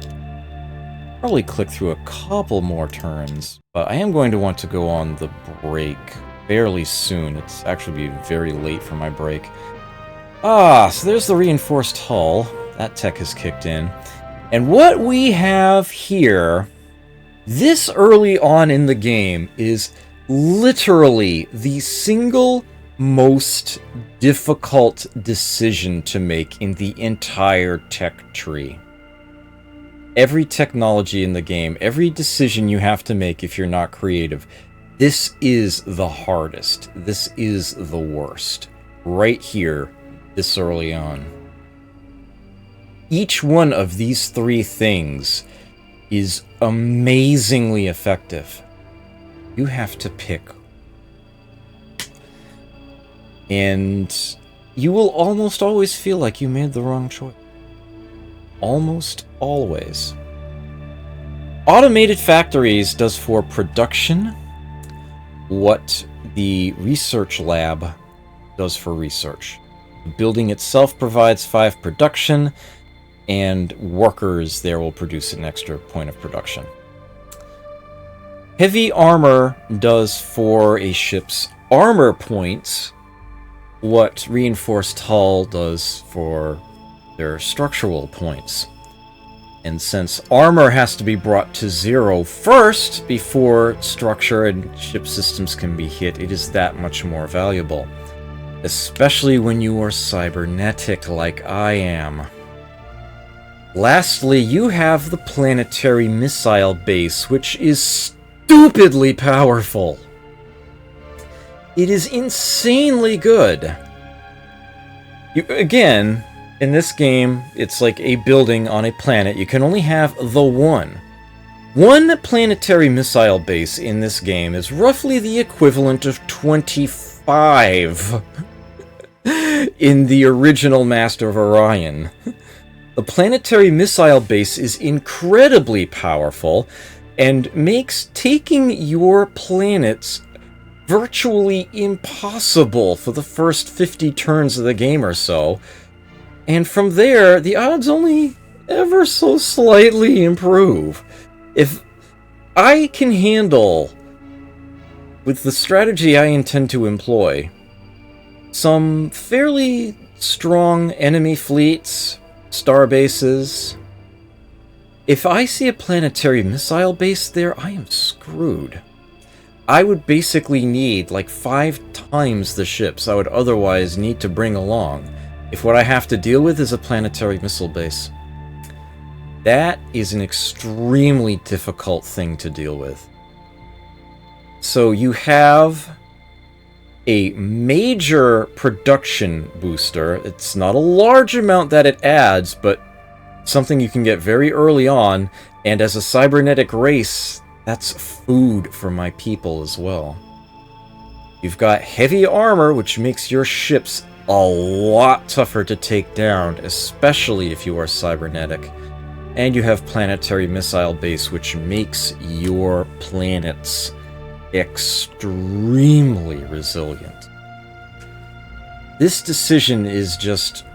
Probably click through a couple more turns, but I am going to want to go on the break fairly soon. It's actually be very late for my break. So there's the reinforced hull. That tech has kicked in. And what we have here, this early on in the game, is literally the single most difficult decision to make in the entire tech tree. Every technology in the game, every decision you have to make if you're not creative, this is the hardest. This is the worst. Right here, this early on. Each one of these 3 things is amazingly effective. You have to pick. And you will almost always feel like you made the wrong choice. Almost always. Automated Factories does for production what the research lab does for research. The building itself provides 5 production, and workers there will produce an extra point of production. Heavy armor does for a ship's armor points what reinforced hull does for their structural points. And since armor has to be brought to 0 first before structure and ship systems can be hit, it is that much more valuable. Especially when you are cybernetic like I am. Lastly, you have the planetary missile base, which is stupidly powerful. It is insanely good. Again, in this game, it's like a building on a planet. You can only have the one. One planetary missile base in this game is roughly the equivalent of 25 in the original Master of Orion. The planetary missile base is incredibly powerful and makes taking your planets virtually impossible for the first 50 turns of the game or so. And from there, the odds only ever so slightly improve. If I can handle, with the strategy I intend to employ, some fairly strong enemy fleets, star bases. If I see a planetary missile base there, I am screwed. I would basically need like 5 times the ships I would otherwise need to bring along if what I have to deal with is a planetary missile base. That is an extremely difficult thing to deal with. So you have a major production booster. It's not a large amount that it adds, but something you can get very early on, and as a cybernetic race, that's food for my people as well. You've got heavy armor, which makes your ships a lot tougher to take down, especially if you are cybernetic. And you have planetary missile base, which makes your planets extremely resilient. This decision is just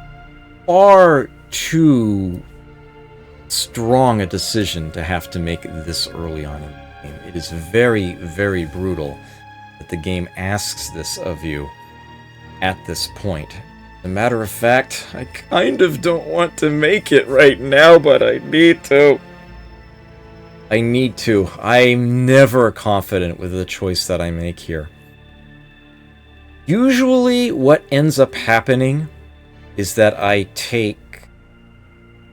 far too strong a decision to have to make this early on in the game. It is very, very brutal that the game asks this of you at this point. As a matter of fact, I kind of don't want to make it right now, but I need to. I need to. I'm never confident with the choice that I make here. Usually what ends up happening is that I take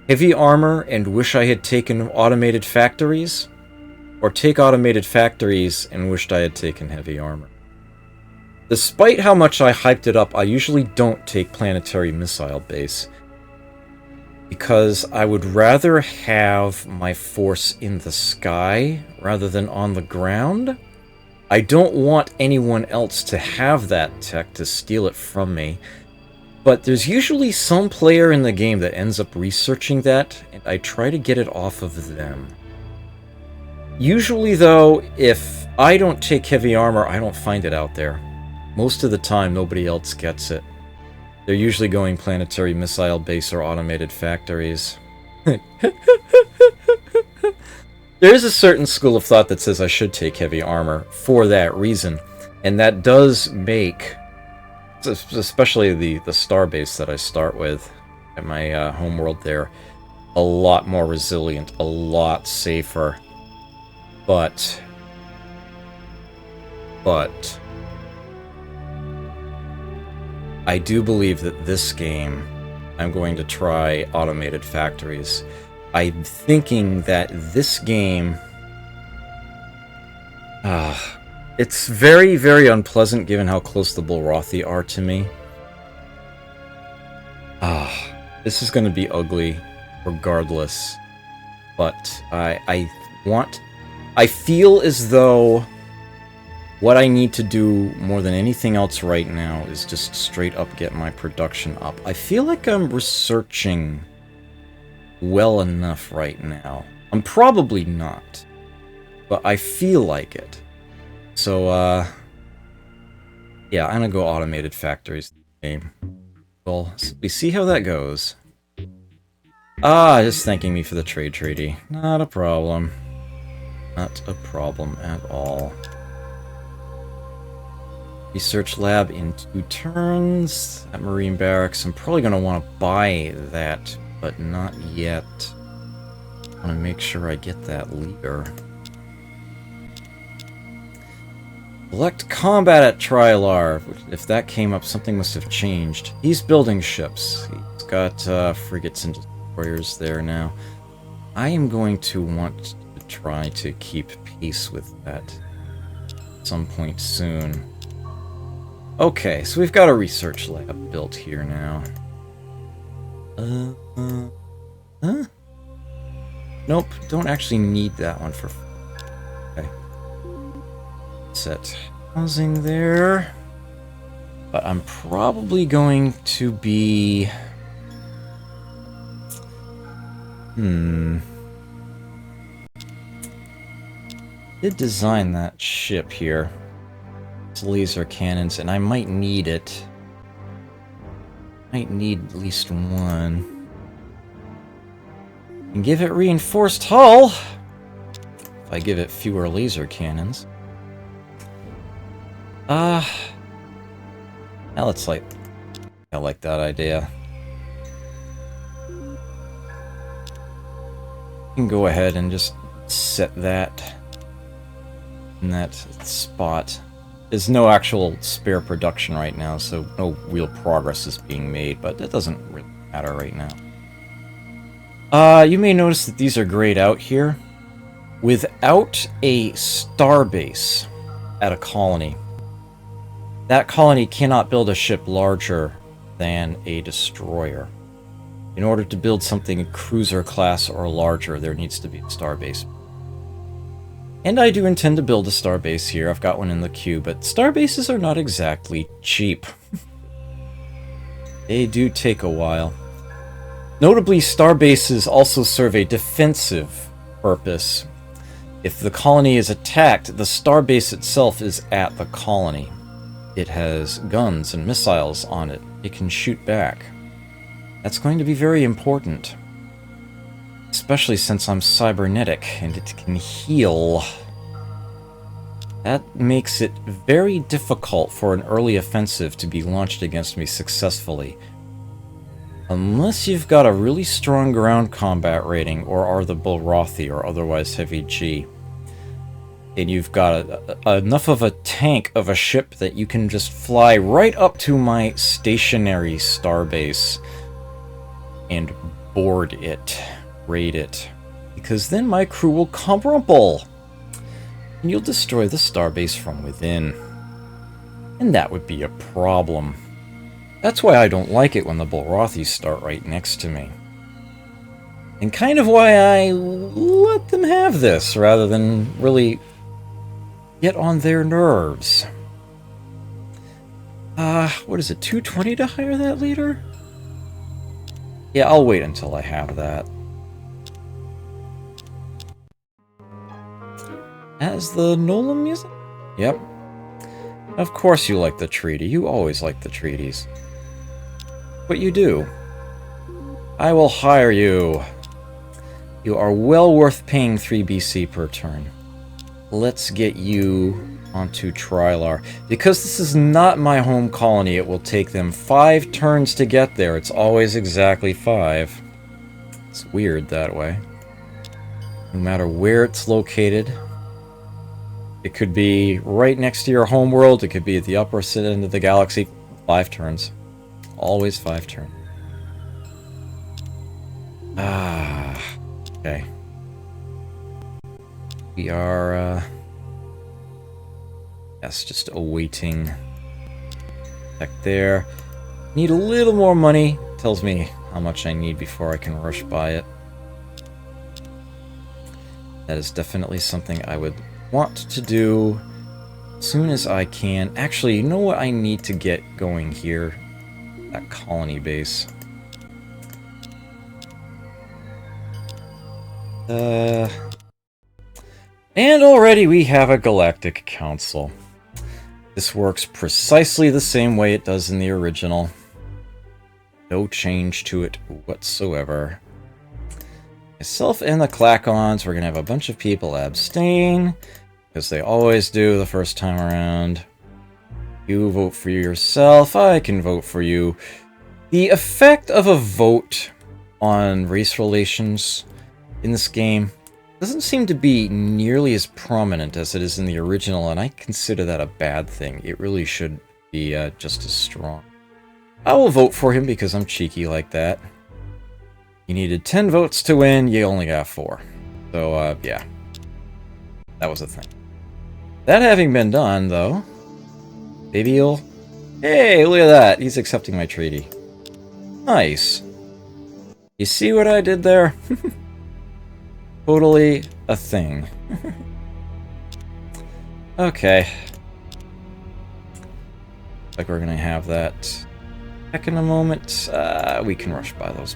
heavy armor and wish I had taken automated factories, or take automated factories and wished I had taken heavy armor. Despite how much I hyped it up, I usually don't take planetary missile base, because I would rather have my force in the sky rather than on the ground. I don't want anyone else to have that tech to steal it from me, but there's usually some player in the game that ends up researching that, and I try to get it off of them. Usually though, if I don't take heavy armor, I don't find it out there. Most of the time, nobody else gets it. They're usually going planetary missile base or automated factories. There is a certain school of thought that says I should take heavy armor for that reason, and that does make, especially the star base that I start with at my homeworld there, a lot more resilient, a lot safer. But I do believe that this game, I'm going to try automated factories. I'm thinking that this game, it's very, very unpleasant given how close the Bulrothi are to me. This is going to be ugly regardless, but I feel as though what I need to do more than anything else right now is just straight up get my production up. I feel like I'm researching well enough right now. I'm probably not, but I feel like it. So, yeah, I'm gonna go automated factories game. Well, we see how that goes. Just thanking me for the trade treaty. Not a problem. Not a problem at all. Research lab in 2 turns. At Marine Barracks, I'm probably going to want to buy that, but not yet. I want to make sure I get that leader. Select combat at Trilar. If that came up, something must have changed. He's building ships. He's got frigates and destroyers there now. I am going to want to try to keep pace with that at some point soon. Okay, so we've got a research lab built here now. Huh? Nope, don't actually need that one for... Okay. Set housing there. But I'm probably going to be... Did design that ship here. It's laser cannons, and I might need it. Might need at least one. And give it reinforced hull! If I give it fewer laser cannons. Now let's I like that idea. You can go ahead and just set that in that spot. There's no actual spare production right now, so no real progress is being made, but that doesn't really matter right now. You may notice that these are grayed out here. Without a starbase at a colony, that colony cannot build a ship larger than a destroyer. In order to build something cruiser class or larger, there needs to be a starbase. And I do intend to build a starbase here. I've got one in the queue, but starbases are not exactly cheap. They do take a while. Notably, starbases also serve a defensive purpose. If the colony is attacked, the starbase itself is at the colony. It has guns and missiles on it. It can shoot back. That's going to be very important. Especially since I'm cybernetic and it can heal. That makes it very difficult for an early offensive to be launched against me successfully. Unless you've got a really strong ground combat rating, or are the Bulrothi, or otherwise heavy G. And you've got enough of a tank of a ship that you can just fly right up to my stationary starbase and board it, raid it. Because then my crew will crumple, and you'll destroy the starbase from within. And that would be a problem. That's why I don't like it when the Bulrothis start right next to me. And kind of why I let them have this, rather than really get on their nerves. What is it, 220 to hire that leader? Yeah, I'll wait until I have that. As the Nolan music? Yep. Of course you like the treaty. You always like the treaties. But you do. I will hire you. You are well worth paying 3 BC per turn. Let's get you onto Trilar. Because this is not my home colony, it will take them 5 turns to get there. It's always exactly 5. It's weird that way. No matter where it's located. It could be right next to your home world. It could be at the upper end of the galaxy. 5 turns. Always 5 turns. Okay. We are, yes, just awaiting. Back there. Need a little more money. Tells me how much I need before I can rush by it. That is definitely something I would want to do as soon as I can. Actually, you know what I need to get going here? That colony base. And already we have a Galactic Council. This works precisely the same way it does in the original. No change to it whatsoever. Myself and the Clacons, we're gonna have a bunch of people abstain, because they always do the first time around. You vote for yourself, I can vote for you. The effect of a vote on race relations in this game doesn't seem to be nearly as prominent as it is in the original, and I consider that a bad thing. It really should be just as strong. I will vote for him because I'm cheeky like that. You needed 10 votes to win, you only got 4. So, yeah. That was a thing. That having been done, though, maybe he'll... Hey, look at that! He's accepting my treaty. Nice. You see what I did there? Totally a thing. Okay. Like we're gonna have that back in a moment. We can rush by those.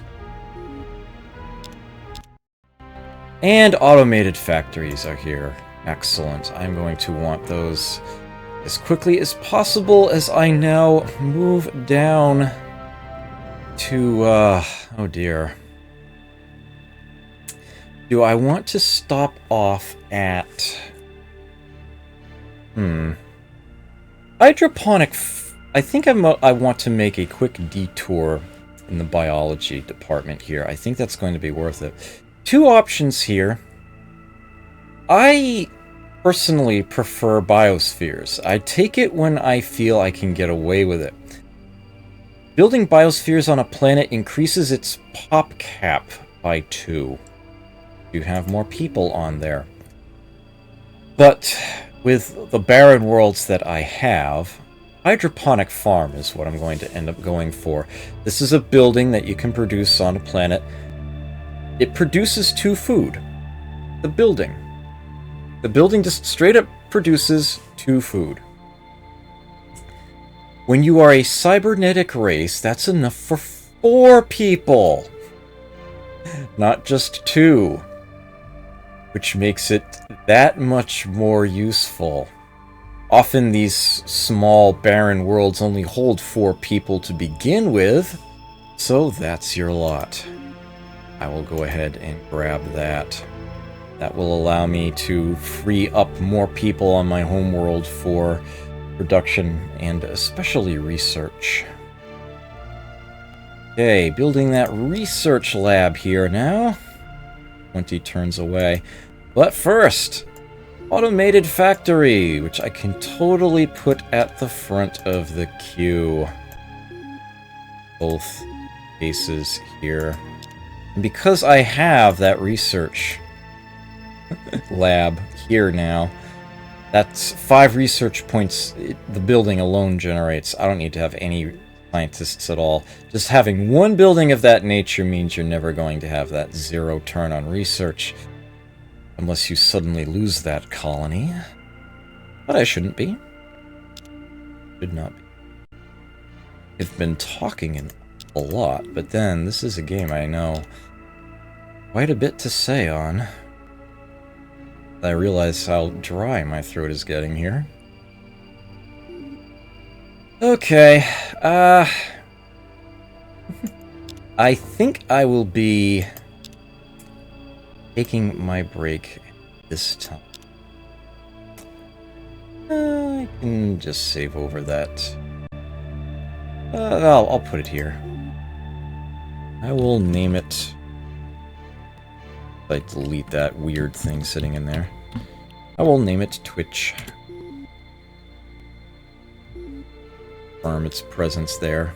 And automated factories are here. Excellent. I'm going to want those as quickly as possible as I now move down to, oh dear. Do I want to stop off at... Hydroponic... I think I want to make a quick detour in the biology department here. I think that's going to be worth it. Two options here. I personally prefer biospheres. I take it when I feel I can get away with it. Building biospheres on a planet increases its pop cap by 2. You have more people on there. But with the barren worlds that I have, hydroponic farm is what I'm going to end up going for. This is a building that you can produce on a planet. It produces 2 food. The building. The building just straight up produces 2 food. When you are a cybernetic race, that's enough for 4 people. Not just 2. Which makes it that much more useful. Often these small, barren worlds only hold 4 people to begin with, so that's your lot. I will go ahead and grab that. That will allow me to free up more people on my homeworld for production and especially research. Okay, building that research lab here now. 20 turns away. But first, automated factory, which I can totally put at the front of the queue. Both cases here. And because I have that research lab here now, that's 5 research points the building alone generates. I don't need to have any scientists at all. Just having one building of that nature means you're never going to have that 0 turn on research. Unless you suddenly lose that colony. But I shouldn't be. Should not be. I've been talking a lot, but then this is a game I know quite a bit to say on. I realize how dry my throat is getting here. Okay, I think I will be taking my break this time. I can just save over that. I'll put it here. I will name it. I delete that weird thing sitting in there. I will name it Twitch. Confirm its presence there.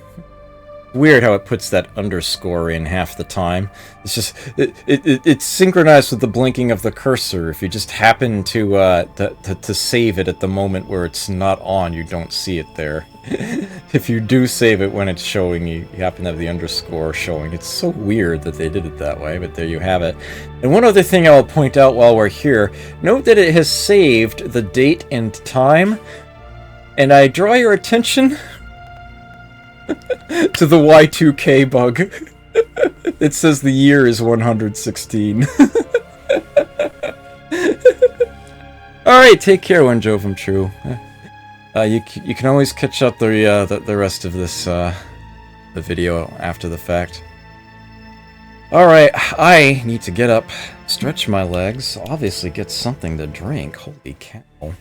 Weird how it puts that underscore in half the time. It's just it's synchronized with the blinking of the cursor. If you just happen to save it at the moment where it's not on, you don't see it there. If you do save it when it's showing, you happen to have the underscore showing. It's so weird that they did it that way, but there you have it. And one other thing I will point out while we're here, note that it has saved the date and time, and I draw your attention to the Y2K bug. It says the year is 116. Alright, take care, when Jovem True. You can always catch up the rest of this the video after the fact. Alright, I need to get up, stretch my legs, obviously get something to drink. Holy cow.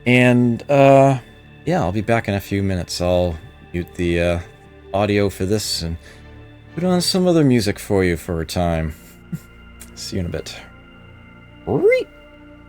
And, yeah, I'll be back in a few minutes. I'll mute the audio for this and put on some other music for you for a time. See you in a bit. Reet.